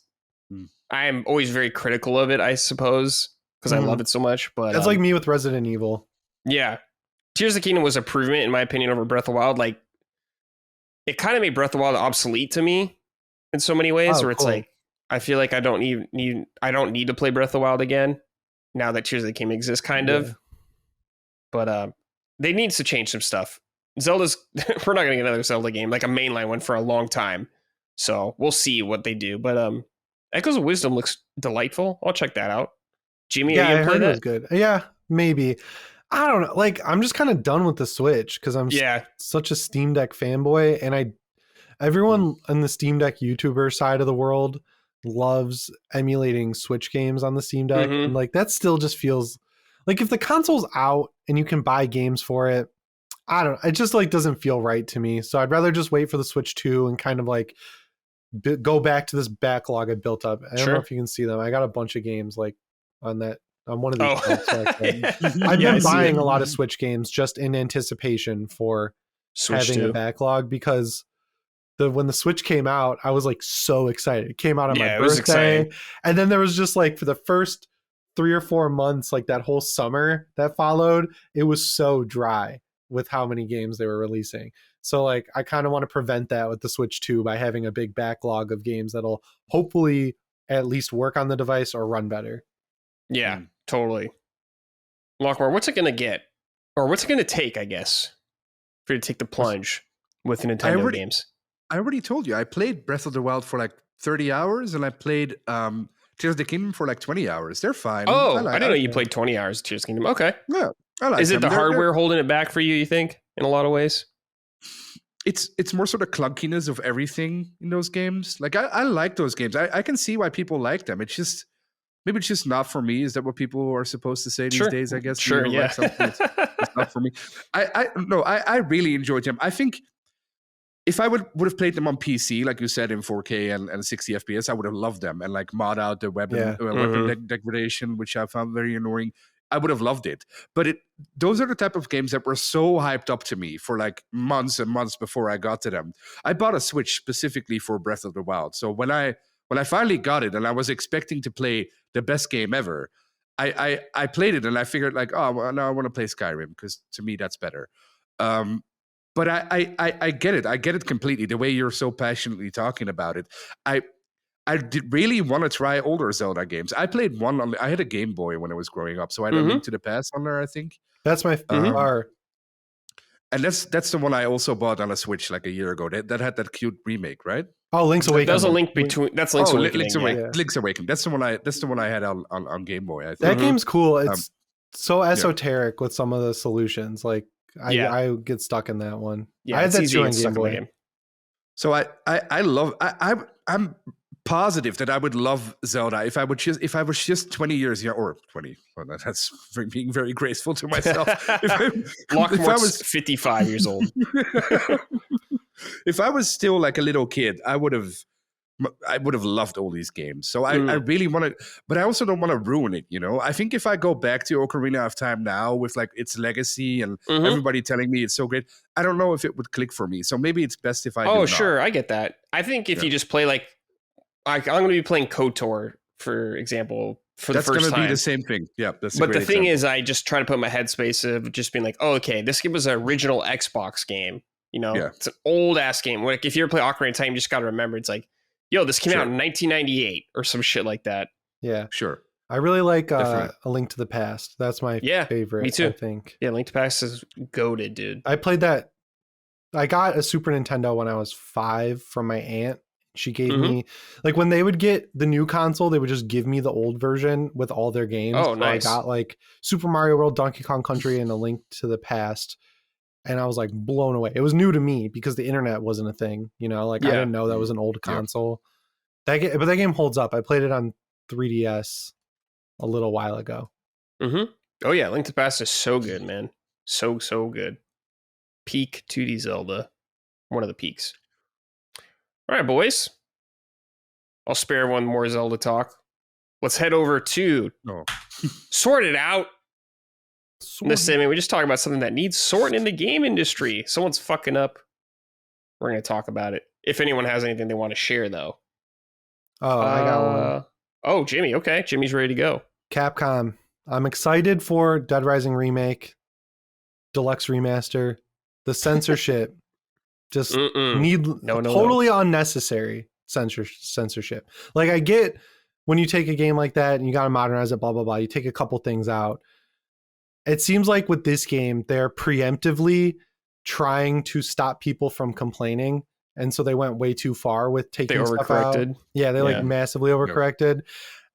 very critical of it, I suppose, because I love it so much. But that's like me with Resident Evil. Yeah. Tears of the Kingdom was an improvement, in my opinion, over Breath of the Wild. Like, it kind of made Breath of the Wild obsolete to me in so many ways, where it's like, I feel like I don't need to play Breath of the Wild again now that Tears of the Kingdom exists, kind of. But they need to change some stuff. Zelda's we're not gonna get another Zelda game, like a mainline one, for a long time. So we'll see what they do. But Echoes of Wisdom looks delightful. I'll check that out. Jimmy, I heard it was good. Yeah, maybe. I don't know. Like, I'm just kind of done with the Switch because I'm such a Steam Deck fanboy, and everyone on the Steam Deck YouTuber side of the world loves emulating Switch games on the Steam Deck, and like that still just feels like if the console's out and you can buy games for it, it just like doesn't feel right to me. So I'd rather just wait for the Switch 2 and kind of like go back to this backlog I built up. I don't know if you can see them. I got a bunch of games like on one of these. I've been buying a lot of Switch games just in anticipation for Switch having 2. A backlog, because when the Switch came out, I was like so excited. It came out on my birthday, and then there was just like for the first 3 or 4 months, like that whole summer that followed, it was so dry with how many games they were releasing. So like I kind of want to prevent that with the Switch 2 by having a big backlog of games that'll hopefully at least work on the device or run better. Yeah, totally. Lockmort, what's it going to get? Or what's it going to take, I guess, for you to take the plunge with Nintendo games? I already told you. I played Breath of the Wild for like 30 hours, and I played Tears of the Kingdom for like 20 hours. They're fine. Oh, I didn't know you played 20 hours of Tears of the Kingdom. Okay. Yeah, I like Is it the hardware holding it back for you, you think, in a lot of ways? It's more sort of clunkiness of everything in those games. Like, I like those games. I can see why people like them. It's just... Maybe it's just not for me. Is that what people are supposed to say these days? I guess. Sure. Yeah. Like it's not for me. I really enjoyed them. I think if I would have played them on PC, like you said, in 4K and 60 FPS, I would have loved them and like mod out the weapon degradation, which I found very annoying. I would have loved it. But those are the type of games that were so hyped up to me for like months and months before I got to them. I bought a Switch specifically for Breath of the Wild. So when I finally got it and I was expecting to play the best game ever, I played it and I figured like, oh, well, no, I want to play Skyrim because to me that's better. But I get it. I get it completely. The way you're so passionately talking about it. I did really want to try older Zelda games. I played one I had a Game Boy when I was growing up, so I had a Link to the Past on there, I think. That's my favorite. And that's the one I also bought on a Switch like a year ago. That had that cute remake, right? Oh, Link's Awakening. There's a link between. That's Link's Awakening. Link's Awakening. That's the one I had on Game Boy. I think. That game's cool. It's so esoteric with some of the solutions. Like I get stuck in that one. Yeah, I had that too on Game Boy. So I'm positive that I would love Zelda if I was just 20 years young, or 20. Well, that's being very graceful to myself. If I was 55 years old. If I was still like a little kid, I would have loved all these games. So I really want to, but I also don't want to ruin it. I think if I go back to Ocarina of Time now with like its legacy and everybody telling me it's so great, I don't know if it would click for me. So maybe it's best if I. Oh, sure, I get that. I think if you just play like I'm going to be playing KOTOR, for example, for the first time. That's going to be the same thing. Yeah. But the thing is, I just try to put my headspace of just being like, oh, okay, this game was an original Xbox game. You know, Yeah. it's an old ass game. Like if you ever play Ocarina of Time, you just got to remember it's like, yo, this came out in 1998 or some shit like that. Yeah, Sure. I really like Definitely. A Link to the Past. That's my favorite. Me too. I think. Yeah, Link to the Past is goated, dude. I played that. I got a Super Nintendo when I was 5 from my aunt. She gave me, like, when they would get the new console, they would just give me the old version with all their games. Oh, nice. I got like Super Mario World, Donkey Kong Country, and A Link to the Past. And I was like blown away. It was new to me because the internet wasn't a thing, you know, like I didn't know that was an old console. But that game holds up. I played it on 3DS a little while ago. Oh yeah, Link to the Past is so good, man. So good. Peak 2D Zelda. One of the peaks. All right, boys. I'll spare one more Zelda talk. Let's head over to Sort It Out. In this segment, we just talk about something that needs sorting in the game industry. Someone's fucking up. We're going to talk about it. If anyone has anything they want to share, though. Oh, I got one. Oh, Jimmy. Okay. Jimmy's ready to go. Capcom. I'm excited for Dead Rising Remake, Deluxe Remaster. The censorship just totally unnecessary censorship. Like, I get when you take a game like that and you got to modernize it, blah, blah, blah. You take a couple things out. It seems like with this game, they're preemptively trying to stop people from complaining. And so they went way too far with taking stuff out. Yeah, they like massively overcorrected.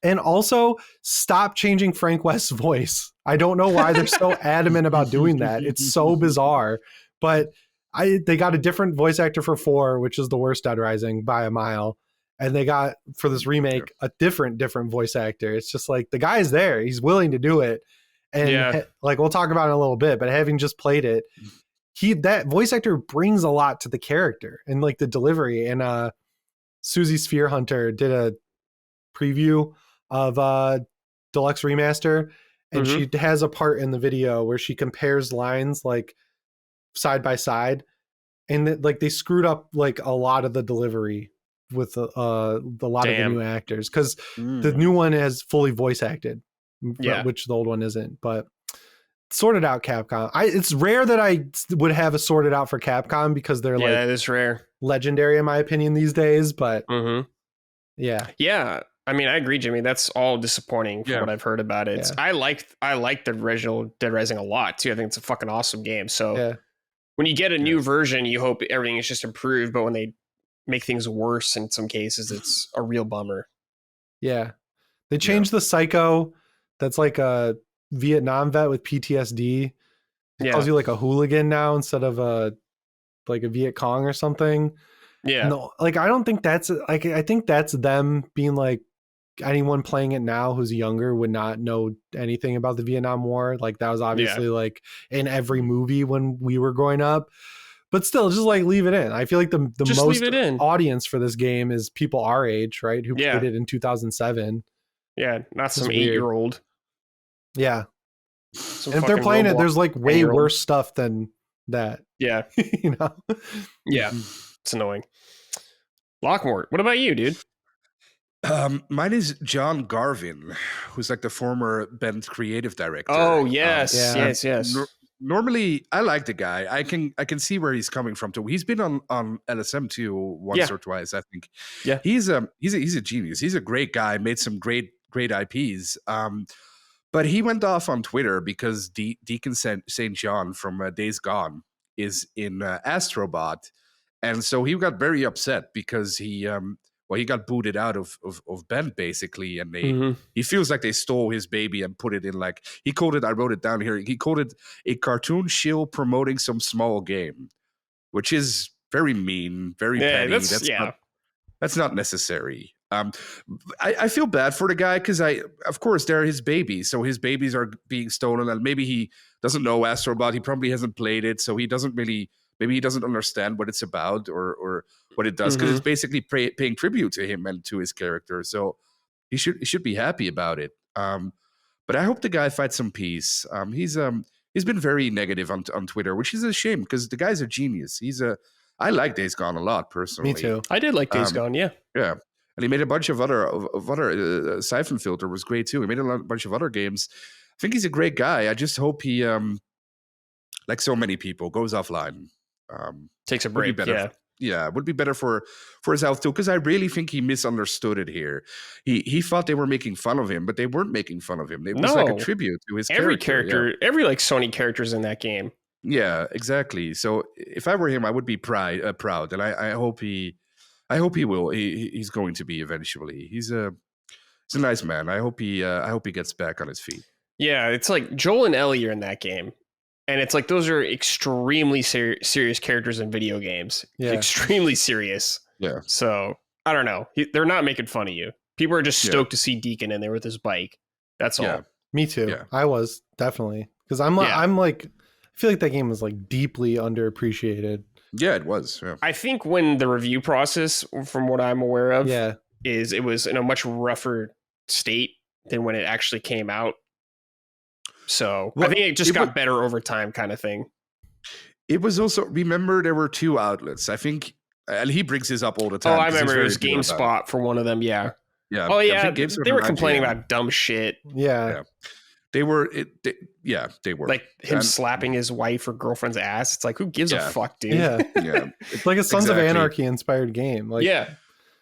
And also stop changing Frank West's voice. I don't know why they're so adamant about doing that. It's so bizarre. But they got a different voice actor for 4, which is the worst Dead Rising by a mile. And they got, for this remake, a different voice actor. It's just like, the guy's there. He's willing to do it. And like, we'll talk about it in a little bit, but having just played it, that voice actor brings a lot to the character and like the delivery. And Susie Sphere Hunter did a preview of Deluxe Remaster, and she has a part in the video where she compares lines like side by side, and like they screwed up like a lot of the delivery with a lot of the new actors, because the new one has fully voice acted, which the old one isn't. But Sort It Out, Capcom. It's rare that I would have a Sort It Out for Capcom, because they're like, that is rare, legendary in my opinion these days. But yeah. I mean, I agree, Jimmy. That's all disappointing from what I've heard about it. I like the original Dead Rising a lot too. I think it's a fucking awesome game. So when you get a new version, you hope everything is just improved. But when they make things worse in some cases, it's a real bummer. Yeah, they changed the Psycho. That's like a Vietnam vet with PTSD. It calls you like a hooligan now instead of like a Viet Cong or something. Yeah. No, like I don't think that's like, I think that's them being like, anyone playing it now who's younger would not know anything about the Vietnam War. Like that was obviously like in every movie when we were growing up. But still, just like leave it in. I feel like the most audience for this game is people our age, right? Who played it in 2007. Yeah, not some 8-year-old. Yeah. And if they're playing it, there's like way worse stuff than that. Yeah. You know? Yeah. It's annoying. Lockmort, what about you, dude? Mine is John Garvin, who's like the former Bend creative director. Oh, yes. Yes. Normally, I like the guy. I can see where he's coming from too. He's been on LSM too once or twice, I think. Yeah, he's a genius. He's a great guy. Made some great IPs. But he went off on Twitter because Deacon St. John from Days Gone is in Astro Bot, and so he got very upset because he got booted out of Bend basically, and he feels like they stole his baby and put it in, like, he called it, I wrote it down here, he called it a cartoon shill promoting some small game, which is very mean, very petty. That's not necessary. I feel bad for the guy because of course they're his babies, so his babies are being stolen, and maybe he doesn't know Astro Bot, he probably hasn't played it, so he doesn't really, maybe he doesn't understand what it's about or what it does, because it's basically paying tribute to him and to his character. So he should be happy about it. But I hope the guy finds some peace. He's been very negative on Twitter, which is a shame because the guy's a genius. I like Days Gone a lot personally. Me too. I did like Days Gone. Yeah. Yeah. And he made a bunch of other Siphon Filter was great too. He made a bunch of other games. I think he's a great guy. I just hope he, like so many people, goes offline. Takes a would be break. better. Yeah. It would be better for his health too, because I really think he misunderstood it here. He thought they were making fun of him, but they weren't making fun of him. It was like a tribute to his every character. Every like Sony characters in that game. Yeah, exactly. So if I were him, I would be proud, and I hope he will. He's going to be eventually. He's a nice man. I hope he gets back on his feet. Yeah, it's like Joel and Ellie are in that game. And it's like those are extremely serious characters in video games. Yeah. Extremely serious. Yeah. So, I don't know. They're not making fun of you. People are just stoked to see Deacon in there with his bike. That's all. Me too. Yeah. I was, definitely. Because I'm like, I feel like that game was like deeply underappreciated. Yeah, it was. Yeah. I think when the review process, from what I'm aware of, is it was in a much rougher state than when it actually came out. So I think it just got better over time, kind of thing. It was also, remember, there were two outlets. I think, and he brings this up all the time. Oh, I remember it was GameSpot for one of them. Yeah. Yeah. Oh yeah, they were complaining about dumb shit. Yeah. They were. They were like him slapping his wife or girlfriend's ass. It's like, who gives a fuck, dude? Yeah. It's like a Sons of Anarchy inspired game. Like, yeah.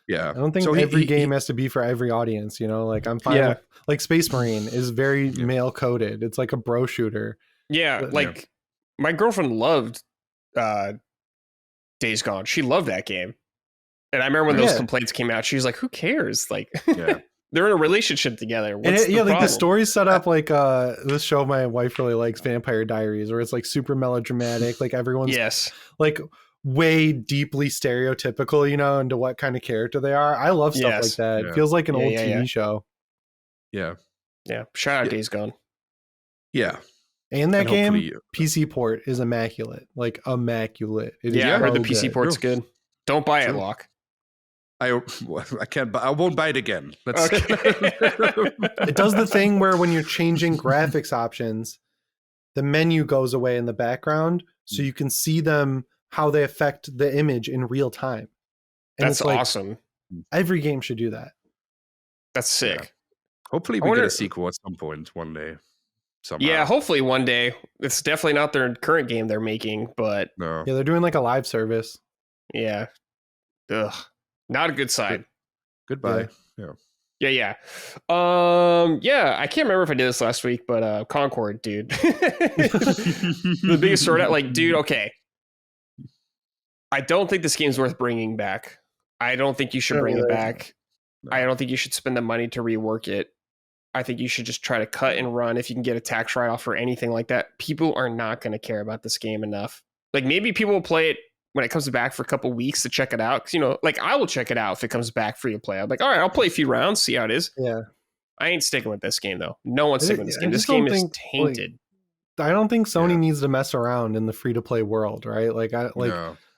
I don't think every game has to be for every audience. You know, like I'm fine with, like Space Marine is very male coded. It's like a bro shooter. Yeah, but, my girlfriend loved Days Gone. She loved that game. And I remember when those complaints came out, she was like, who cares? Like, they're in a relationship together. What's the problem? Like the story's set up like this show my wife really likes, Vampire Diaries, where it's like super melodramatic. Like everyone's like way deeply stereotypical, you know, into what kind of character they are. I love stuff like that. It feels like an old TV show. Yeah. Yeah. Shout out Days Gone. Yeah. And that game, PC port is immaculate. Like immaculate. It is I heard the PC port's good. Don't buy it, Locke. I can't. I won't buy it again. It does the thing where when you're changing graphics options, the menu goes away in the background, so you can see them how they affect the image in real time. And that's awesome. Every game should do that. That's sick. Yeah. Hopefully, we get a sequel at some point one day. Somehow. Yeah, hopefully one day. It's definitely not their current game they're making, but yeah, they're doing like a live service. Yeah. Ugh. Not a good sign. Goodbye. Yeah. Yeah, I can't remember if I did this last week, but Concord, dude. The biggest sword out, like, dude, okay. I don't think this game's worth bringing back. I don't think you should bring it back. No. I don't think you should spend the money to rework it. I think you should just try to cut and run if you can get a tax write-off or anything like that. People are not going to care about this game enough. Like, maybe people will play it when it comes back for a couple weeks to check it out. Cause, you know, like, I will check it out if it comes back free to play. I'm like, all right, I'll play a few rounds, see how it is. Yeah. I ain't sticking with this game, though. No one's sticking with this game. This game is tainted. Like, I don't think Sony needs to mess around in the free-to-play world, right? Like,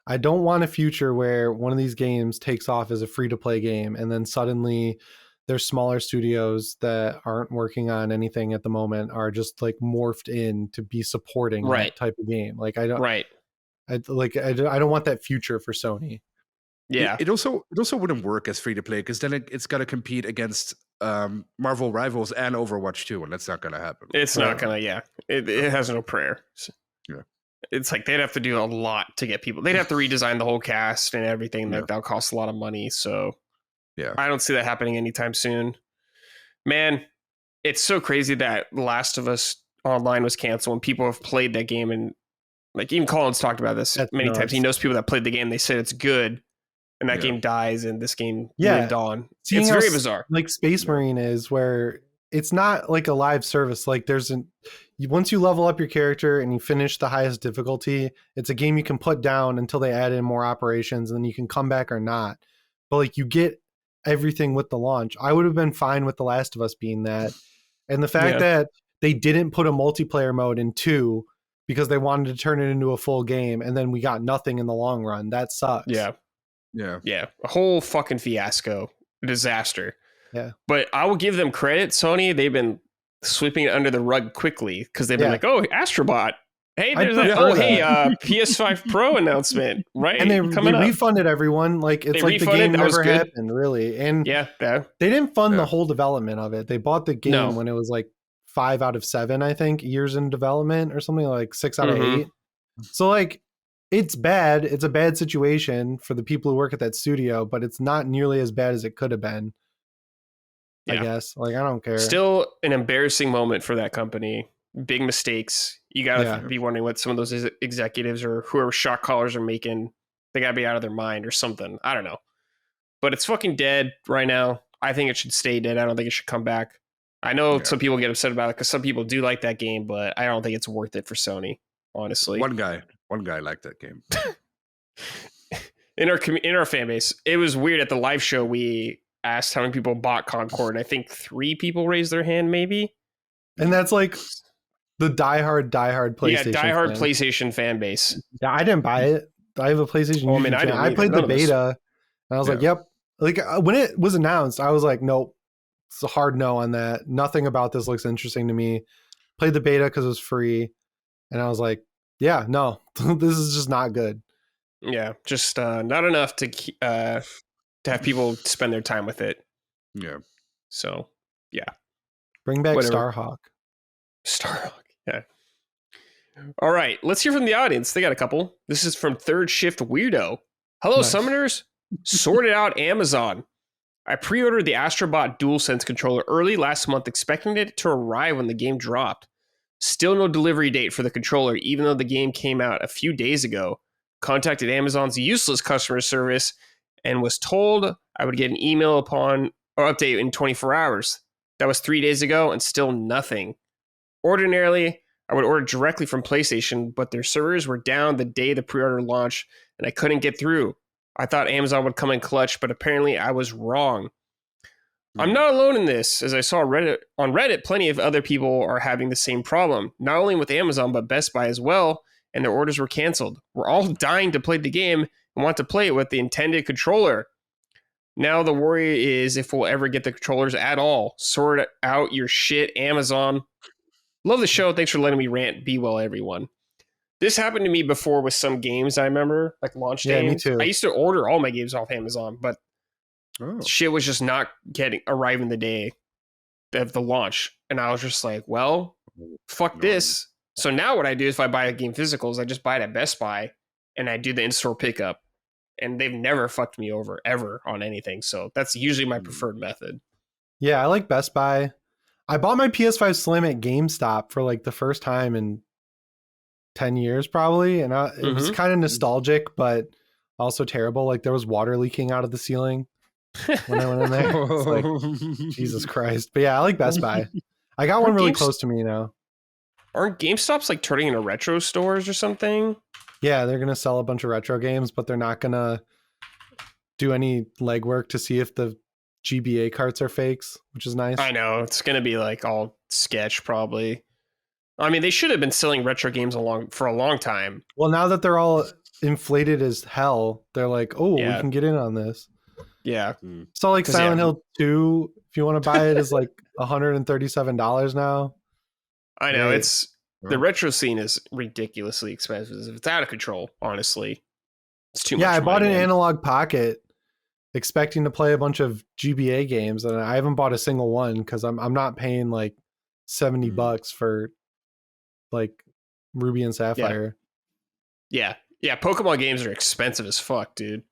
I don't want a future where one of these games takes off as a free-to-play game and then suddenly there's smaller studios that aren't working on anything at the moment are just like morphed in to be supporting that type of game. Like I don't I don't want that future for Sony. Yeah. It also wouldn't work as free to play because then it's got to compete against Marvel Rivals and Overwatch 2, and that's not going to happen. It's not going to. It has no prayer. Yeah. It's like they'd have to do a lot to get people. They'd have to redesign the whole cast and everything. That'll cost a lot of money. So yeah, I don't see that happening anytime soon. Man, it's so crazy that The Last of Us Online was canceled and people have played that game, and like even Colin's talked about this many times. He knows people that played the game. They said it's good, and that game dies, and this game lived on. It's very bizarre. Like Space Marine is, where it's not like a live service. Like once you level up your character and you finish the highest difficulty, it's a game you can put down until they add in more operations, and then you can come back or not. But like you get everything with the launch. I would have been fine with The Last of Us being that. And the fact that they didn't put a multiplayer mode in 2 because they wanted to turn it into a full game, and then we got nothing in the long run. That sucks. Yeah. A whole fucking fiasco. Disaster. Yeah. But I will give them credit, Sony. They've been sweeping it under the rug quickly because they've been like, oh, Astro Bot. Hey, there's PS5 Pro announcement, right? And they refunded everyone. Like it's like the game never happened, really. And they didn't fund the whole development of it. They bought the game when it was like 5 out of 7, I think, years in development or something, like 6 out of 8. So like it's bad. It's a bad situation for the people who work at that studio, but it's not nearly as bad as it could have been. I guess. Like, I don't care. Still an embarrassing moment for that company. Big mistakes. You gotta be wondering what some of those executives or whoever shot callers are making. They gotta be out of their mind or something. I don't know. But it's fucking dead right now. I think it should stay dead. I don't think it should come back. I know some people get upset about it because some people do like that game, but I don't think it's worth it for Sony, honestly. One guy liked that game. In our fan base, it was weird. At the live show, we asked how many people bought Concord, and I think 3 people raised their hand, maybe. And that's like the diehard PlayStation. Yeah, diehard PlayStation fan base. Yeah, I didn't buy it. I have a PlayStation. Oh, I mean, I played the beta, and I was like, "Yep." Like when it was announced, I was like, "Nope." It's a hard no on that. Nothing about this looks interesting to me. Played the beta because it was free, and I was like, "Yeah, no, this is just not good." Yeah, just not enough to have people spend their time with it. Yeah. So, yeah. Bring back Starhawk. Starhawk, yeah. All right, let's hear from the audience. They got a couple. This is from Third Shift Weirdo. Hello, Summoners. Sorted out Amazon. I pre-ordered the Astro Bot DualSense controller early last month, expecting it to arrive when the game dropped. Still no delivery date for the controller, even though the game came out a few days ago. Contacted Amazon's useless customer service and was told I would get an email update in 24 hours. That was 3 days ago and still nothing. Ordinarily, I would order directly from PlayStation, but their servers were down the day the pre-order launched and I couldn't get through. I thought Amazon would come in clutch, but apparently I was wrong. I'm not alone in this, as I saw on Reddit, plenty of other people are having the same problem, not only with Amazon, but Best Buy as well, and their orders were canceled. We're all dying to play the game and want to play it with the intended controller. Now the worry is if we'll ever get the controllers at all. Sort out your shit, Amazon. Love the show. Thanks for letting me rant. Be well, everyone. This happened to me before with some games, I remember, like launch games. Yeah, me too. I used to order all my games off Amazon, but shit was just not arriving the day of the launch. And I was just like, well, fuck this. So now what I do is if I buy a game physicals, I just buy it at Best Buy and I do the in-store pickup. And they've never fucked me over, ever, on anything. So that's usually my preferred method. Yeah, I like Best Buy. I bought my PS5 Slim at GameStop for like the first time in 10 years probably, and it was kind of nostalgic but also terrible. Like there was water leaking out of the ceiling when I went in there. It's like, Jesus Christ. But yeah, I like Best Buy. I got one really close to me now. Aren't GameStops like turning into retro stores or something? Yeah, they're gonna sell a bunch of retro games, but they're not gonna do any legwork to see if the GBA carts are fakes, which is nice. I know, it's gonna be like all sketch probably. I mean, they should have been selling retro games for a long time. Well, now that they're all inflated as hell, they're like, oh, we can get in on this. Yeah. So like Silent Hill 2, if you want to buy it, is like $137 now. I know. It's the retro scene is ridiculously expensive. It's out of control, honestly. It's too much. Yeah, I bought an Analog Pocket expecting to play a bunch of GBA games, and I haven't bought a single one because I'm not paying like $70 for like Ruby and Sapphire. Yeah. Pokemon games are expensive as fuck, dude.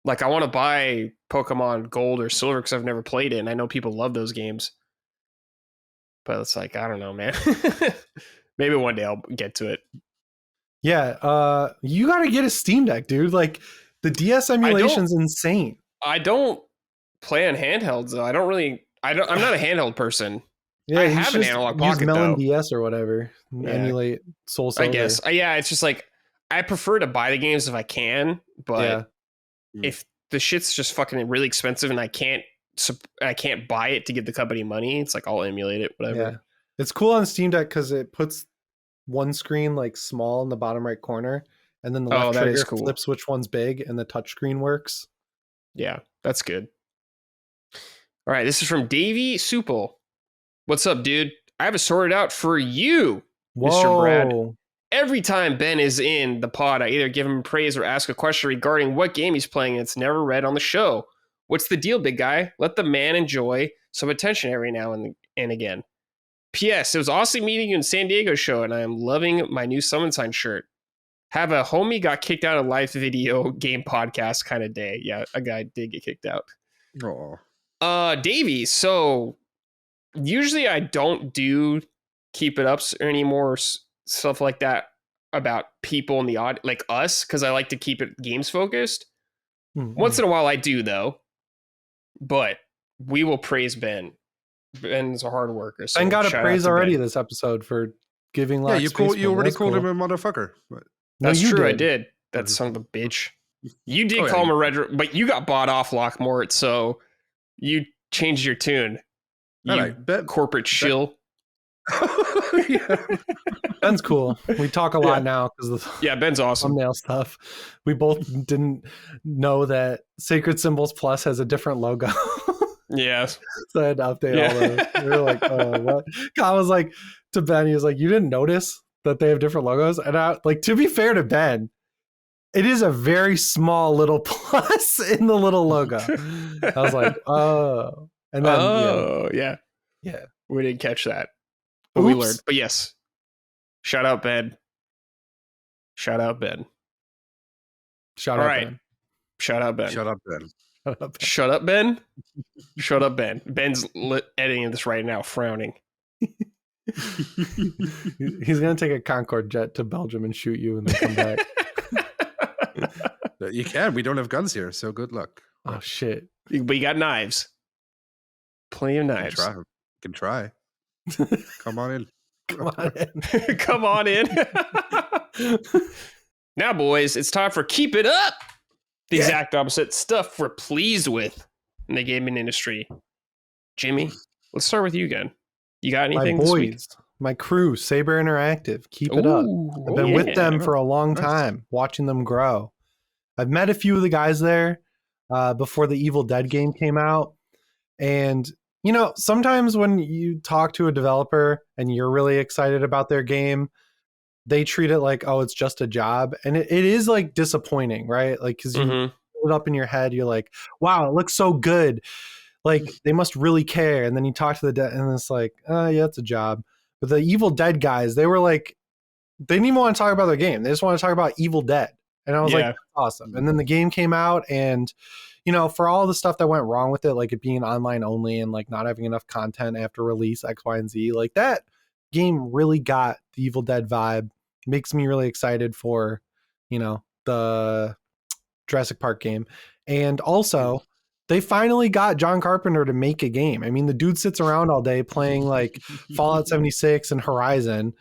Like I want to buy Pokemon Gold or Silver because I've never played it, and I know people love those games. But it's like, I don't know, man. Maybe one day I'll get to it. Yeah, you got to get a Steam Deck, dude. Like the DS emulation's insane. I don't play on handhelds though. I'm not a handheld person. Yeah, I have an Analog Pocket Melon though. DS or whatever. Emulate Soul Silver. I guess. Yeah, it's just like I prefer to buy the games if I can, but if the shit's just fucking really expensive and I can't buy it to give the company money, it's like I'll emulate it, whatever. Yeah. It's cool on Steam Deck because it puts one screen like small in the bottom right corner, and then the left trigger flips which one's big, and the touchscreen works. Yeah, that's good. All right, this is from Davey Supple. What's up, dude? I have it sorted out for you, Mr. Brad. Every time Ben is in the pod, I either give him praise or ask a question regarding what game he's playing and it's never read on the show. What's the deal, big guy? Let the man enjoy some attention every now and again. P.S. It was awesome meeting you in San Diego show, and I am loving my new Summon Sign shirt. have a homie got kicked out of live video game podcast kind of day. Yeah, a guy did get kicked out. Oh. Davey, so usually I don't do keep it ups or any more stuff like that about people in the odd like us, because I like to keep it games focused. Once in a while I do though, but we will praise Ben. Ben's a hard worker. So Ben got a praise already Ben. this episode for giving lots. Yeah, you already called him a motherfucker. But... That's true. I did. That son of a bitch. You did call him a red, but you got bought off Lockmort, so you changed your tune. You corporate shill. Ben's cool. We talk a lot now because of Ben's awesome. Thumbnail stuff. We both didn't know that Sacred Symbols Plus has a different logo. Yes. So I had to update all those. We were like, what? I was like to Ben, he was like, you didn't notice that they have different logos? And I like, to be fair to Ben, it is a very small little plus in the little logo. I was like, oh. And then yeah. We didn't catch that. But we learned. But yes. Shout out Ben. Shout out Ben. Shout out Ben. Shout out Ben. Shut up, Ben. Shut up, Ben. Shut up, Ben. Ben's editing this right now, frowning. He's gonna take a Concorde jet to Belgium and shoot you and then come back. You can. We don't have guns here, so good luck. Oh shit! But you got knives. Plenty of knives. You can try. Come on in. Come on in. Come on in. Now, boys, it's time for Keep It Up. The exact opposite stuff we're pleased with in the gaming industry. Jimmy, let's start with you again. You got anything my boys, this week? My crew, Saber Interactive. Keep it up. I've been with them for a long time, watching them grow. I've met a few of the guys there before the Evil Dead game came out. And, you know, sometimes when you talk to a developer and you're really excited about their game, they treat it like, oh, it's just a job. And it is like disappointing, right? Like, because you put it up in your head, you're like, wow, it looks so good. Like, they must really care. And then you talk to the dead and it's like, yeah, it's a job. But the Evil Dead guys, they were like, they didn't even want to talk about their game. They just want to talk about Evil Dead. And I was like, that's awesome. And then the game came out and, you know, for all the stuff that went wrong with it, like it being online only and like not having enough content after release X, Y, and Z, like that game really got the Evil Dead vibe. Makes me really excited for, you know, the Jurassic Park game. And also, they finally got John Carpenter to make a game. I mean, the dude sits around all day playing like Fallout 76 and Horizon.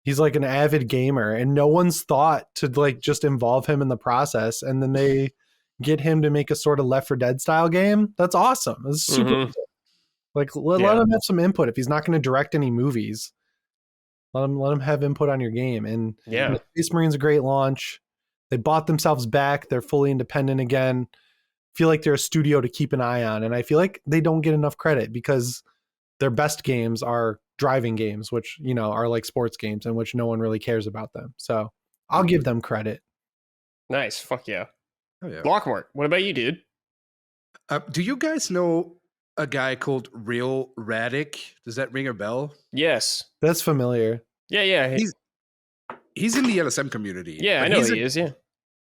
He's like an avid gamer and no one's thought to like just involve him in the process. And then they get him to make a sort of Left 4 Dead style game. That's awesome. It's super cool. Like let him have some input. If he's not going to direct any movies, let him have input on your game. And Space Marine's a great launch. They bought themselves back. They're fully independent again. Feel like they're a studio to keep an eye on. And I feel like they don't get enough credit because their best games are driving games, which, you know, are like sports games in which no one really cares about them. So I'll give them credit. Nice. Fuck yeah. Oh, yeah. Lockmort, what about you, dude? Do you guys know a guy called Real Radic? Does that ring a bell? Yes. That's familiar. Yeah. He's in the LSM community. Yeah, I know he is, yeah.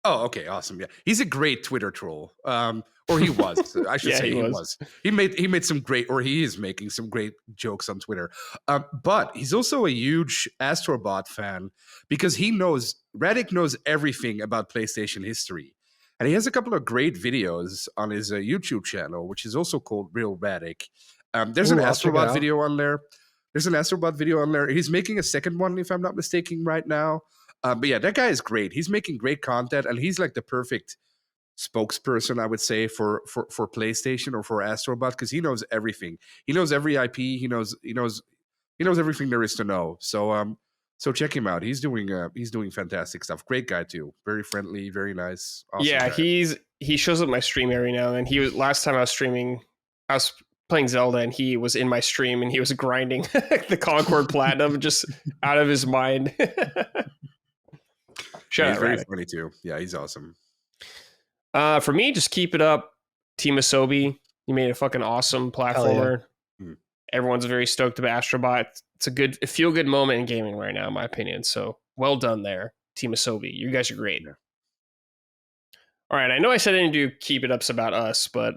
Oh, okay, awesome. Yeah. He's a great Twitter troll. Or he was. I should say he was. He made some great, or he is making some great jokes on Twitter. But he's also a huge Astro Bot fan because Radic knows everything about PlayStation history. And he has a couple of great videos on his YouTube channel, which is also called Real Radic. There's an Astro Bot video on there. He's making a second one, if I'm not mistaken, right now. But yeah, that guy is great. He's making great content, and he's like the perfect spokesperson, I would say, for PlayStation or for Astro Bot, because he knows everything. He knows every IP. He knows everything there is to know. So check him out. He's doing fantastic stuff. Great guy too. Very friendly, very nice. Awesome guy. He shows up my stream every now and then. Last time I was streaming, I was playing Zelda and he was in my stream and he was grinding the Concord Platinum just out of his mind. He's very funny too. Yeah, he's awesome. For me, just keep it up. Team Asobi, you made a fucking awesome platformer. Everyone's very stoked about Astro Bot. It's a feel-good moment in gaming right now, in my opinion. So well done there. Team Asobi. You guys are great. Yeah. All right, I know I said I didn't do Keep It Ups about us, but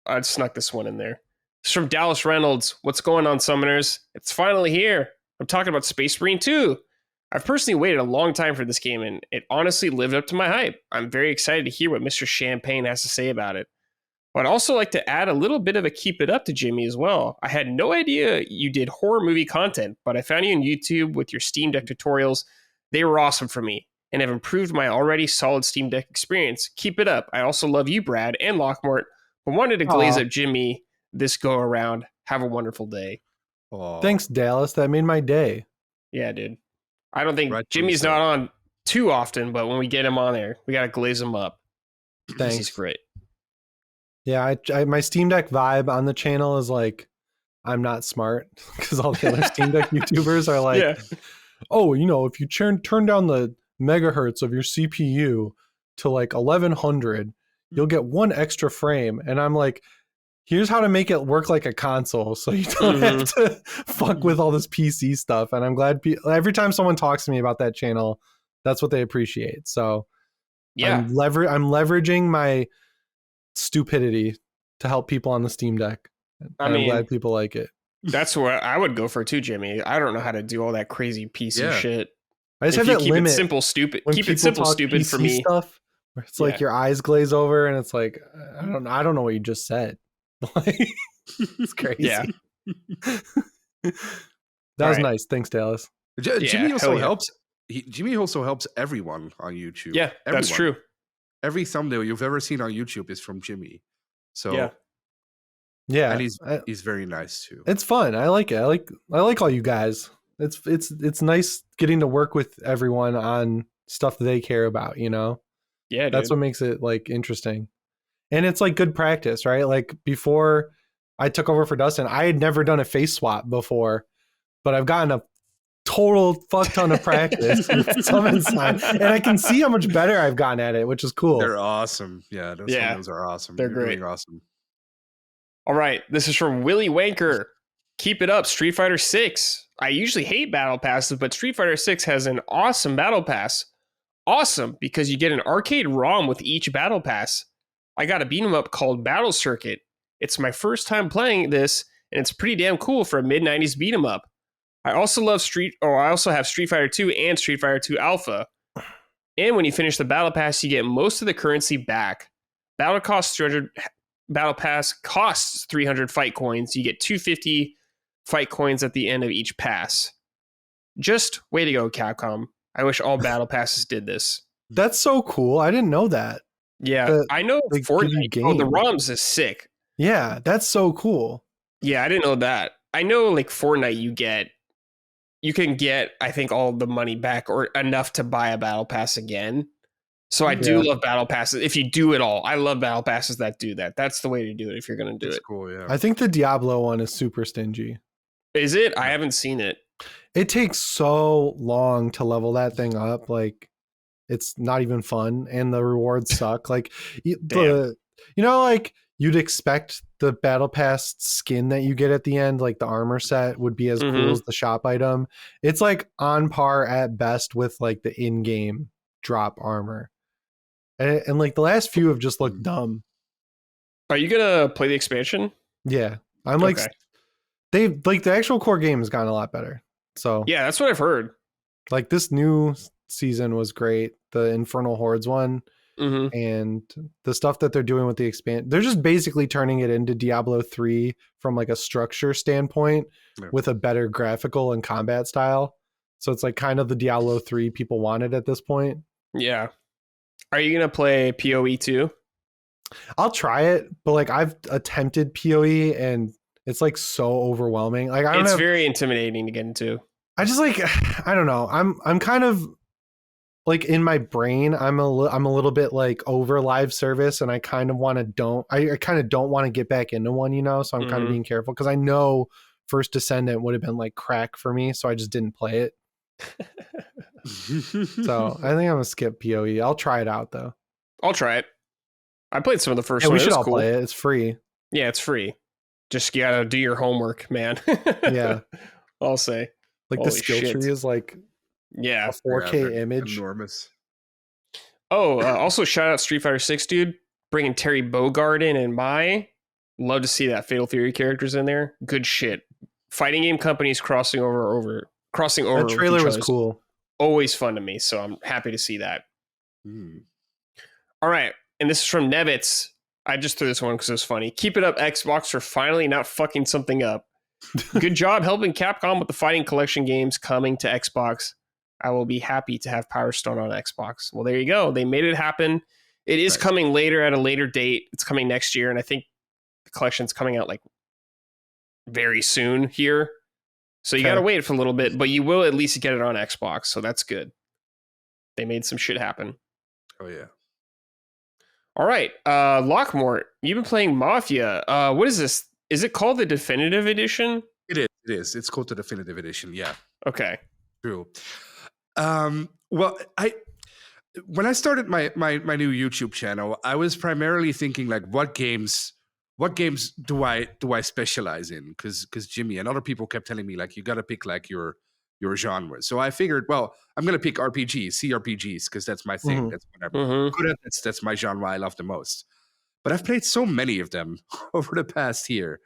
I snuck this one in there. It's from Dallas Reynolds. What's going on, Summoners? It's finally here. I'm talking about Space Marine 2. I've personally waited a long time for this game, and it honestly lived up to my hype. I'm very excited to hear what Mr. Champagne has to say about it. But I'd also like to add a little bit of a Keep It Up to Jimmy as well. I had no idea you did horror movie content, but I found you on YouTube with your Steam Deck tutorials. They were awesome for me and have improved my already solid Steam Deck experience. Keep it up. I also love you, Brad, and Lockmort, but wanted to glaze up Jimmy this go around. Have a wonderful day. Aww. Thanks, Dallas. That made my day. Yeah, dude. I don't think Jimmy's not on too often, but when we get him on there, we got to glaze him up. Thanks. He's great. Yeah, my Steam Deck vibe on the channel is like, I'm not smart, because all the other Steam Deck YouTubers are like, oh, if you turn down the megahertz of your CPU to like 1100, you'll get one extra frame. And I'm like, here's how to make it work like a console, so you don't have to fuck with all this PC stuff. And I'm glad every time someone talks to me about that channel, that's what they appreciate. So yeah, I'm leveraging my stupidity to help people on the Steam Deck. I'm glad people like it. That's what I would go for too, Jimmy. I don't know how to do all that crazy PC shit. I just have that limit. It simple, stupid. Keep it simple, stupid PC for me. Stuff where it's like your eyes glaze over, and it's like I don't know what you just said. It's crazy. Yeah. That was nice. Thanks, Dallas. Jimmy also helps. Jimmy also helps everyone on YouTube. Yeah, that's true. Every thumbnail you've ever seen on YouTube is from Jimmy. So yeah, and he's very nice too. It's fun. I like it. I like all you guys. It's nice getting to work with everyone on stuff they care about. Yeah, that's what makes it like interesting. And it's like good practice, right? Like before I took over for Dustin, I had never done a face swap before, but I've gotten a total fuck ton of practice with Summon Sign, and I can see how much better I've gotten at it, which is cool. They're awesome. Yeah, those summons are awesome. They're great. Really awesome. All right, this is from Willie Wanker. Keep it up, Street Fighter 6. I usually hate battle passes, but Street Fighter 6 has an awesome battle pass. Awesome, because you get an arcade ROM with each battle pass. I got a beat 'em up called Battle Circuit. It's my first time playing this, and it's pretty damn cool for a mid-90s beat 'em up. I also have Street Fighter 2 and Street Fighter 2 Alpha. And when you finish the battle pass, you get most of the currency back. Battle pass costs 300 fight coins. You get 250 fight coins at the end of each pass. Just way to go, Capcom. I wish all battle passes did this. That's so cool. I didn't know that. Yeah, I know Fortnite. Oh, the ROMs is sick. Yeah, that's so cool. Yeah, I didn't know that. I know like Fortnite you can get, I think, all the money back or enough to buy a battle pass again. So I do love battle passes. If you do it all, I love battle passes that do that. That's the way to do it if you're going to do it. Cool, yeah. I think the Diablo one is super stingy. Is it? I haven't seen it. It takes so long to level that thing up. Like, it's not even fun, and the rewards suck. Like, like you'd expect the battle pass skin that you get at the end, like the armor set, would be as cool as the shop item. It's like on par at best with like the in-game drop armor, and like the last few have just looked dumb. Are you gonna play the expansion? Yeah, I'm like, they've like the actual core game has gotten a lot better. So yeah, that's what I've heard. Like this new season was great, the Infernal Hordes one. And the stuff that they're doing with the they're just basically turning it into Diablo 3 from like a structure standpoint with a better graphical and combat style. So it's like kind of the Diablo 3 people wanted at this point. Yeah. Are you going to play PoE too? I'll try it, but like I've attempted PoE and it's like so overwhelming. Like it's very intimidating to get into. I just like, I don't know. I'm kind of like in my brain, I'm a little bit like over live service, and I kind of want to I kind of don't want to get back into one, so I'm kind of being careful because I know First Descendant would have been like crack for me, so I just didn't play it. So I think I'm gonna skip PoE. I'll try it out though. I'll try it. I played some of the first one. We should all play it. It's free. Yeah, it's free. Just gotta do your homework, man. Yeah, I'll say. Like the skill tree is like Yeah. A 4K image. Enormous. Oh, also shout out Street Fighter 6, dude. Bringing Terry Bogard in and Mai. Love to see that. Fatal Fury characters in there. Good shit. Fighting game companies crossing over. That trailer was cool. Always fun to me, so I'm happy to see that. All right, and this is from Nevitz. I just threw this one because it was funny. Keep it up, Xbox, for finally not fucking something up. Good job helping Capcom with the fighting collection games coming to Xbox. I will be happy to have Power Stone on Xbox. Well, there you go. They made it happen. It is coming later at a later date. It's coming next year, and I think the collection's coming out like very soon here. So you got to wait for a little bit, but you will at least get it on Xbox. So that's good. They made some shit happen. Oh, yeah. All right. Lockmort, you've been playing Mafia. What is this? Is it called the Definitive Edition? It is. It's called the Definitive Edition. Yeah. Okay. True. Well, when I started my new YouTube channel, I was primarily thinking like, what games do I specialize in? Because Jimmy and other people kept telling me like, you got to pick like your genre. So I figured, well, I'm gonna pick RPGs, CRPGs, because that's my thing. That's what I'm good at. That's my genre I love the most. But I've played so many of them over the past year.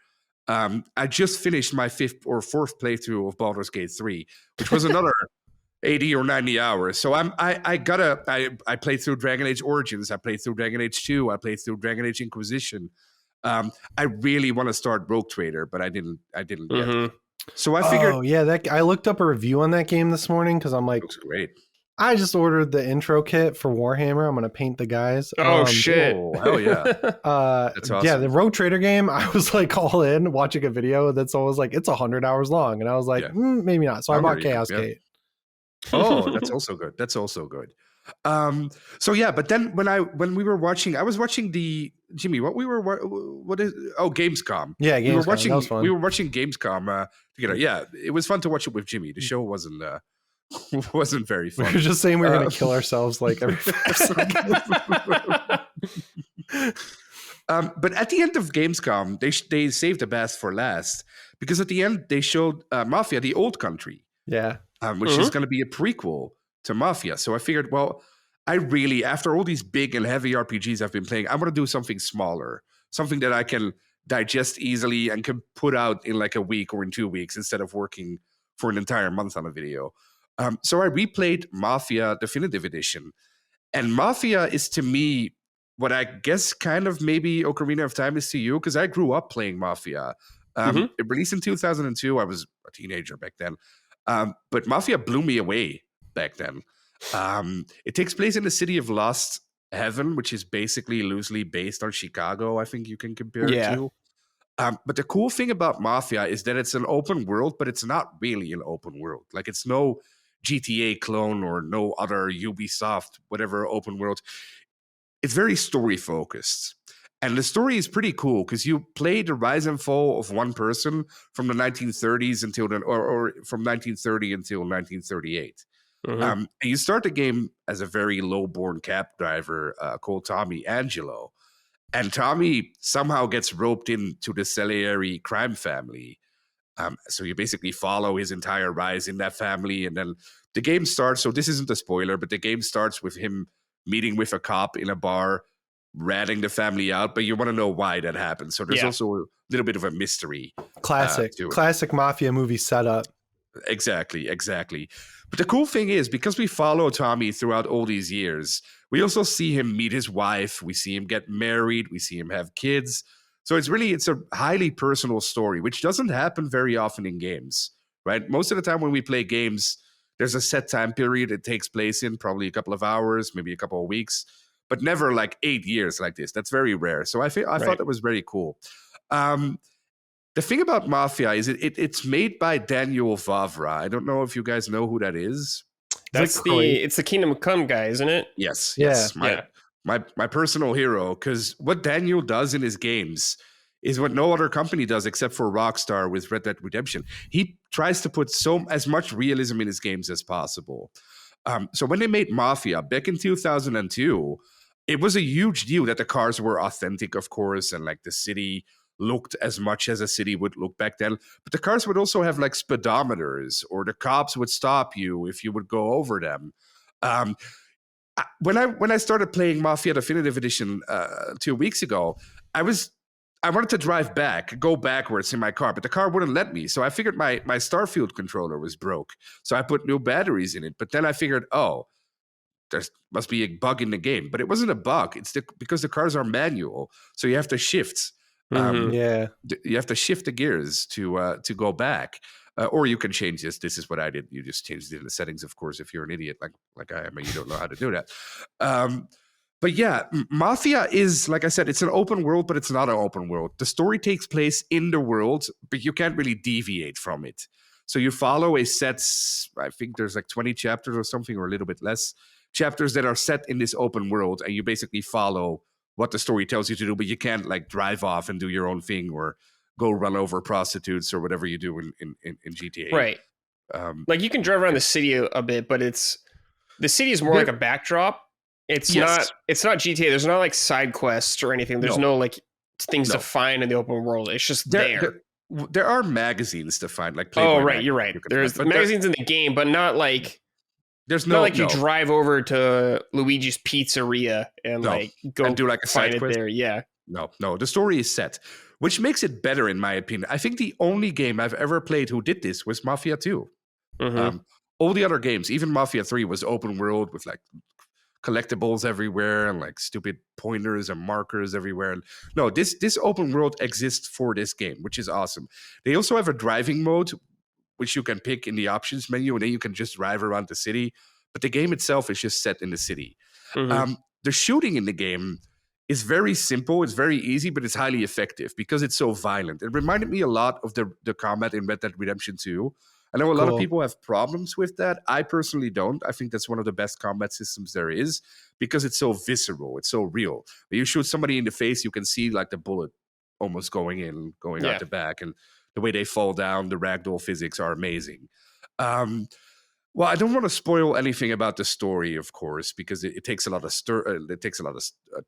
I just finished my 5th or 4th playthrough of Baldur's Gate 3, which was another 80 or 90 hours. So I played through Dragon Age Origins. I played through Dragon Age 2. I played through Dragon Age Inquisition. I really want to start Rogue Trader, but I didn't yet. So I figured, I looked up a review on that game this morning because I'm like, looks great. I just ordered the intro kit for Warhammer. I'm gonna paint the guys. Oh shit! Oh, hell yeah! That's awesome. Yeah, the Rogue Trader game. I was like all in watching a video that's always like it's 100 hours long, and I was like, maybe not. So I bought Chaos Gate. Oh, that's also good. So yeah, but then when we were watching, I was watching the Jimmy. Gamescom. Yeah, Gamescom. We were watching. That was fun. We were watching Gamescom together. Yeah, it was fun to watch it with Jimmy. The show wasn't very fun. We were just saying we were going to kill ourselves like every 5 seconds. But at the end of Gamescom, they saved the best for last because at the end they showed Mafia: The Old Country. Yeah. Which is going to be a prequel to Mafia. So I figured, well, I really, after all these big and heavy RPGs I've been playing, I want to do something smaller, something that I can digest easily and can put out in like a week or in 2 weeks instead of working for an entire month on a video. So I replayed Mafia Definitive Edition. And Mafia is to me what I guess kind of maybe Ocarina of Time is to you, because I grew up playing Mafia. It released in 2002. I was a teenager back then. But Mafia blew me away back then. It takes place in the city of Lost Heaven, which is basically loosely based on Chicago, I think you can compare it to. But the cool thing about Mafia is that it's an open world, but it's not really an open world. Like it's no GTA clone or no other Ubisoft, whatever open world. It's very story focused. And the story is pretty cool because you play the rise and fall of one person from the 1930s until or from 1930 until 1938. And you start the game as a very low-born cab driver called Tommy Angelo. And Tommy somehow gets roped into the Salieri crime family. So you basically follow his entire rise in that family. And then the game starts. So this isn't a spoiler, but the game starts with him meeting with a cop in a bar, ratting the family out. But you want to know why that happened. So there's also a little bit of a mystery. Classic Mafia movie setup. Exactly. But the cool thing is, because we follow Tommy throughout all these years, we also see him meet his wife. We see him get married. We see him have kids. So it's a highly personal story, which doesn't happen very often in games, right? Most of the time when we play games, there's a set time period it takes place in, probably a couple of hours, maybe a couple of weeks, but never like 8 years like this. That's very rare. So I thought that was very cool. The thing about Mafia is it's made by Daniel Vavra. I don't know if you guys know who that is. It's the Kingdom Come guy, isn't it? Yes. My personal hero, because what Daniel does in his games is what no other company does except for Rockstar with Red Dead Redemption. He tries to put as much realism in his games as possible. So when they made Mafia back in 2002, it was a huge deal that the cars were authentic, of course, and like the city looked as much as a city would look back then. But the cars would also have like speedometers, or the cops would stop you if you would go over them. When I started playing Mafia Definitive Edition 2 weeks ago, I wanted to go backwards in my car, but the car wouldn't let me. So I figured my Starfield controller was broke. So I put new batteries in it. But then I figured, there must be a bug in the game. But it wasn't a bug. It's because the cars are manual. So you have to shift. Yeah. You have to shift the gears to go back. Or you can change this. This is what I did. You just changed it in the settings, of course, if you're an idiot like I am and you don't know how to do that. But yeah, Mafia is, like I said, it's an open world, but it's not an open world. The story takes place in the world, but you can't really deviate from it. So you follow a set, I think there's like 20 chapters or something, or a little bit less, chapters that are set in this open world, and you basically follow what the story tells you to do, but you can't like drive off and do your own thing or go run over prostitutes or whatever you do in GTA. Right. Like you can drive around the city a bit, but the city is more like a backdrop. It's not GTA. There's not like side quests or anything. There's no like things to find in the open world. It's just there. There are magazines to find, like Playboy. Oh, right, you're right. There's magazines in the game, but not like you drive over to Luigi's Pizzeria and go and do like a side quest there. Yeah. No. The story is set, which makes it better in my opinion. I think the only game I've ever played who did this was Mafia 2. Mm-hmm. All the other games, even Mafia 3, was open world with like collectibles everywhere and like stupid pointers and markers everywhere. And no, this open world exists for this game, which is awesome. They also have a driving mode, which you can pick in the options menu, and then you can just drive around the city. But the game itself is just set in the city. Mm-hmm. The shooting in the game is very simple. It's very easy, but it's highly effective because it's so violent. It reminded me a lot of the combat in Red Dead Redemption 2. I know a lot of people have problems with that. I personally don't. I think that's one of the best combat systems there is because it's so visceral. It's so real. When you shoot somebody in the face, you can see like the bullet almost going out the back. And the way they fall down, the ragdoll physics are amazing. Well, I don't want to spoil anything about the story, of course, because it takes a lot of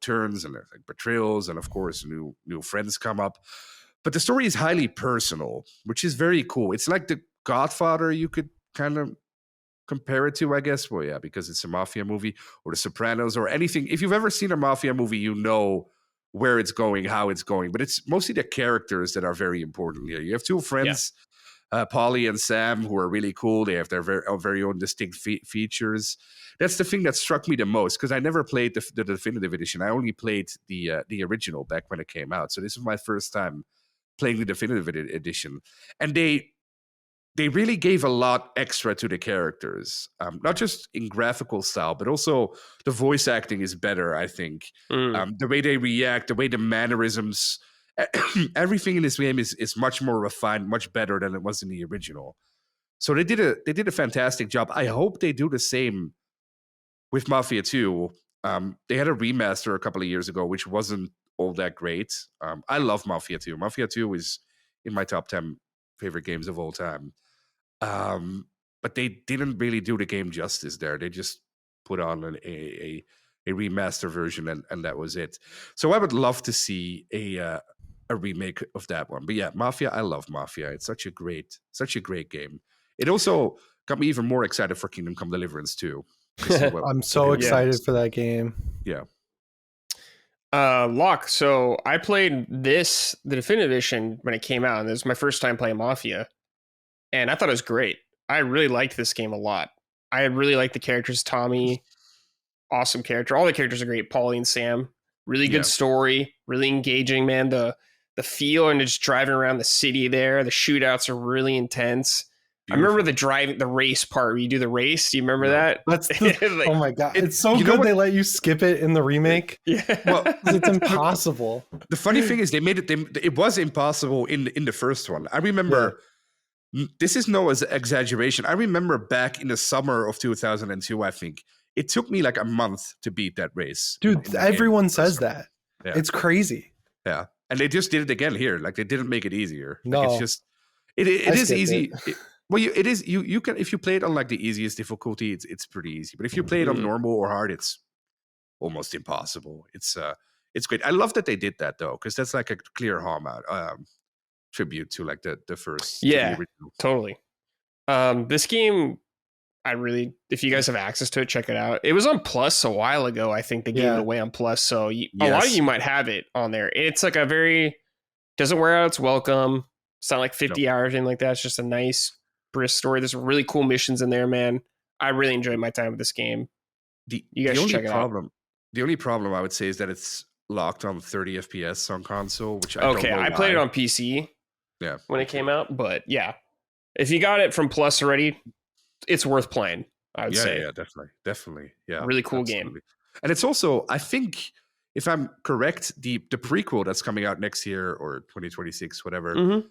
turns and there's like betrayals, and of course new friends come up. But the story is highly personal, which is very cool. It's like the Godfather, you could kind of compare it to, I guess. Well, yeah, because it's a mafia movie, or The Sopranos, or anything. If you've ever seen a mafia movie, you know where it's going, how it's going. But it's mostly the characters that are very important here. You have two friends, Paulie and Sam, who are really cool. They have their very own distinct features. That's the thing that struck me the most, because I never played the Definitive Edition. I only played the original back when it came out. So this was my first time playing the Definitive Edition. And they really gave a lot extra to the characters, not just in graphical style, but also the voice acting is better, I think. The way they react, the way the mannerisms, everything in this game is much more refined, much better than it was in the original. So they did a fantastic job. I hope they do the same with Mafia 2. They had a remaster a couple of years ago, which wasn't all that great. I love Mafia 2. Mafia 2 is in my top 10 favorite games of all time. But they didn't really do the game justice there. They just put on a remaster version, and that was it. So I would love to see a remake of that one. But yeah, Mafia, I love Mafia. It's such a great game. It also got me even more excited for Kingdom Come Deliverance too. I'm so excited for that game. Yeah. Locke, so I played the Definitive Edition when it came out, and this was my first time playing Mafia. And I thought it was great. I really liked this game a lot. I really liked the characters. Tommy, awesome character. All the characters are great. Paulie and Sam, really good story, really engaging, man. The feel and just driving around the city there. The shootouts are really intense. Beautiful. I remember the race part where you do the race. Do you remember that? That's oh my God. It's so good they let you skip it in the remake. Yeah. Well, it's impossible. The funny thing is it was impossible in the first one. I remember this is no exaggeration. I remember back in the summer of 2002, I think, it took me like a month to beat that race. Dude, everyone says that. Yeah. It's crazy. Yeah. And they just did it again here. Like they didn't make it easier. No. Like, it's just it is easy. It is you can, if you play it on like the easiest difficulty, it's pretty easy. But if you play it on normal or hard, it's almost impossible. It's it's great. I love that they did that though, because that's like a clear homage, tribute to like the first. To the original. Totally. This game, if you guys have access to it, check it out. It was on Plus a while ago. I think they gave it away on Plus, so a lot of you might have it on there. It's like doesn't wear out its welcome. It's not like 50 hours or anything like that. It's just a nice, brisk story. There's really cool missions in there, man. I really enjoyed my time with this game. You guys should check it out. The only problem I would say is that it's locked on 30 FPS on console, which I don't know I played it on PC when it came out, but yeah. If you got it from Plus already, it's worth playing, I would say. Yeah, definitely. Yeah. Really cool game. And it's also, I think, if I'm correct, the prequel that's coming out next year or 2026, whatever,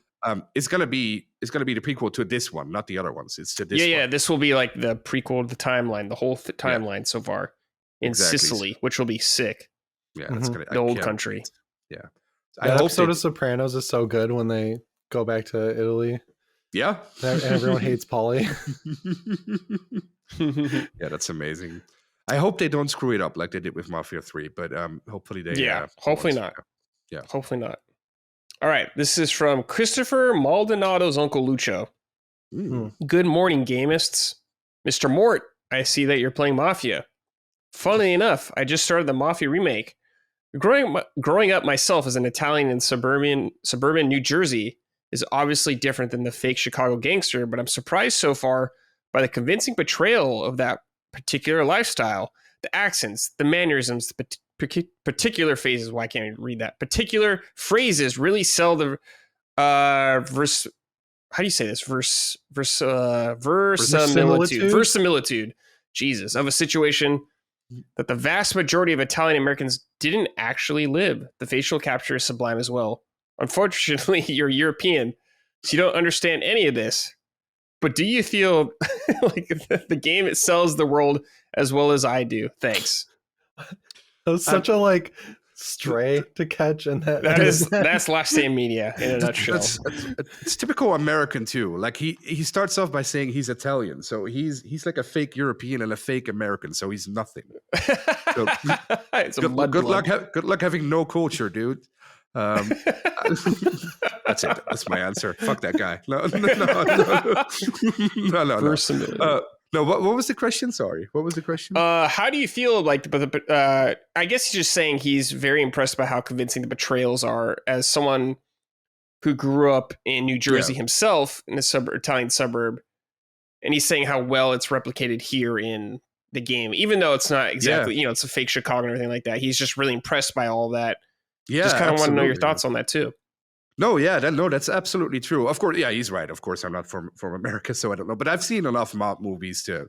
it's gonna be the prequel to this one, not the other ones. It's to this one. Yeah, this will be like the prequel to the timeline, the whole timeline so far in Sicily, which will be sick. Yeah, that's gonna the old country. Yeah. That episode of Sopranos is so good when they go back to Italy. Yeah. And everyone hates Paulie. Yeah, that's amazing. I hope they don't screw it up like they did with Mafia 3, but hopefully they... hopefully not. Yeah. Hopefully not. All right, this is from Christopher Maldonado's Uncle Lucho. Good morning, gamists. Mr. Mort, I see that you're playing Mafia. Funnily enough, I just started the Mafia remake. Growing up myself as an Italian in suburban New Jersey is obviously different than the fake Chicago gangster, but I'm surprised so far by the convincing portrayal of that particular lifestyle, the accents, the mannerisms, the particular phases. Why can't I read that? Particular phrases really sell the verse. How do you say this? Verisimilitude. Jesus, of a situation that the vast majority of Italian Americans didn't actually live. The facial capture is sublime as well. Unfortunately, you're European, so you don't understand any of this. But do you feel like the game it sells the world as well as I do? Thanks. That was such a stray to catch, and that's Last Stand Media in a nutshell. It's typical American too. Like he starts off by saying he's Italian, so he's like a fake European and a fake American, so he's nothing. So, good luck having no culture, dude. That's it. That's my answer. Fuck that guy. No. No. What was the question? Sorry. What was the question? How do you feel like? I guess he's just saying he's very impressed by how convincing the betrayals are. As someone who grew up in New Jersey himself, in a Italian suburb, and he's saying how well it's replicated here in the game, even though it's not exactly, it's a fake Chicago and everything like that. He's just really impressed by all that. Yeah, just kind of want to know your thoughts on that too. No, that's absolutely true. Of course, he's right. Of course, I'm not from America, so I don't know. But I've seen enough mob movies to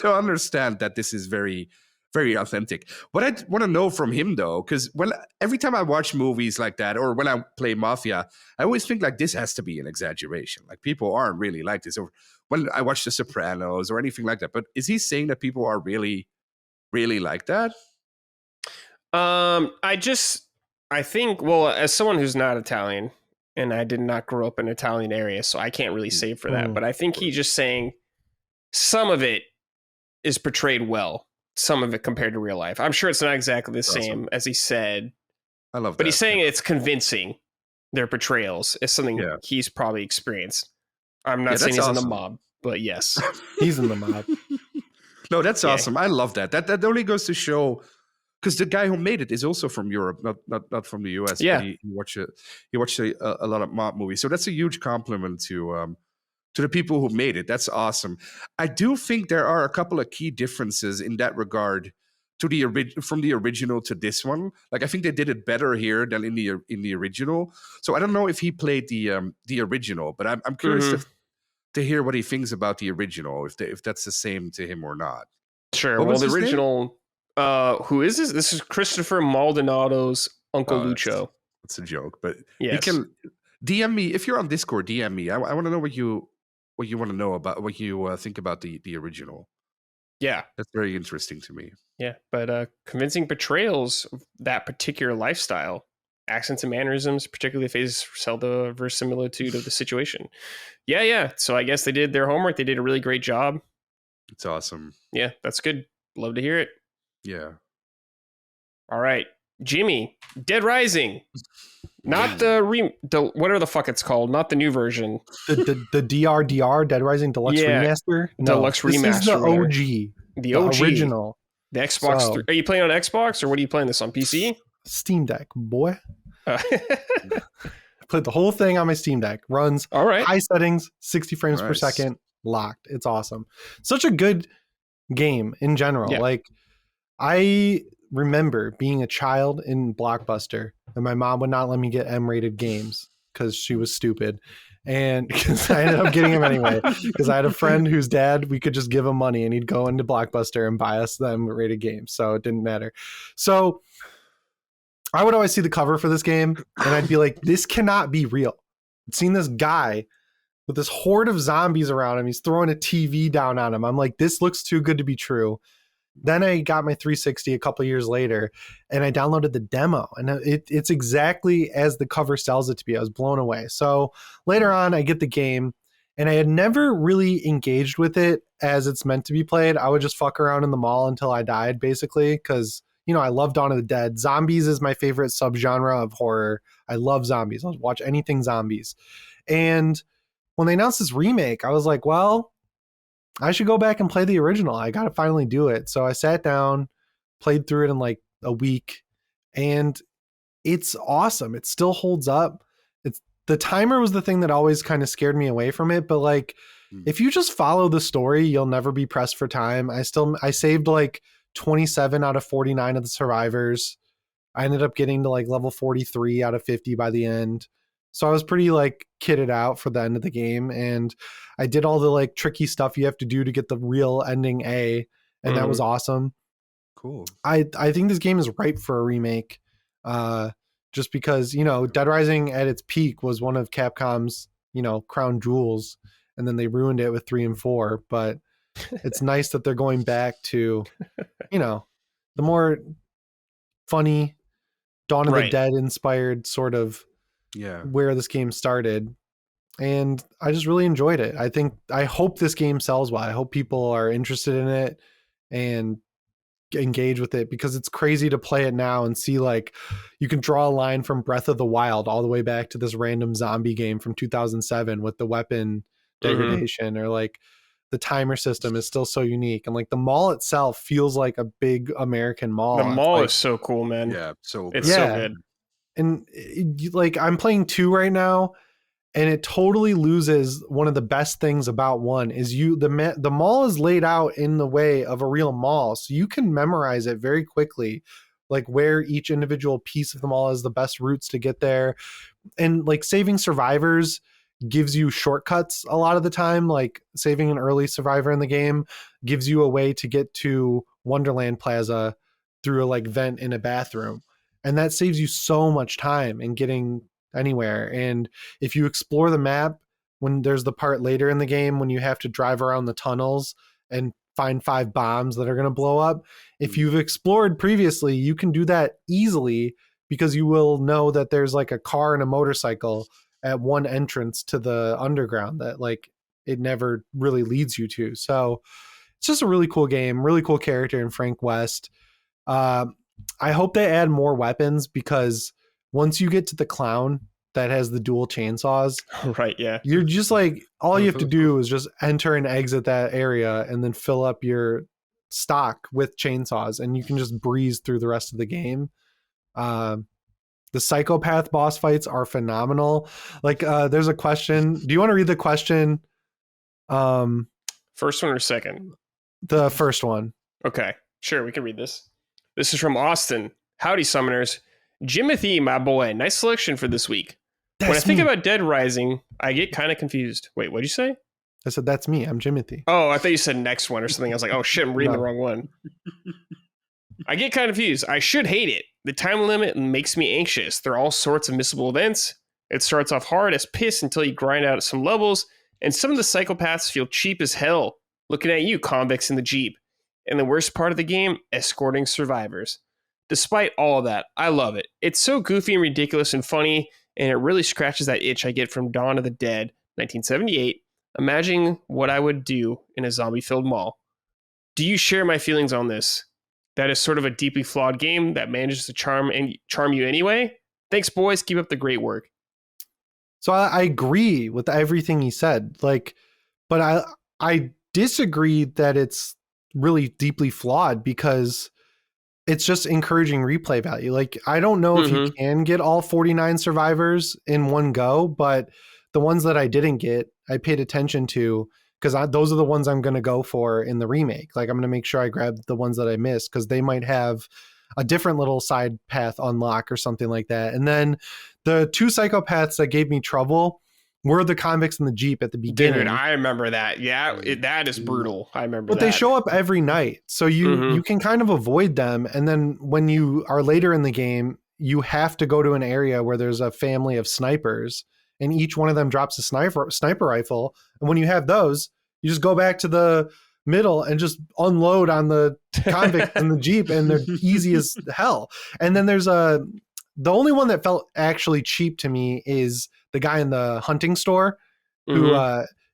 understand that this is very, very authentic. What I want to know from him, though, because every time I watch movies like that, or when I play Mafia, I always think like this has to be an exaggeration. Like people aren't really like this. Or when I watch The Sopranos or anything like that. But is he saying that people are really, really like that? I think, well, as someone who's not Italian, and I did not grow up in an Italian area, so I can't really say for that, but I think he's just saying some of it is portrayed well, some of it compared to real life. I'm sure it's not exactly the same as he said. I love that. But he's saying it's convincing, their portrayals. Is something he's probably experienced. I'm not saying he's in the mob, but yes. He's in the mob. No, that's awesome. I love that. That only goes to show... Because the guy who made it is also from Europe, not from the US. Yeah, he watched a lot of mob movies, so that's a huge compliment to the people who made it. That's awesome. I do think there are a couple of key differences in that regard from the original to this one. Like I think they did it better here than in the original. So I don't know if he played the original, but I'm curious to hear what he thinks about the original, if that's the same to him or not. Sure. Well, the original. Name? Who is this? This is Christopher Maldonado's Uncle Lucho. That's a joke, but you can DM me if you're on Discord. DM me. I want to know what you want to know about, what you think about the original. Yeah, that's very interesting to me. Yeah, but convincing portrayals of that particular lifestyle, accents and mannerisms, particularly if they sell the verisimilitude of the situation. Yeah. So I guess they did their homework. They did a really great job. It's awesome. Yeah, that's good. Love to hear it. Yeah. All right, Jimmy, Dead Rising. Not the whatever the fuck it's called, not the new version. The DRDR, Dead Rising Deluxe Remaster? No, Deluxe this Remaster. is the OG. The OG. Original. The Xbox 3. Are you playing on Xbox or what are you playing this on? PC? Steam Deck, boy. Put the whole thing on my Steam Deck. Runs all right. High settings, 60 frames per second, locked. It's awesome. Such a good game in general. Yeah. Like, I remember being a child in Blockbuster and my mom would not let me get M-rated games because she was stupid. And because I ended up getting them anyway, because I had a friend whose dad, we could just give him money and he'd go into Blockbuster and buy us the M-rated games. So it didn't matter. So I would always see the cover for this game and I'd be like, this cannot be real. I'd seen this guy with this horde of zombies around him. He's throwing a TV down on him. I'm like, this looks too good to be true. Then I got my 360 a couple of years later and I downloaded the demo and it's exactly as the cover sells it to be. I was blown away. So later on I get the game and I had never really engaged with it as it's meant to be played. I would just fuck around in the mall until I died basically because, you know, I love Dawn of the Dead. Zombies is my favorite subgenre of horror. I love zombies. I'll watch anything zombies. And when they announced this remake, I was like, well, I should go back and play the original. I got to finally do it. So I sat down, played through it in like a week, and it's awesome. It still holds up. The timer was the thing that always kind of scared me away from it. But like, if you just follow the story, you'll never be pressed for time. I saved like 27 out of 49 of the survivors. I ended up getting to like level 43 out of 50 by the end. So I was pretty like kitted out for the end of the game. And I did all the like tricky stuff you have to do to get the real ending A. And that was awesome. Cool. I think this game is ripe for a remake. Just because, you know, Dead Rising at its peak was one of Capcom's, you know, crown jewels. And then they ruined it with 3 and 4. But it's nice that they're going back to, you know, the more funny Dawn of the Dead inspired sort of where this game started. And I just really enjoyed it. I hope this game sells well. I hope people are interested in it and engage with it because it's crazy to play it now and see like you can draw a line from Breath of the Wild all the way back to this random zombie game from 2007 with the weapon degradation or like the timer system is still so unique. And like the mall itself feels like a big American mall. The mall is so cool, man. Yeah. So it's so good. And like I'm playing 2 right now and it totally loses one of the best things about 1 is the mall is laid out in the way of a real mall. So you can memorize it very quickly, like where each individual piece of the mall is, the best routes to get there. And like saving survivors gives you shortcuts a lot of the time. Like saving an early survivor in the game gives you a way to get to Wonderland Plaza through a like vent in a bathroom. And that saves you so much time in getting anywhere. And if you explore the map, when there's the part later in the game when you have to drive around the tunnels and find 5 bombs that are going to blow up, if you've explored previously, you can do that easily because you will know that there's like a car and a motorcycle at one entrance to the underground that like it never really leads you to. So it's just a really cool game, really cool character in Frank West. I hope they add more weapons because once you get to the clown that has the dual chainsaws, right? Yeah. You're just like, all you have to do is just enter and exit that area and then fill up your stock with chainsaws and you can just breeze through the rest of the game. The psychopath boss fights are phenomenal. Like there's a question. Do you want to read the question? First one or second? The first one. Okay, sure. We can read this. This is from Austin. Howdy, Summoners. Jimothy, my boy. Nice selection for this week. When I think about Dead Rising, I get kind of confused. Wait, what'd you say? I said, that's me. I'm Jimothy. Oh, I thought you said next one or something. I was like, oh shit, I'm reading the wrong one. I get kind of confused. I should hate it. The time limit makes me anxious. There are all sorts of missable events. It starts off hard as piss until you grind out some levels, and some of the psychopaths feel cheap as hell. Looking at you, convicts in the Jeep. And the worst part of the game, escorting survivors. Despite all of that, I love it. It's so goofy and ridiculous and funny, and it really scratches that itch I get from Dawn of the Dead, 1978, imagining what I would do in a zombie-filled mall. Do you share my feelings on this? that is sort of a deeply flawed game that manages to charm you anyway. Thanks, boys. Keep up the great work. So I agree with everything he said. Like, but I disagree that it's really deeply flawed because it's just encouraging replay value. Like, I don't know if you can get all 49 survivors in one go, but the ones that I didn't get, I paid attention to because those are the ones I'm going to go for in the remake. Like, I'm going to make sure I grab the ones that I missed because they might have a different little side path unlock or something like that. And then the 2 psychopaths that gave me trouble were the convicts in the Jeep at the beginning. Dude, I remember that. Yeah, that is brutal. I remember but that. They show up every night. So you can kind of avoid them. And then when you are later in the game, you have to go to an area where there's a family of snipers and each one of them drops a sniper rifle. And when you have those, you just go back to the middle and just unload on the convicts in the Jeep and they're easy as hell. And then there's the only one that felt actually cheap to me is the guy in the hunting store who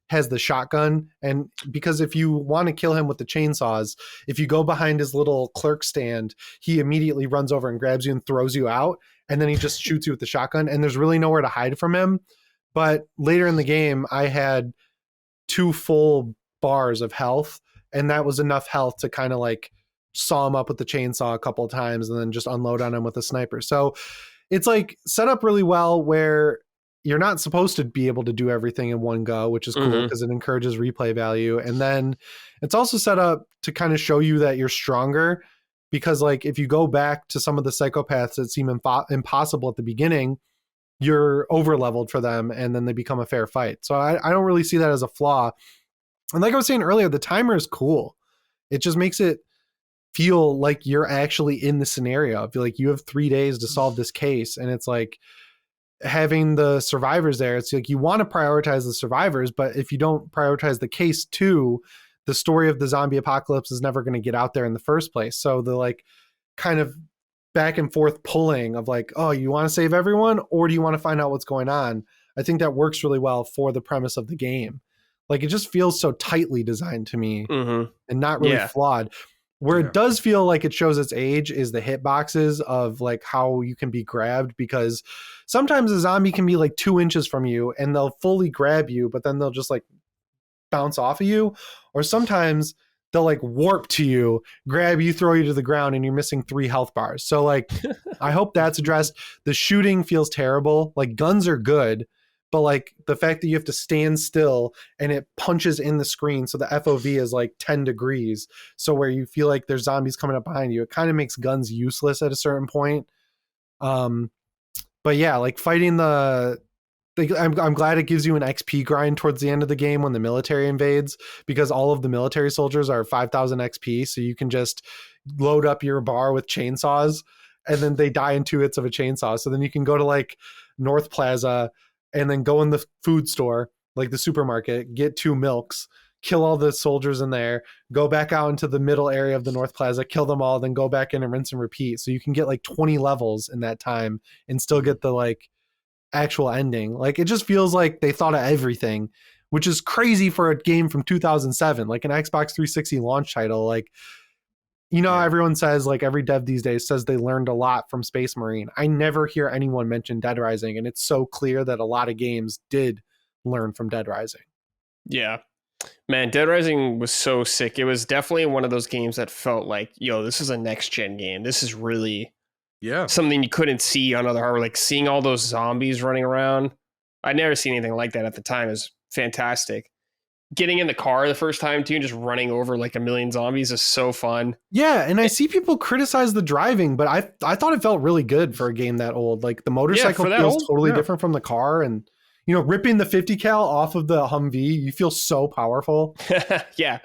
has the shotgun. And because if you want to kill him with the chainsaws, if you go behind his little clerk stand, he immediately runs over and grabs you and throws you out. And then he just shoots you with the shotgun and there's really nowhere to hide from him. But later in the game, I had 2 full bars of health and that was enough health to kind of like saw him up with the chainsaw a couple of times and then just unload on him with a sniper. So it's like set up really well where you're not supposed to be able to do everything in one go, which is cool because it encourages replay value. And then it's also set up to kind of show you that you're stronger because like if you go back to some of the psychopaths that seem impossible at the beginning, you're over leveled for them and then they become a fair fight. So I don't really see that as a flaw. And like I was saying earlier, the timer is cool. It just makes it feel like you're actually in the scenario. I feel like you have 3 days to solve this case. And it's like having the survivors there. It's like you want to prioritize the survivors, but if you don't prioritize the case too, the story of the zombie apocalypse is never going to get out there in the first place. So the like kind of back and forth pulling of like, oh, you want to save everyone or do you want to find out what's going on? I think that works really well for the premise of the game. Like it just feels so tightly designed to me and not really flawed. Where it does feel like it shows its age is the hitboxes of like how you can be grabbed, because sometimes a zombie can be like 2 inches from you and they'll fully grab you, but then they'll just like bounce off of you. Or sometimes they'll like warp to you, grab you, throw you to the ground, and you're missing 3 health bars. So like, I hope that's addressed. The shooting feels terrible. Like guns are good, but like the fact that you have to stand still and it punches in the screen. So the FOV is like 10 degrees. So where you feel like there's zombies coming up behind you, it kind of makes guns useless at a certain point. But yeah, like fighting I'm glad it gives you an XP grind towards the end of the game when the military invades, because all of the military soldiers are 5,000 XP. So you can just load up your bar with chainsaws and then they die in 2 hits of a chainsaw. So then you can go to like North Plaza and then go in the food store, like the supermarket, get 2 milks, kill all the soldiers in there, go back out into the middle area of the North Plaza, kill them all, then go back in and rinse and repeat. So you can get like 20 levels in that time and still get the like actual ending. Like it just feels like they thought of everything, which is crazy for a game from 2007, like an Xbox 360 launch title. Like, you know, everyone says like every dev these days says they learned a lot from Space Marine. I never hear anyone mention Dead Rising, and it's so clear that a lot of games did learn from Dead Rising. Yeah, man, Dead Rising was so sick. It was definitely one of those games that felt like, yo, this is a next gen game. This is really something you couldn't see on other hardware. Like seeing all those zombies running around, I'd never seen anything like that at the time. It was fantastic. Getting in the car the first time too and just running over like a million zombies is so fun. Yeah, and I see people criticize the driving, but I thought it felt really good for a game that old. Like the motorcycle feels totally different from the car, and you know, ripping the 50 cal off of the Humvee, you feel so powerful. Yeah.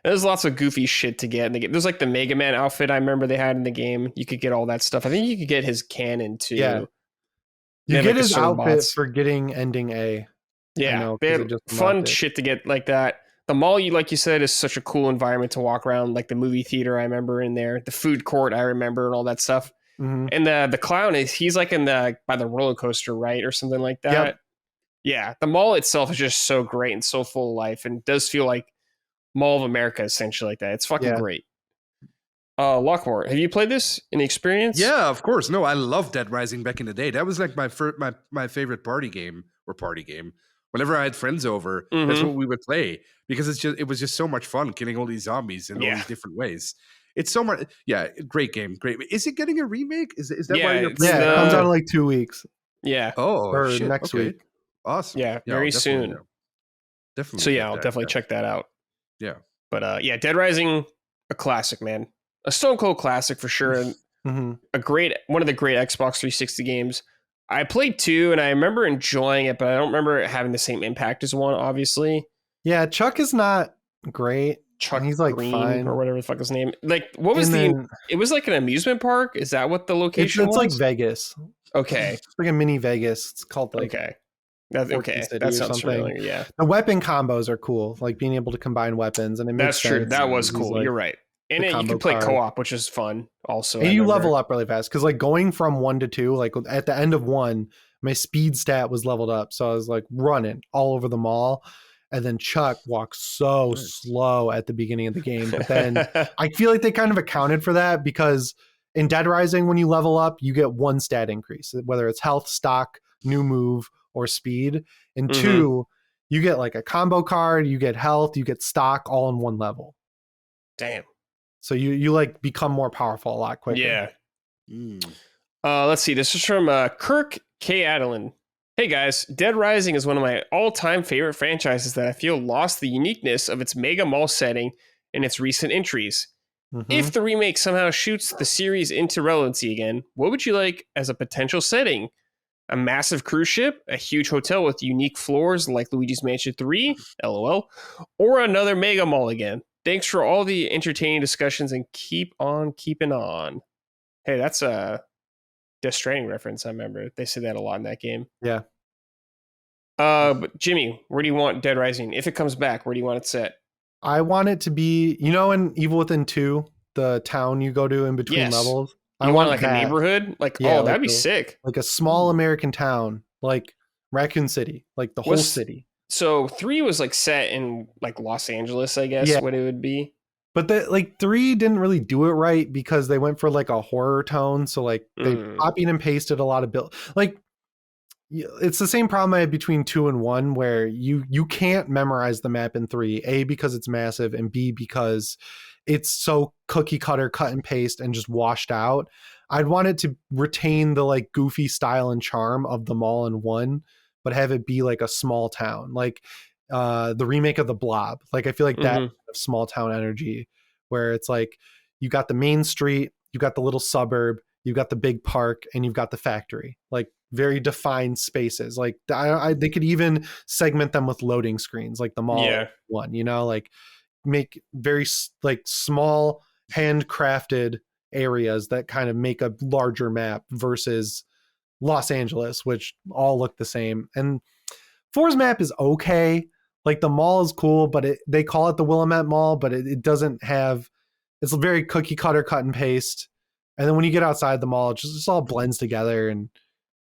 There's lots of goofy shit to get in the game. There's like the Mega Man outfit I remember they had in the game. You could get all that stuff. I think you could get his cannon too. Yeah. You get his outfit for getting ending A. Yeah, they had fun shit to get like that. The mall, like you said, is such a cool environment to walk around. Like the movie theater, I remember in there. The food court, I remember, and all that stuff. Mm-hmm. And the clown he's like by the roller coaster, right, or something like that. Yep. Yeah, the mall itself is just so great and so full of life, and does feel like Mall of America essentially like that. It's fucking great. Lockmort, have you played this in the experience? Yeah, of course. No, I loved Dead Rising back in the day. That was like my favorite party game. Whenever I had friends over, that's what we would play because it was just so much fun killing all these zombies in all these different ways. It's so much. Yeah, great game. Great. Is it getting a remake? Is that why you're playing? Yeah, it comes out in like 2 weeks. Yeah. Oh, or shit. next week. Awesome. Yeah, very soon. Yeah. Definitely. So yeah, I'll definitely check that out. Yeah. But yeah, Dead Rising, a classic, man. A Stone Cold classic for sure. And one of the great Xbox 360 games. I played 2 and I remember enjoying it, but I don't remember it having the same impact as 1, obviously. Yeah, Chuck is not great. Chuck he's like Green fine. or whatever the fuck his name. Like, what was it was like an amusement park? Is that what the location was? It's like Vegas. Okay. It's like a mini Vegas. It's called like okay. That sounds familiar. Yeah. The weapon combos are cool, like being able to combine weapons, and it makes That's true. sense. That was cool. Like, you're right. And you can play co-op, which is fun also. And you level up really fast because like going from 1 to 2, like at the end of 1, my speed stat was leveled up. So I was like running all over the mall. And then Chuck walks so slow at the beginning of the game. But then I feel like they kind of accounted for that because in Dead Rising, when you level up, you get 1 stat increase, whether it's health, stock, new move, or speed. And 2, you get like a combo card, you get health, you get stock all in 1 level. Damn. So you like become more powerful a lot quicker. Yeah. Let's see. This is from Kirk K. Adeline. Hey guys, Dead Rising is one of my all-time favorite franchises that I feel lost the uniqueness of its mega mall setting in its recent entries. If the remake somehow shoots the series into relevancy again, what would you like as a potential setting? A massive cruise ship, a huge hotel with unique floors like Luigi's Mansion 3, LOL, or another mega mall again? Thanks for all the entertaining discussions and keep on keeping on. Hey, that's a Death Stranding reference. I remember they said that a lot in that game. Yeah. But Jimmy, where do you want Dead Rising? If it comes back, where do you want it set? I want it to be, in Evil Within 2, the town you go to in between levels. I want like that. a neighborhood? Like, that'd be sick. Like a small American town, like Raccoon City, like the whole city. So 3 was like set in like Los Angeles, I guess, what it would be. But 3 didn't really do it right because they went for like a horror tone. So like they copied and pasted a lot of like it's the same problem I had between 2 and 1 where you can't memorize the map in 3, A, because it's massive, and B, because it's so cookie cutter, cut and paste, and just washed out. I'd want it to retain the like goofy style and charm of the mall in 1, but have it be like a small town, like the remake of The Blob. Like I feel like that small town energy where it's like you got the main street, you got the little suburb, you got the big park, and you've got the factory. Like very defined spaces. Like they could even segment them with loading screens, like the mall one. Like make very like small handcrafted areas that kind of make a larger map versus Los Angeles, which all look the same. And 4's map is okay. Like the mall is cool, but they call it the Willamette Mall, but it doesn't have, it's very cookie cutter, cut and paste. And then when you get outside the mall, it just all blends together. And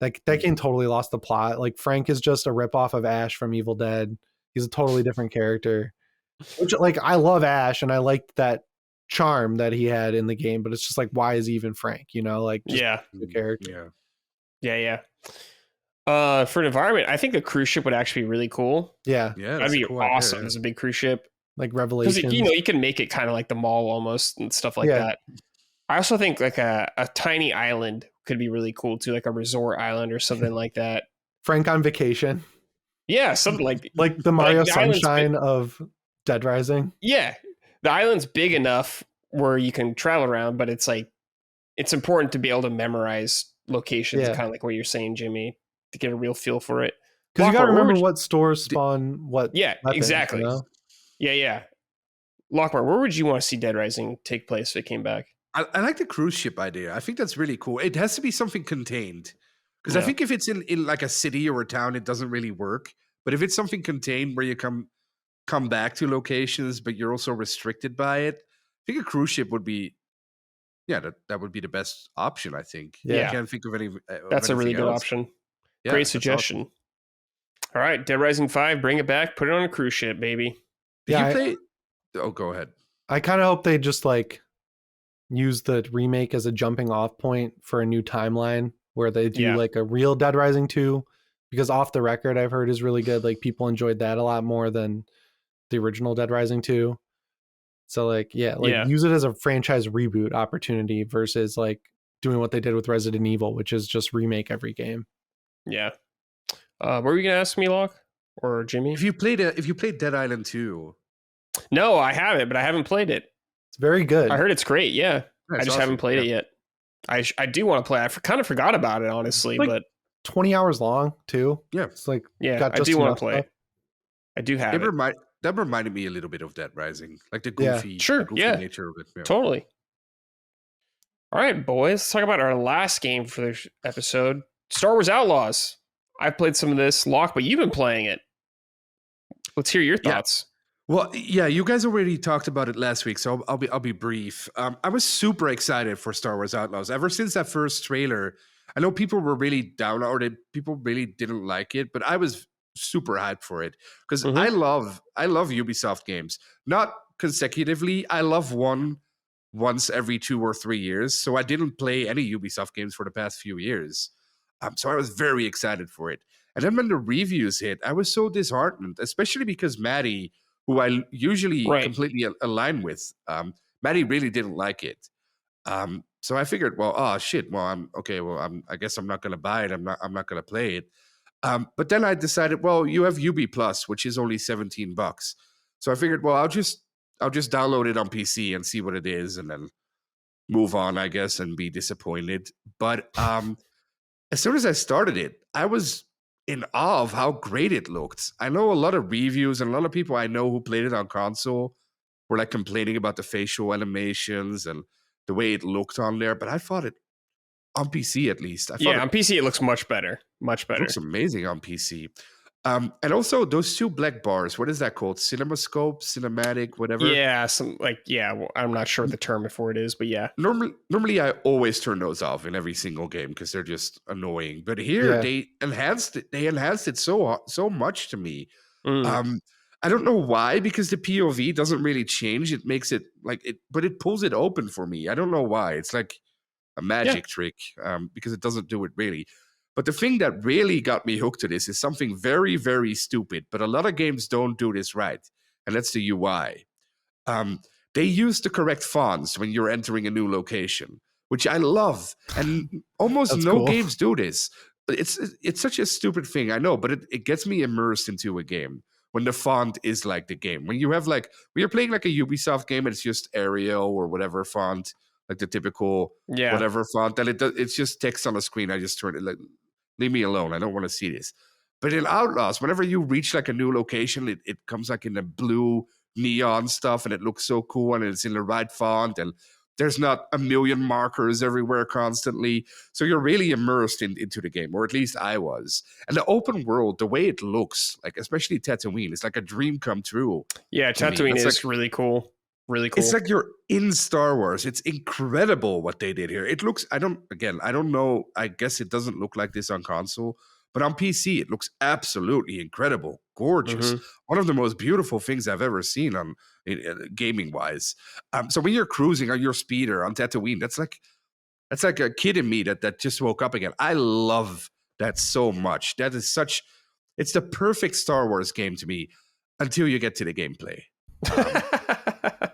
like that game totally lost the plot. Like Frank is just a ripoff of Ash from Evil Dead. He's a totally different character. Which, like, I love Ash and I liked that charm that he had in the game, but it's just like, why is he even Frank? Like, just the character. Yeah. For an environment, I think the cruise ship would actually be really cool. Yeah, that'd be cool awesome as a big cruise ship. Like Revelation. You can make it kind of like the mall almost and stuff like that. I also think like a tiny island could be really cool too, like a resort island or something like that. Frank on vacation. Yeah, something like the Mario Sunshine of Dead Rising. Yeah, the island's big enough where you can travel around, but it's like it's important to be able to memorize locations, kind of like what you're saying, Jimmy, to get a real feel for it. Because you got to remember what stores spawn what. Yeah, weapons, exactly. Yeah. Lockmort, where would you want to see Dead Rising take place if it came back? I like the cruise ship idea. I think that's really cool. It has to be something contained. Because I think if it's in like a city or a town, it doesn't really work. But if it's something contained where you come back to locations, but you're also restricted by it, I think a cruise ship would be, that would be the best option, I think. Yeah. I can't think of any. That's a really good option. Yeah, great suggestion. Awesome. All right, Dead Rising 5, bring it back. Put it on a cruise ship, baby. Did you play? Oh, go ahead. I kind of hope they just like use the remake as a jumping off point for a new timeline where they do like a real Dead Rising 2, because Off the Record I've heard is really good. Like people enjoyed that a lot more than the original Dead Rising 2. So like, use it as a franchise reboot opportunity versus like doing what they did with Resident Evil, which is just remake every game. Yeah. Were you gonna ask me, Locke or Jimmy? If you played Dead Island 2. No, I haven't, but I haven't played it. It's very good. I heard it's great. Yeah, I just haven't played it yet. I do want to play. I kind of forgot about it, honestly, like but 20 hours long too. Yeah, it's like I do want to play. Stuff. I do have it. That reminded me a little bit of Dead Rising, like the goofy, nature of it. Yeah. Totally. All right, boys, let's talk about our last game for this episode, Star Wars Outlaws. I've played some of this, Locke, but you've been playing it. Let's hear your thoughts. Well, yeah, you guys already talked about it last week, so I'll be brief. I was super excited for Star Wars Outlaws ever since that first trailer. I know people were really down, or people really didn't like it, but I was super hyped for it because I love Ubisoft games. Not consecutively, I love one once every 2 or 3 years. So I didn't play any Ubisoft games for the past few years. So I was very excited for it. And then when the reviews hit, I was so disheartened, especially because Maddie, who I usually completely align with, Maddie really didn't like it. So I figured, I guess I'm not going to buy it. I'm not going to play it. But then I decided, you have UB Plus, which is only $17. So I figured, I'll just download it on PC and see what it is, and then move on, I guess, and be disappointed. But as soon as I started it, I was in awe of how great it looked. I know a lot of reviews and a lot of people I know who played it on console were like complaining about the facial animations and the way it looked on there, but I thought it on PC at least. On PC it looks much better. Much better. It looks amazing on PC. And also those 2 black bars, what is that called? CinemaScope, cinematic, whatever? Yeah, I'm not sure what the term for it is, but yeah. Normally I always turn those off in every single game because they're just annoying. But here they enhanced it. They enhanced it so much to me. I don't know why, because the POV doesn't really change. It makes it but it pulls it open for me. I don't know why. It's like a magic trick because it doesn't do it really. But the thing that really got me hooked to this is something very, very stupid, but a lot of games don't do this right, and that's the UI. They use the correct fonts when you're entering a new location, which I love, and almost no games do this. It's such a stupid thing, I know, but it gets me immersed into a game when the font is like the game. When you have when you're playing like a Ubisoft game and it's just Arial or whatever font, like the typical whatever font, that it's just text on the screen. I just turn it leave me alone. I don't want to see this. But in Outlaws, whenever you reach like a new location, it comes like in the blue neon stuff, and it looks so cool, and it's in the right font, and there's not a million markers everywhere constantly. So you're really immersed into the game, or at least I was. And the open world, the way it looks, like especially Tatooine, it's like a dream come true. Yeah, Tatooine is really cool. Really cool. It's like you're in Star Wars. It's incredible what they did here. It looks, I don't know. I guess it doesn't look like this on console, but on PC, it looks absolutely incredible. Gorgeous. One of the most beautiful things I've ever seen on gaming wise. So when you're cruising on your speeder on Tatooine, that's like a kid in me that just woke up again. I love that so much. It's the perfect Star Wars game to me until you get to the gameplay.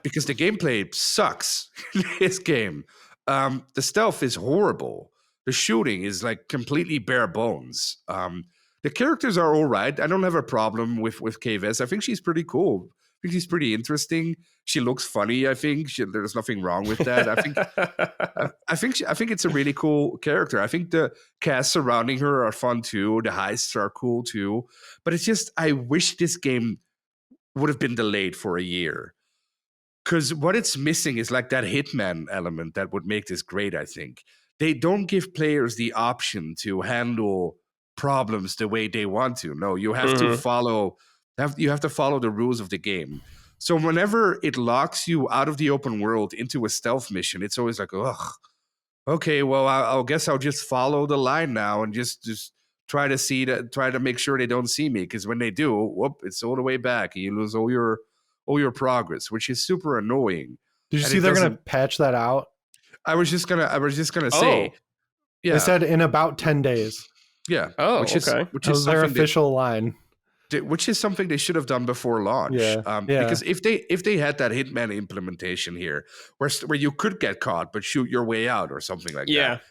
Because the gameplay sucks in this game. The stealth is horrible. The shooting is like completely bare bones. The characters are all right. I don't have a problem with Kay Vess. I think she's pretty cool. I think she's pretty interesting. She looks funny. I think there's nothing wrong with that. I think it's a really cool character. I think the cast surrounding her are fun too. The heists are cool too. But it's just, I wish this game would have been delayed for a year. Because what it's missing is like that hitman element that would make this great, I think. They don't give players the option to handle problems the way they want to. No, you have to follow the rules of the game. So whenever it locks you out of the open world into a stealth mission, it's always like, ugh, okay, well, I guess I'll just follow the line now and just try to make sure they don't see me. Because when they do, whoop, it's all the way back and you lose all your progress, which is super annoying. Did you see they're going to patch that out? I was just gonna say, yeah, They said in about 10 days. yeah. Oh, which okay. is their something official line. which is something they should have done before launch. Yeah. Because if they had that Hitman implementation here, where you could get caught but shoot your way out or something like that,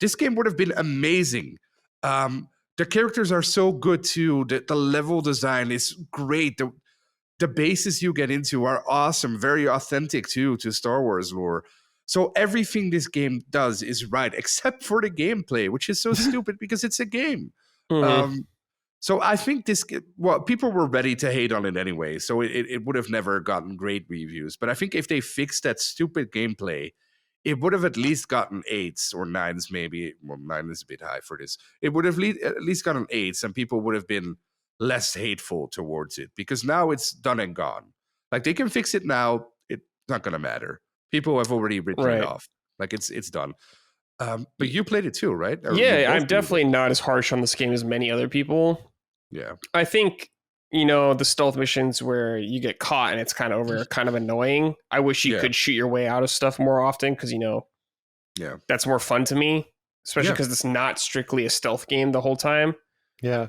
this game would have been amazing. The characters are so good too. The level design is great. The bases you get into are awesome, very authentic too to Star Wars lore. So everything this game does is right, except for the gameplay, which is so stupid because it's a game. Mm-hmm. So I think people were ready to hate on it anyway, so it would have never gotten great reviews. But I think if they fixed that stupid gameplay, it would have at least gotten 8s or 9s, maybe. Well, 9 is a bit high for this. It would have at least gotten 8s, and people would have been less hateful towards it, because now it's done and gone. Like, they can fix it now, it's not going to matter. People have already written it off. Like, it's done. But you played it too, right? Yeah, I'm definitely not as harsh on this game as many other people. Yeah. I think, the stealth missions where you get caught and it's kind of over are kind of annoying. I wish you could shoot your way out of stuff more often because, that's more fun to me, especially because it's not strictly a stealth game the whole time. Yeah.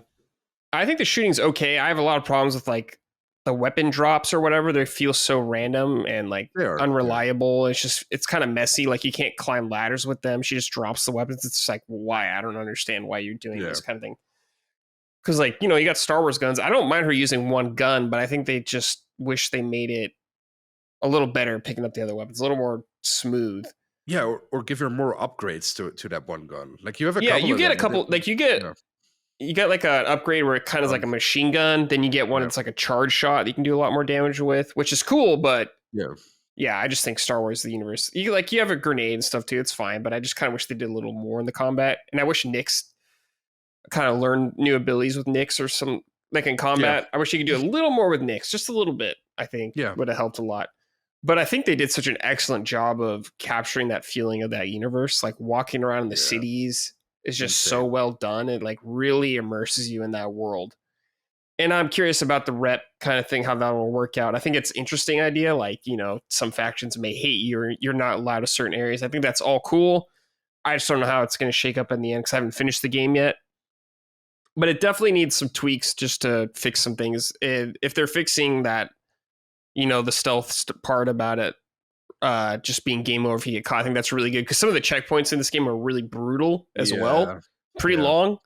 I think the shooting's okay. I have a lot of problems with like the weapon drops or whatever. They feel so random and like unreliable. Yeah. It's kind of messy. Like you can't climb ladders with them. She just drops the weapons. It's like, why? I don't understand why you're doing this kind of thing. Because like, you got Star Wars guns. I don't mind her using one gun, but I think they just wish they made it a little better picking up the other weapons, a little more smooth. Yeah, or give her more upgrades to that one gun. Like you have a couple. You get a couple. Like you get like an upgrade where it kind of is like a machine gun. Then you get one that's like a charge shot that you can do a lot more damage with, which is cool. But yeah, I just think Star Wars, the universe, you have a grenade and stuff too. It's fine, but I just kind of wish they did a little more in the combat. And I wish Nyx kind of learned new abilities with Nyx or some like in combat. I wish you could do a little more with Nyx, just a little bit. I think would have helped a lot. But I think they did such an excellent job of capturing that feeling of that universe, like walking around in the cities. Is just so well done. It like really immerses you in that world. And I'm curious about the rep kind of thing, how that will work out. I think it's an interesting idea. Like, some factions may hate you or you're not allowed to certain areas. I think that's all cool. I just don't know how it's going to shake up in the end because I haven't finished the game yet. But it definitely needs some tweaks just to fix some things. If they're fixing that, the stealth part about it, just being game over if you get caught. I think that's really good because some of the checkpoints in this game are really brutal as well. Pretty long.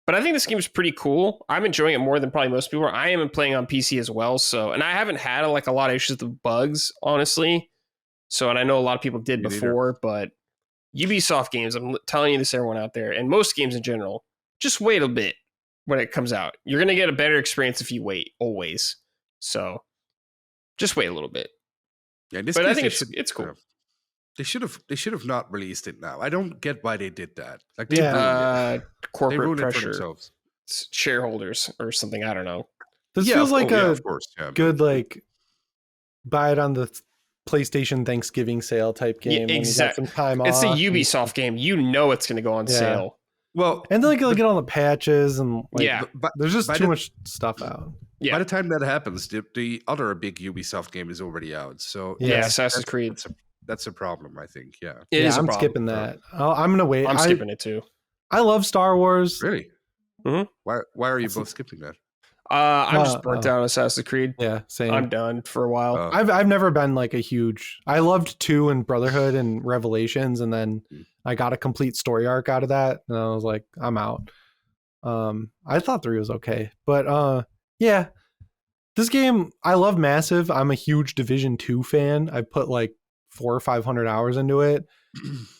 But I think this game is pretty cool. I'm enjoying it more than probably most people are. I am playing on PC as well. So, and I haven't had a lot of issues with bugs, honestly. So, and I know a lot of people did before, but Ubisoft games, I'm telling you this, everyone out there, and most games in general, just wait a bit when it comes out. You're going to get a better experience if you wait, always. So, just wait a little bit. Yeah, but I think it's cool. They should have not released it now. I don't get why they did that. Like corporate pressure, shareholders or something. I don't know. This feels like good like buy it on the PlayStation Thanksgiving sale type game. Exactly. Some time it's off. a Ubisoft game. It's going to go on sale. Well, and then get all the patches and there's just too much stuff out. Yeah. By the time that happens, the other big Ubisoft game is already out. So Assassin's Creed. That's a problem, I think. Yeah, I'm skipping that. I'm gonna wait. I'm skipping it too. I love Star Wars. Really? Mm-hmm. Why are you both skipping that? I'm just burnt out on Assassin's Creed. Yeah, same. I'm done for a while. I've never been like a huge. I loved 2 and Brotherhood and Revelations, and then I got a complete story arc out of that, and I was like, I'm out. I thought 3 was okay, but yeah, this game, I love Massive. I'm a huge Division 2 fan. I put like 400 or 500 hours into it.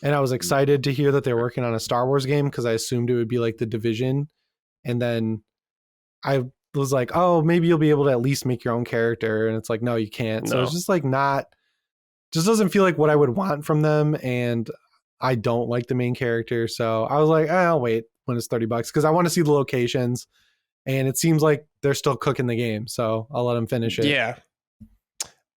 And I was excited to hear that they're working on a Star Wars game because I assumed it would be like the Division. And then I was like, oh, maybe you'll be able to at least make your own character. And it's like, no, you can't. No. So it's just like just doesn't feel like what I would want from them. And I don't like the main character. So I was like, I'll wait when it's $30 because I want to see the locations. And it seems like they're still cooking the game, so I'll let them finish it. Yeah.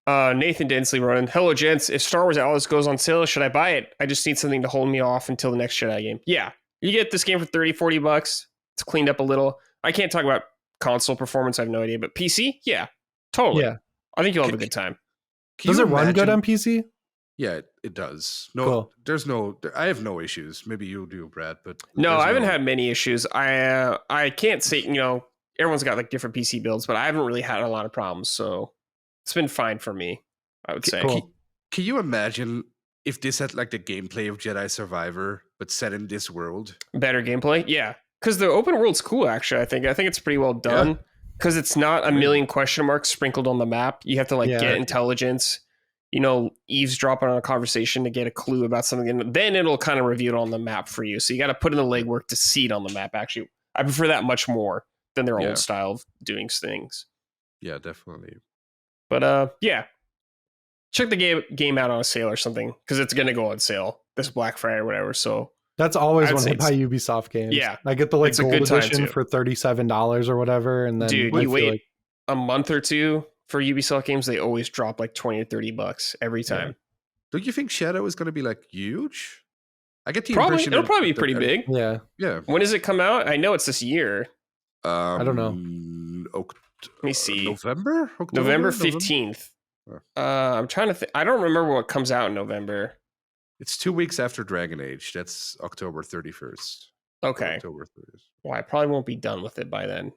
Nathan Densley running. Hello, gents. If Star Wars Outlaws goes on sale, should I buy it? I just need something to hold me off until the next Jedi game. Yeah. You get this game for $30-$40. It's cleaned up a little. I can't talk about console performance. I have no idea. But PC? Yeah. Totally. Yeah. I think you'll have a good time. Does it run good on PC? Yeah. it does. No, Cool. I have no issues. Maybe you do, Brad, but No, I haven't had many issues. I can't say, everyone's got like different PC builds, but I haven't really had a lot of problems. So it's been fine for me, I would say. Cool. Can you imagine if this had like the gameplay of Jedi Survivor, but set in this world? Better gameplay? Yeah. Because the open world's cool, actually, I think. I think it's pretty well done. Because it's not a million question marks sprinkled on the map. You have to get intelligence, eavesdrop on a conversation to get a clue about something. And then it'll kind of reveal it on the map for you. So you got to put in the legwork to see it on the map, actually. I prefer that much more than their old style of doing things. Yeah, definitely. But check the game out on a sale or something, because it's going to go on sale this Black Friday or whatever. So that's always when I buy Ubisoft games. Yeah, I get the gold edition for $37 or whatever, and then dude, you wait a month or two for Ubisoft games, they always drop like $20 or $30 every time. Yeah. Don't you think Shadow is going to be like huge? I get the impression it'll probably be pretty big. Yeah. When does it come out? I know it's this year. I don't know. Let me see. November 15th. I'm trying to think. I don't remember what comes out in November. It's 2 weeks after Dragon Age. That's October 31st. Okay. October 30th. Well, I probably won't be done with it by then.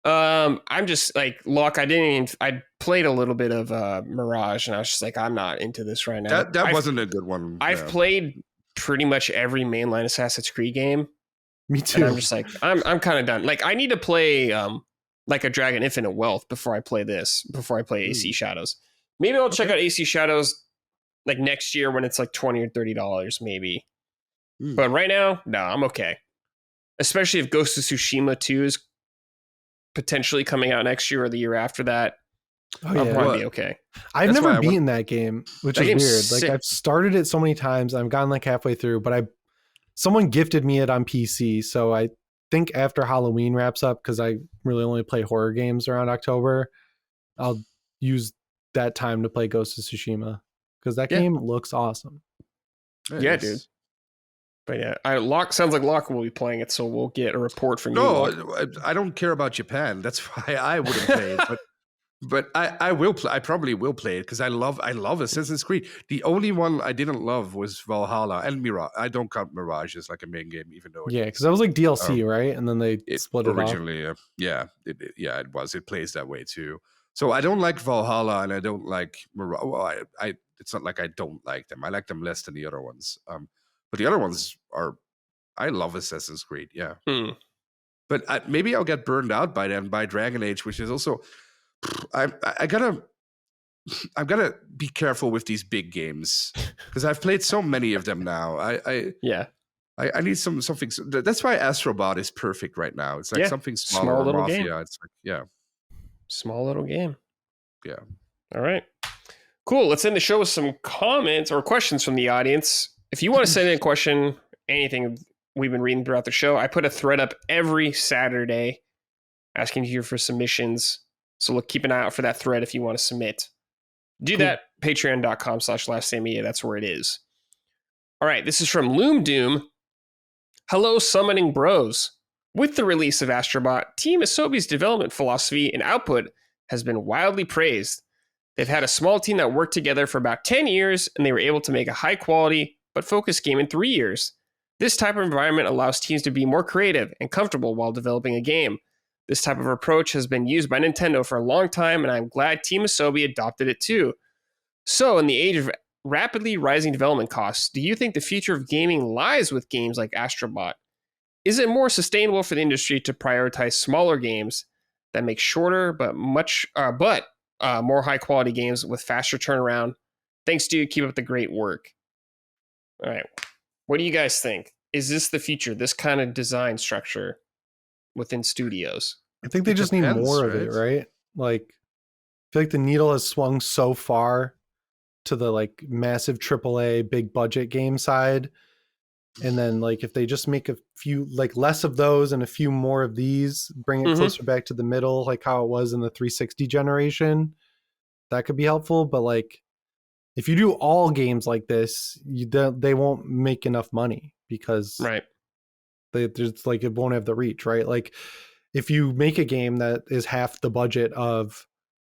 I'm just like, Locke, I played a little bit of Mirage, and I was just like, I'm not into this right now. That wasn't a good one. I've played pretty much every mainline Assassin's Creed game. Me too. And I'm just like, I'm kind of done. Like, I need to play like a Dragon Infinite Wealth before I play AC Shadows. Maybe I'll check out AC Shadows like next year when it's like $20 or $30, maybe. But right now, no, I'm okay. Especially if Ghost of Tsushima 2 is potentially coming out next year or the year after that. I'll probably be okay. I've never beaten that game, which is weird. Sick. Like, I've started it so many times, I've gotten like halfway through, but someone gifted me it on PC, so I think after Halloween wraps up, because I really only play horror games around October, I'll use that time to play Ghost of Tsushima, because that game looks awesome. Yeah, dude. But yeah, sounds like Locke will be playing it, so we'll get a report from you. No, I don't care about Japan. That's why I wouldn't play it. But I will play. I probably will play it because I love Assassin's Creed. The only one I didn't love was Valhalla and Mirage. I don't count Mirage as like a main game, even though because that was like DLC, right? And then they split it originally. Off. It was. It plays that way too. So I don't like Valhalla and I don't like Mirage. Well, it's not like I don't like them. I like them less than the other ones. But the other ones I love Assassin's Creed. Yeah. But maybe I'll get burned out by them, by Dragon Age, which is also. I'm gotta be careful with these big games because I've played so many of them now. I need something. That's why Astro Bot is perfect right now. It's like something smaller, little Mafia. Game. It's like small little game. Yeah. All right. Cool. Let's end the show with some comments or questions from the audience. If you want to send in a question, anything we've been reading throughout the show, I put a thread up every Saturday asking you for submissions. So keep an eye out for that thread if you want to submit. Do that, patreon.com/lastsamedia. That's where it is. All right, this is from Loom Doom. Hello, Summoning Bros. With the release of Astro Bot, Team Asobi's development philosophy and output has been wildly praised. They've had a small team that worked together for about 10 years, and they were able to make a high-quality but focused game in 3 years. This type of environment allows teams to be more creative and comfortable while developing a game. This type of approach has been used by Nintendo for a long time, and I'm glad Team Asobi adopted it too. So, in the age of rapidly rising development costs, do you think the future of gaming lies with games like Astro Bot? Is it more sustainable for the industry to prioritize smaller games that make shorter but more high-quality games with faster turnaround? Thanks, dude. Keep up the great work. All right. What do you guys think? Is this the future, this kind of design structure within studios? I think they just need more of it, right? Like, I feel like the needle has swung so far to the like massive AAA big budget game side, and then like if they just make a few like less of those and a few more of these, bring it closer back to the middle, like how it was in the 360 generation, that could be helpful. But like if you do all games like this, they won't make enough money because there's like it won't have the reach, right? Like if you make a game that is half the budget of,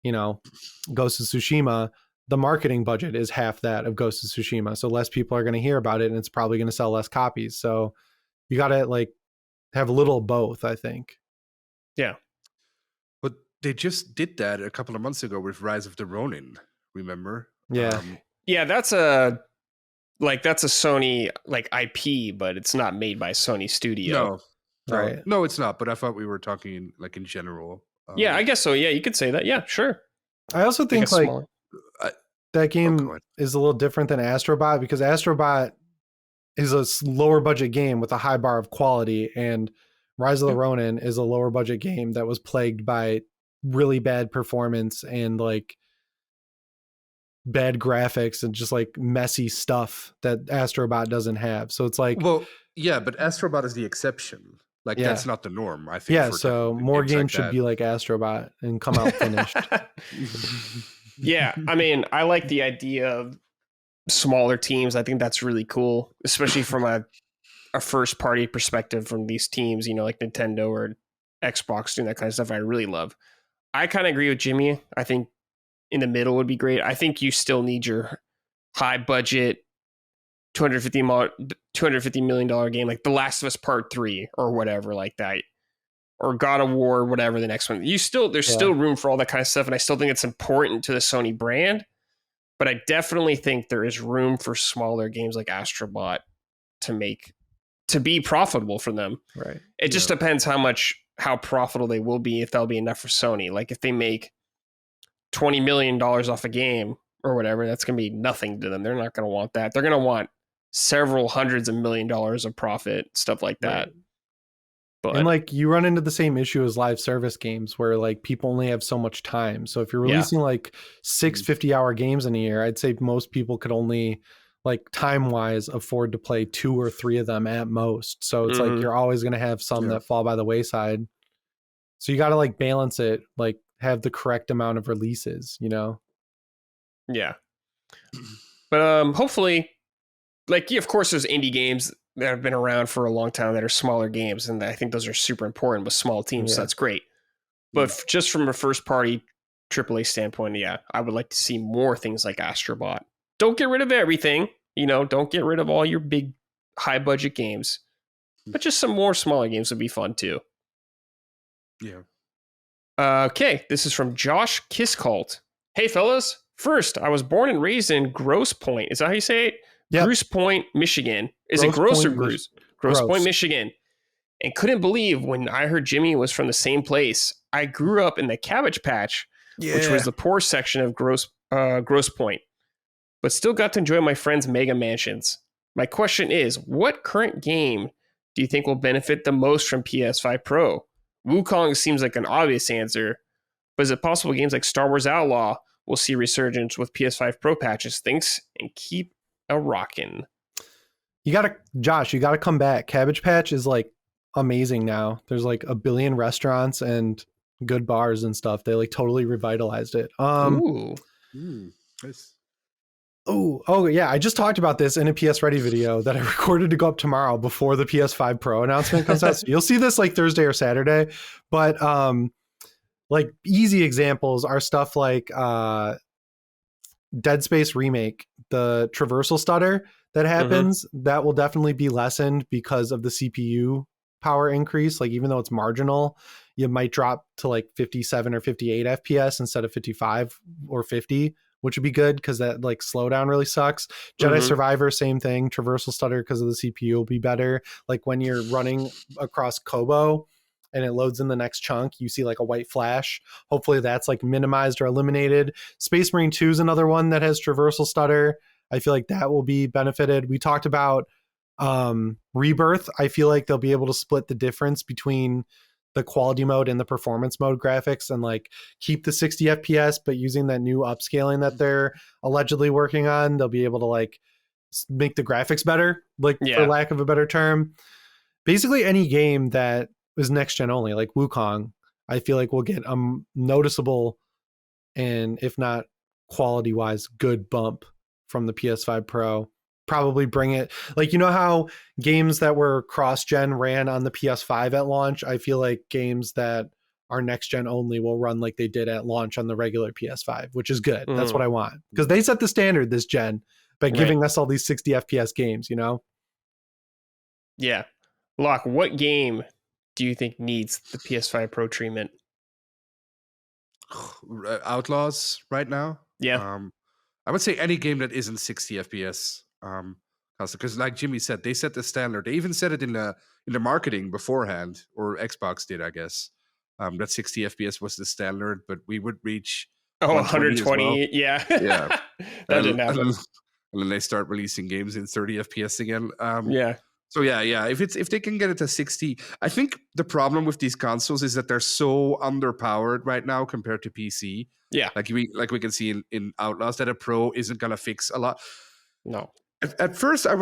Ghost of Tsushima, the marketing budget is half that of Ghost of Tsushima. So less people are going to hear about it and it's probably going to sell less copies. So you got to like have a little of both, I think. Yeah. But they just did that a couple of months ago with Rise of the Ronin, remember? Yeah. Yeah, that's a Sony like IP, but it's not made by Sony Studio. Right. No, it's not. But I thought we were talking like in general. Yeah, I guess so. Yeah, you could say that. Yeah, sure. I also think like that game is a little different than Astro Bot because Astro Bot is a lower budget game with a high bar of quality, and Rise of the Ronin is a lower budget game that was plagued by really bad performance and like bad graphics and just like messy stuff that Astro Bot doesn't have. So it's like, well, yeah, but Astro Bot is the exception. Like that's not the norm, I think. Yeah, so more games should be like Astro Bot and come out finished. Yeah, I mean, I like the idea of smaller teams. I think that's really cool, especially from a first party perspective from these teams, you know, like Nintendo or Xbox doing that kind of stuff. I really love. I kind of agree with Jimmy. I think in the middle would be great. I think you still need your high budget $250 million game like The Last of Us Part 3 or whatever like that, or God of War, whatever the next one. There's still room for all that kind of stuff, and I still think it's important to the Sony brand, but I definitely think there is room for smaller games like Astro Bot to be profitable for them. Right. It just depends how profitable they will be, if that'll be enough for Sony. Like if they make $20 million off a game or whatever, that's going to be nothing to them. They're not going to want that. They're going to want several hundreds of $1 million of profit, stuff like that. Right. But, and like you run into the same issue as live service games where like people only have so much time. So if you're releasing like 6 50-hour games in a year, I'd say most people could only like time wise afford to play 2 or 3 of them at most. So it's like you're always going to have some that fall by the wayside. So you got to like balance it, like have the correct amount of releases, you know? Yeah. But hopefully, like, of course, there's indie games that have been around for a long time that are smaller games, and I think those are super important with small teams, so that's great. But just from a first-party AAA standpoint, I would like to see more things like Astro Bot. Don't get rid of everything, you know, don't get rid of all your big, high-budget games, but just some more smaller games would be fun, too. Yeah. Okay, this is from Josh Kisscult. Hey, fellas. First, I was born and raised in Grosse Pointe. Is that how you say it? Yep. Grosse Pointe, Michigan. Is it Gross or Gross? Grosse Pointe, Michigan. And couldn't believe when I heard Jimmy was from the same place. I grew up in the Cabbage Patch, which was the poor section of Grosse Pointe, but still got to enjoy my friends' mega mansions. My question is, what current game do you think will benefit the most from PS5 Pro? Wukong seems like an obvious answer, but is it possible games like Star Wars Outlaw will see resurgence with PS5 Pro patches? Thanks, and keep a rockin'. Josh, you gotta come back. Cabbage Patch is like amazing now. There's like 1 billion restaurants and good bars and stuff. They like totally revitalized it. Nice. Oh yeah, I just talked about this in a PS Ready video that I recorded to go up tomorrow before the PS5 Pro announcement comes out. So you'll see this like Thursday or Saturday. But like easy examples are stuff like Dead Space Remake, the traversal stutter that happens, that will definitely be lessened because of the CPU power increase. Like even though it's marginal, you might drop to like 57 or 58 FPS instead of 55 or 50, which would be good because that like slowdown really sucks. Jedi Survivor, same thing. Traversal stutter because of the CPU will be better. Like when you're running across Kobo and it loads in the next chunk, you see like a white flash. Hopefully that's like minimized or eliminated. Space Marine 2 is another one that has traversal stutter. I feel like that will be benefited. We talked about Rebirth. I feel like they'll be able to split the difference between the quality mode and the performance mode graphics and like keep the 60 FPS, but using that new upscaling that they're allegedly working on, they'll be able to like make the graphics better, like for lack of a better term. Basically any game that is next gen only, like Wukong, I feel like will get a noticeable and if not quality wise good bump from the PS5 Pro. Probably bring it, like, you know how games that were cross-gen ran on the PS5 at launch? I feel like games that our next gen only will run like they did at launch on the regular PS5, which is good. That's what I want, because they set the standard this gen by giving us all these 60 FPS games, you know? Yeah. Locke, what game do you think needs the PS5 Pro treatment? Outlaws right now. Yeah. I would say any game that isn't 60 FPS. Because like Jimmy said, they set the standard. They even said it in the marketing beforehand, or Xbox did, I guess. That 60 FPS was the standard, but we would reach 120. Well. Yeah. Yeah. That didn't happen. And then they start releasing games in 30 FPS again. Yeah. So yeah. If they can get it to 60, I think the problem with these consoles is that they're so underpowered right now compared to PC. Yeah. Like we can see in Outlaws, that a Pro isn't gonna fix a lot. No. At first, I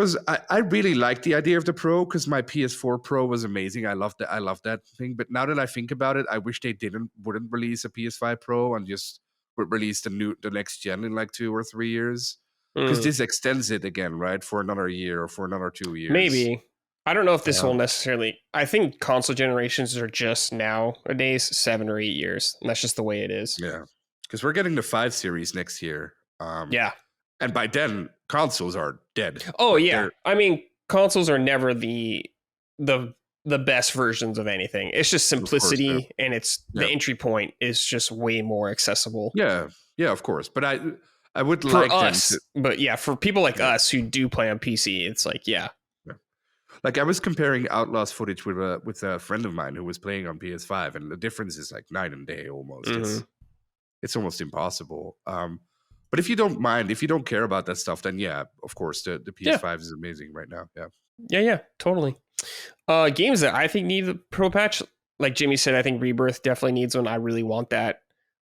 really liked the idea of the Pro, because my PS4 Pro was amazing. I loved that thing. But now that I think about it, I wish they wouldn't release a PS5 Pro and just would release the next gen in like 2 or 3 years, because this extends it again, right, for another year or for another 2 years. Maybe. I don't know if this will necessarily. I think console generations are just nowadays 7 or 8 years, and that's just the way it is. Yeah, because we're getting the 5 series next year. Yeah. And by then, consoles are dead. Oh, yeah. I mean, consoles are never the best versions of anything. It's just simplicity, of course, and it's the entry point is just way more accessible. Yeah, of course. But I would for like us, them to, but yeah, for people like us who do play on PC, it's like, yeah. Like, I was comparing Outlaws footage with a friend of mine who was playing on PS5, and the difference is like night and day almost. It's almost impossible. But if you don't care about that stuff, then yeah, of course, the PS5 is amazing right now. Yeah, totally. Games that I think need the Pro patch, like Jimmy said, I think Rebirth definitely needs one. I really want that.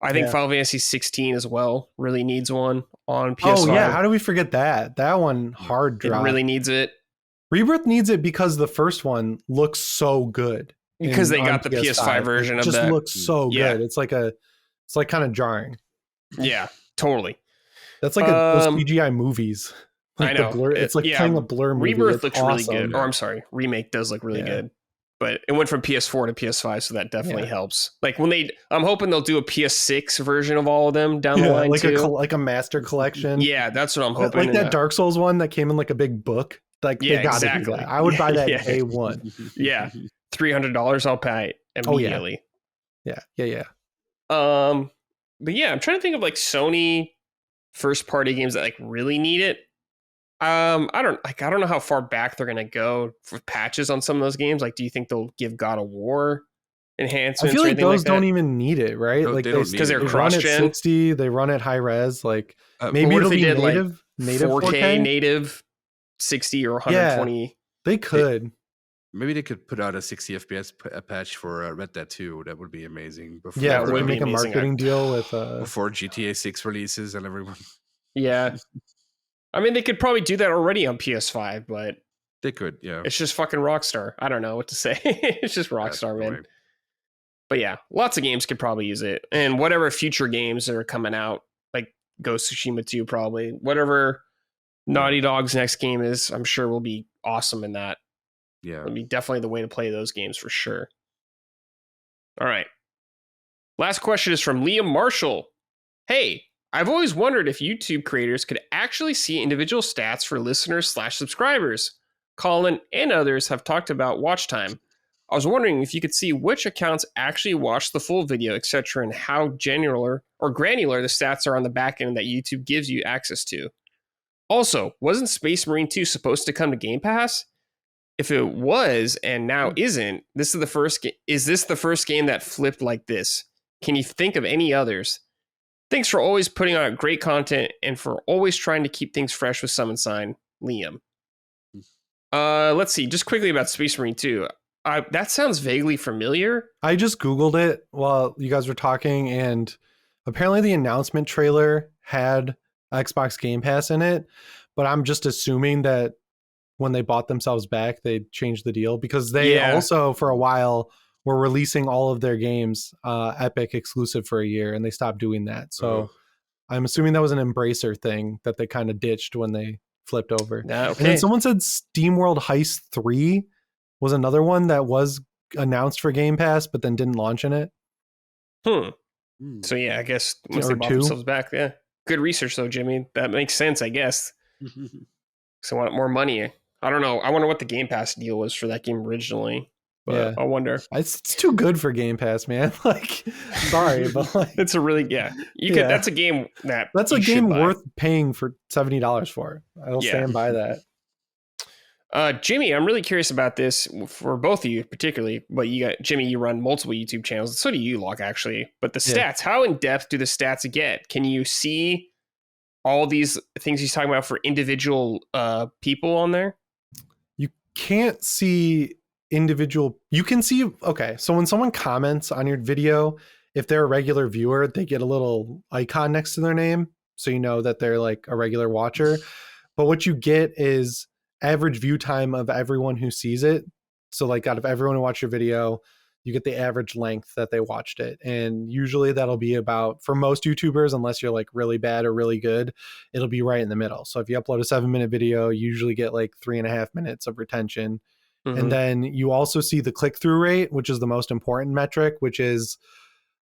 I think Final Fantasy 16 as well really needs one on PS5. Oh yeah, how do we forget that? That one hard drop. It really needs it. Rebirth needs it because the first one looks so good. Because they got the PS5 version of that. It just looks so good. It's like kind of jarring. Yeah, totally. That's like those CGI movies. Like I know. The blur, it's like playing a Blur movie. Rebirth looks really good. Or I'm sorry, Remake does look really good. But it went from PS4 to PS5, so that definitely helps. Like I'm hoping they'll do a PS6 version of all of them down the line like too. Like a master collection. Yeah, that's what I'm hoping. Like that Dark Souls one that came in like a big book. Like they gotta do that. I would buy that day one. Yeah, $300 I'll pay immediately. Oh, yeah. But yeah, I'm trying to think of like Sony first party games that like really need it. I don't know how far back they're gonna go for patches on some of those games. Like, do you think they'll give God of War enhancements? I feel like those don't even need it, right? No, like because they're cross gen. 60, they run at high res. Like maybe it'll be native 4K, native 60 or 120. Yeah, they could. Maybe they could put out a 60 FPS patch for Red Dead 2. That would be amazing. Would make a marketing deal with before GTA 6 releases and everyone. Yeah. I mean, they could probably do that already on PS5, but they could, yeah. It's just fucking Rockstar. I don't know what to say. It's just Rockstar, man. But yeah, lots of games could probably use it. And whatever future games that are coming out, like Ghost of Tsushima 2 probably, whatever Naughty Dog's next game is, I'm sure will be awesome in that. Yeah. It'll be definitely the way to play those games for sure. All right. Last question is from Liam Marshall. Hey, I've always wondered if YouTube creators could actually see individual stats for listeners/subscribers. Colin and others have talked about watch time. I was wondering if you could see which accounts actually watch the full video, etc., and how granular the stats are on the back end that YouTube gives you access to. Also, wasn't Space Marine 2 supposed to come to Game Pass? If it was and now isn't, is this the first game that flipped like this? Can you think of any others? Thanks for always putting out great content and for always trying to keep things fresh with Summon Sign, Liam. Let's see, just quickly about Space Marine 2. That sounds vaguely familiar. I just Googled it while you guys were talking, and apparently the announcement trailer had Xbox Game Pass in it, but I'm just assuming that when they bought themselves back, they changed the deal, because they also for a while were releasing all of their games Epic exclusive for a year, and they stopped doing that. So I'm assuming that was an Embracer thing that they kind of ditched when they flipped over. Okay. And then someone said SteamWorld Heist 3 was another one that was announced for Game Pass, but then didn't launch in it. So yeah, I guess once Or they bought 2. themselves back, yeah. Good research though, Jimmy. That makes sense, I guess. So I want more money. I don't know. I wonder what the Game Pass deal was for that game originally. But Yeah. I wonder. It's too good for Game Pass, man. Like, sorry, but like, it's a really you could. That's a game that's you a game should buy. worth paying for $70 for. I'll stand by that. Jimmy, I'm really curious about this for both of you, particularly. But you got Jimmy, you run multiple YouTube channels. So do you, Locke, actually. But the stats, how in depth do the stats get? Can you see all these things he's talking about for individual people on there? You can't see individual. You can see. Okay, so when someone comments on your video, if they're a regular viewer, they get a little icon next to their name, so you know that they're like a regular watcher. But what you get is average view time of everyone who sees it. So like out of everyone who watched your video, you get the average length that they watched it. And usually that'll be about, for most YouTubers, unless you're like really bad or really good, it'll be right in the middle. So if you upload a 7-minute video, you usually get like 3.5 minutes of retention. And then you also see the click-through rate, which is the most important metric, which is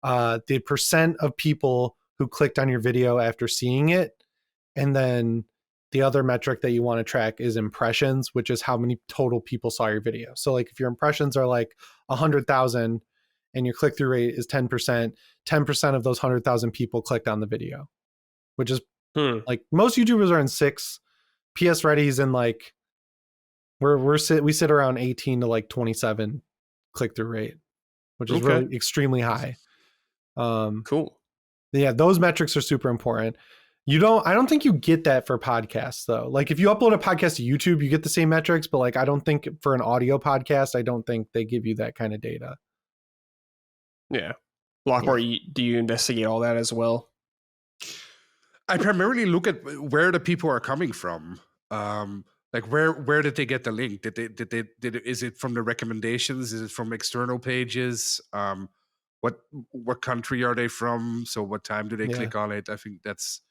the percent of people who clicked on your video after seeing it. And then the other metric that you want to track is impressions, which is how many total people saw your video. So like if your impressions are like 100,000 and your click-through rate is 10%, 10% of those 100,000 people clicked on the video, which is like most YouTubers are in 6. PS Ready's in like, we sit around 18 to like 27 click-through rate, which is really extremely high. Cool. Yeah, those metrics are super important. I don't think you get that for podcasts though. Like if you upload a podcast to YouTube, you get the same metrics, but like I don't think for an audio podcast, I don't think they give you that kind of data. Yeah. Lockmort, do you investigate all that as well? I primarily look at where the people are coming from. Like where did they get the link? Is it from the recommendations? Is it from external pages? What country are they from? So what time do they click on it? I think that's,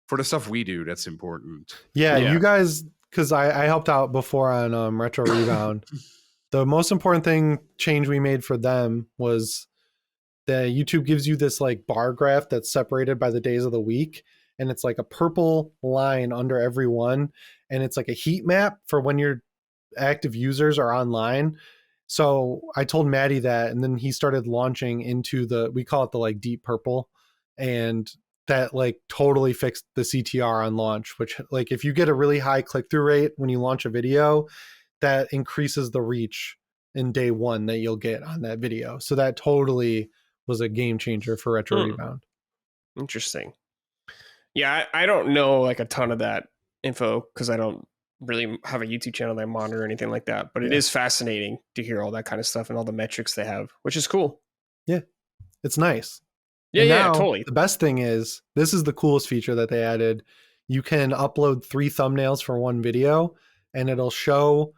for the stuff we do, that's important. Yeah. You guys, because I helped out before on Retro Rebound. The most important change we made for them was that YouTube gives you this like bar graph that's separated by the days of the week. And it's like a purple line under every one. And it's like a heat map for when your active users are online. So I told Maddie that, and then he started launching into we call it the like deep purple. And that like totally fixed the CTR on launch, which like if you get a really high click-through rate when you launch a video, that increases the reach in day one that you'll get on that video. So that totally was a game changer for Retro Rebound. Interesting. Yeah, I don't know like a ton of that info because I don't really have a YouTube channel that I monitor or anything like that. But it is fascinating to hear all that kind of stuff and all the metrics they have, which is cool. Yeah, it's nice. Yeah, totally. The best thing is, this is the coolest feature that they added. You can upload 3 thumbnails for one video, and it'll show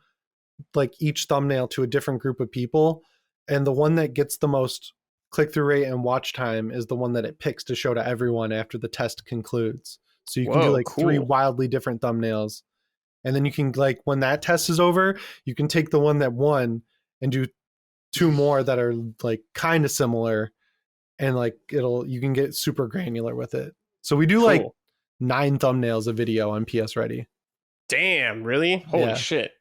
like each thumbnail to a different group of people. And the one that gets the most click-through rate and watch time is the one that it picks to show to everyone after the test concludes. So you can do like 3 wildly different thumbnails. And then you can like, when that test is over, you can take the one that won and do 2 more that are like kind of similar. And like you can get super granular with it. So we do like 9 thumbnails a video on PS Ready. Damn, really? Holy shit.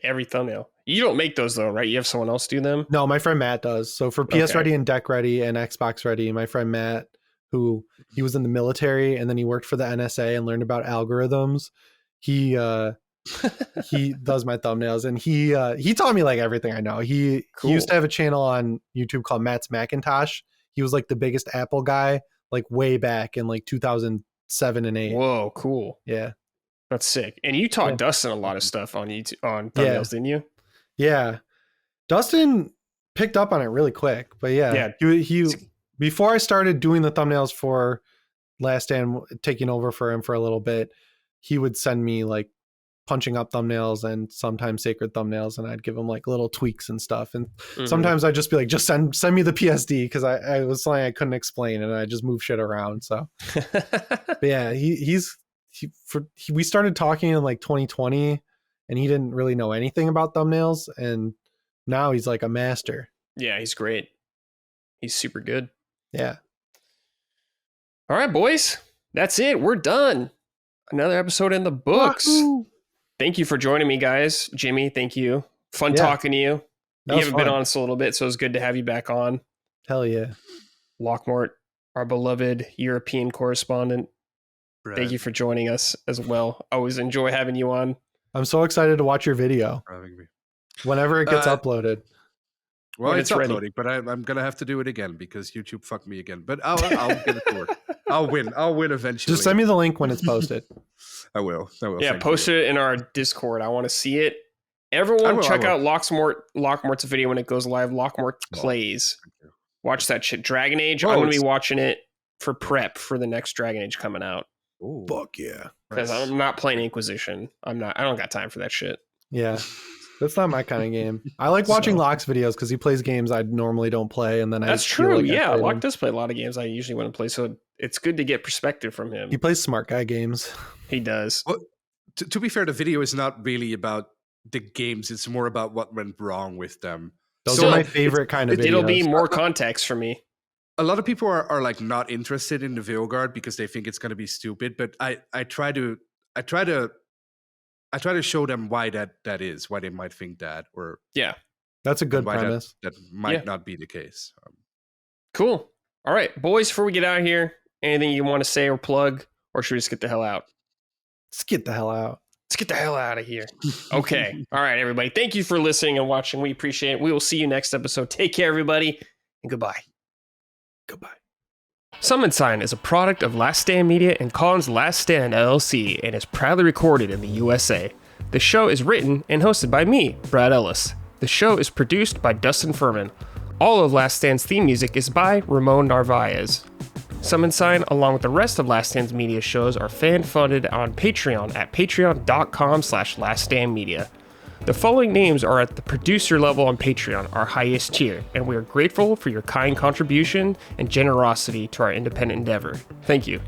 Every thumbnail. You don't make those though, right? You have someone else do them? No, my friend Matt does. So for PS Ready and Deck Ready and Xbox Ready, my friend Matt, he was in the military and then he worked for the NSA and learned about algorithms. He does my thumbnails, and he taught me like everything I know. He used to have a channel on YouTube called Matt's Macintosh. He was like the biggest Apple guy, like way back in like 2007 and 8. Whoa, cool. Yeah. That's sick. And you taught Dustin a lot of stuff on YouTube, on thumbnails, didn't you? Yeah. Dustin picked up on it really quick, but he before I started doing the thumbnails for Last Stand, taking over for him for a little bit, he would send me like punching up thumbnails and sometimes sacred thumbnails, and I'd give him like little tweaks and stuff. And sometimes I'd just be like, just send me the PSD, because I was something I couldn't explain, and I just move shit around. So but yeah, we started talking in like 2020, and he didn't really know anything about thumbnails, and now he's like a master. Yeah, he's great. He's super good. Yeah. All right, boys. That's it. We're done. Another episode in the books. Wahoo! Thank you for joining me, guys. Jimmy, thank you. Fun Yeah. talking to you. That You was haven't been fun. on us a little bit, so it's good to have you back on. Hell yeah. Lockmort, our beloved European correspondent. Brad, Thank you for joining us as well. Always enjoy having you on. I'm so excited to watch your video for having me. whenever it gets uploaded. Well, When it's it's ready. uploading, but I'm gonna have to do it again because YouTube fucked me again. But I'll get it to work. I'll win. I'll win eventually. Just send me the link when it's posted. I will. Yeah, thank post you. it in our Discord. I want to see it. Everyone, will, check I out Lockmort's video when it goes live. Lockmort plays. you. Watch that shit. Dragon Age. Whoa, I'm going to be it's- watching it for prep for the next Dragon Age coming out. Ooh, Fuck yeah. Because nice. I'm not playing Inquisition. I don't got time for that shit. Yeah. That's not my kind of game. I like watching So- Locke's videos because he plays games I normally don't play, and then That's I feel true. like I Yeah, played Locke them. does play a lot of games I usually want to play, so it's good to get perspective from him. He plays smart guy games. He does. Well, to be fair, the video is not really about the games. It's more about what went wrong with them. Those So are my favorite kind of videos. It'll be more context for me. A lot of people are like not interested in the Veilguard because they think it's going to be stupid. But I try to show them why that is, why they might think that, or Yeah. That's a good why premise. that might Yeah. not be the case. Cool. All right, boys, before we get out of here, anything you want to say or plug, or should we just get the hell out? Let's get the hell out. Let's get the hell out of here. Okay. All right, everybody. Thank you for listening and watching. We appreciate it. We will see you next episode. Take care, everybody, and goodbye. Goodbye. Summon Sign is a product of Last Stand Media and Collins Last Stand LLC and is proudly recorded in the USA. The show is written and hosted by me, Brad Ellis. The show is produced by Dustin Furman. All of Last Stand's theme music is by Ramon Narvaez. Summon Sign, along with the rest of Last Stand's media shows, are fan-funded on Patreon at patreon.com/laststandmedia. The following names are at the producer level on Patreon, our highest tier, and we are grateful for your kind contribution and generosity to our independent endeavor. Thank you.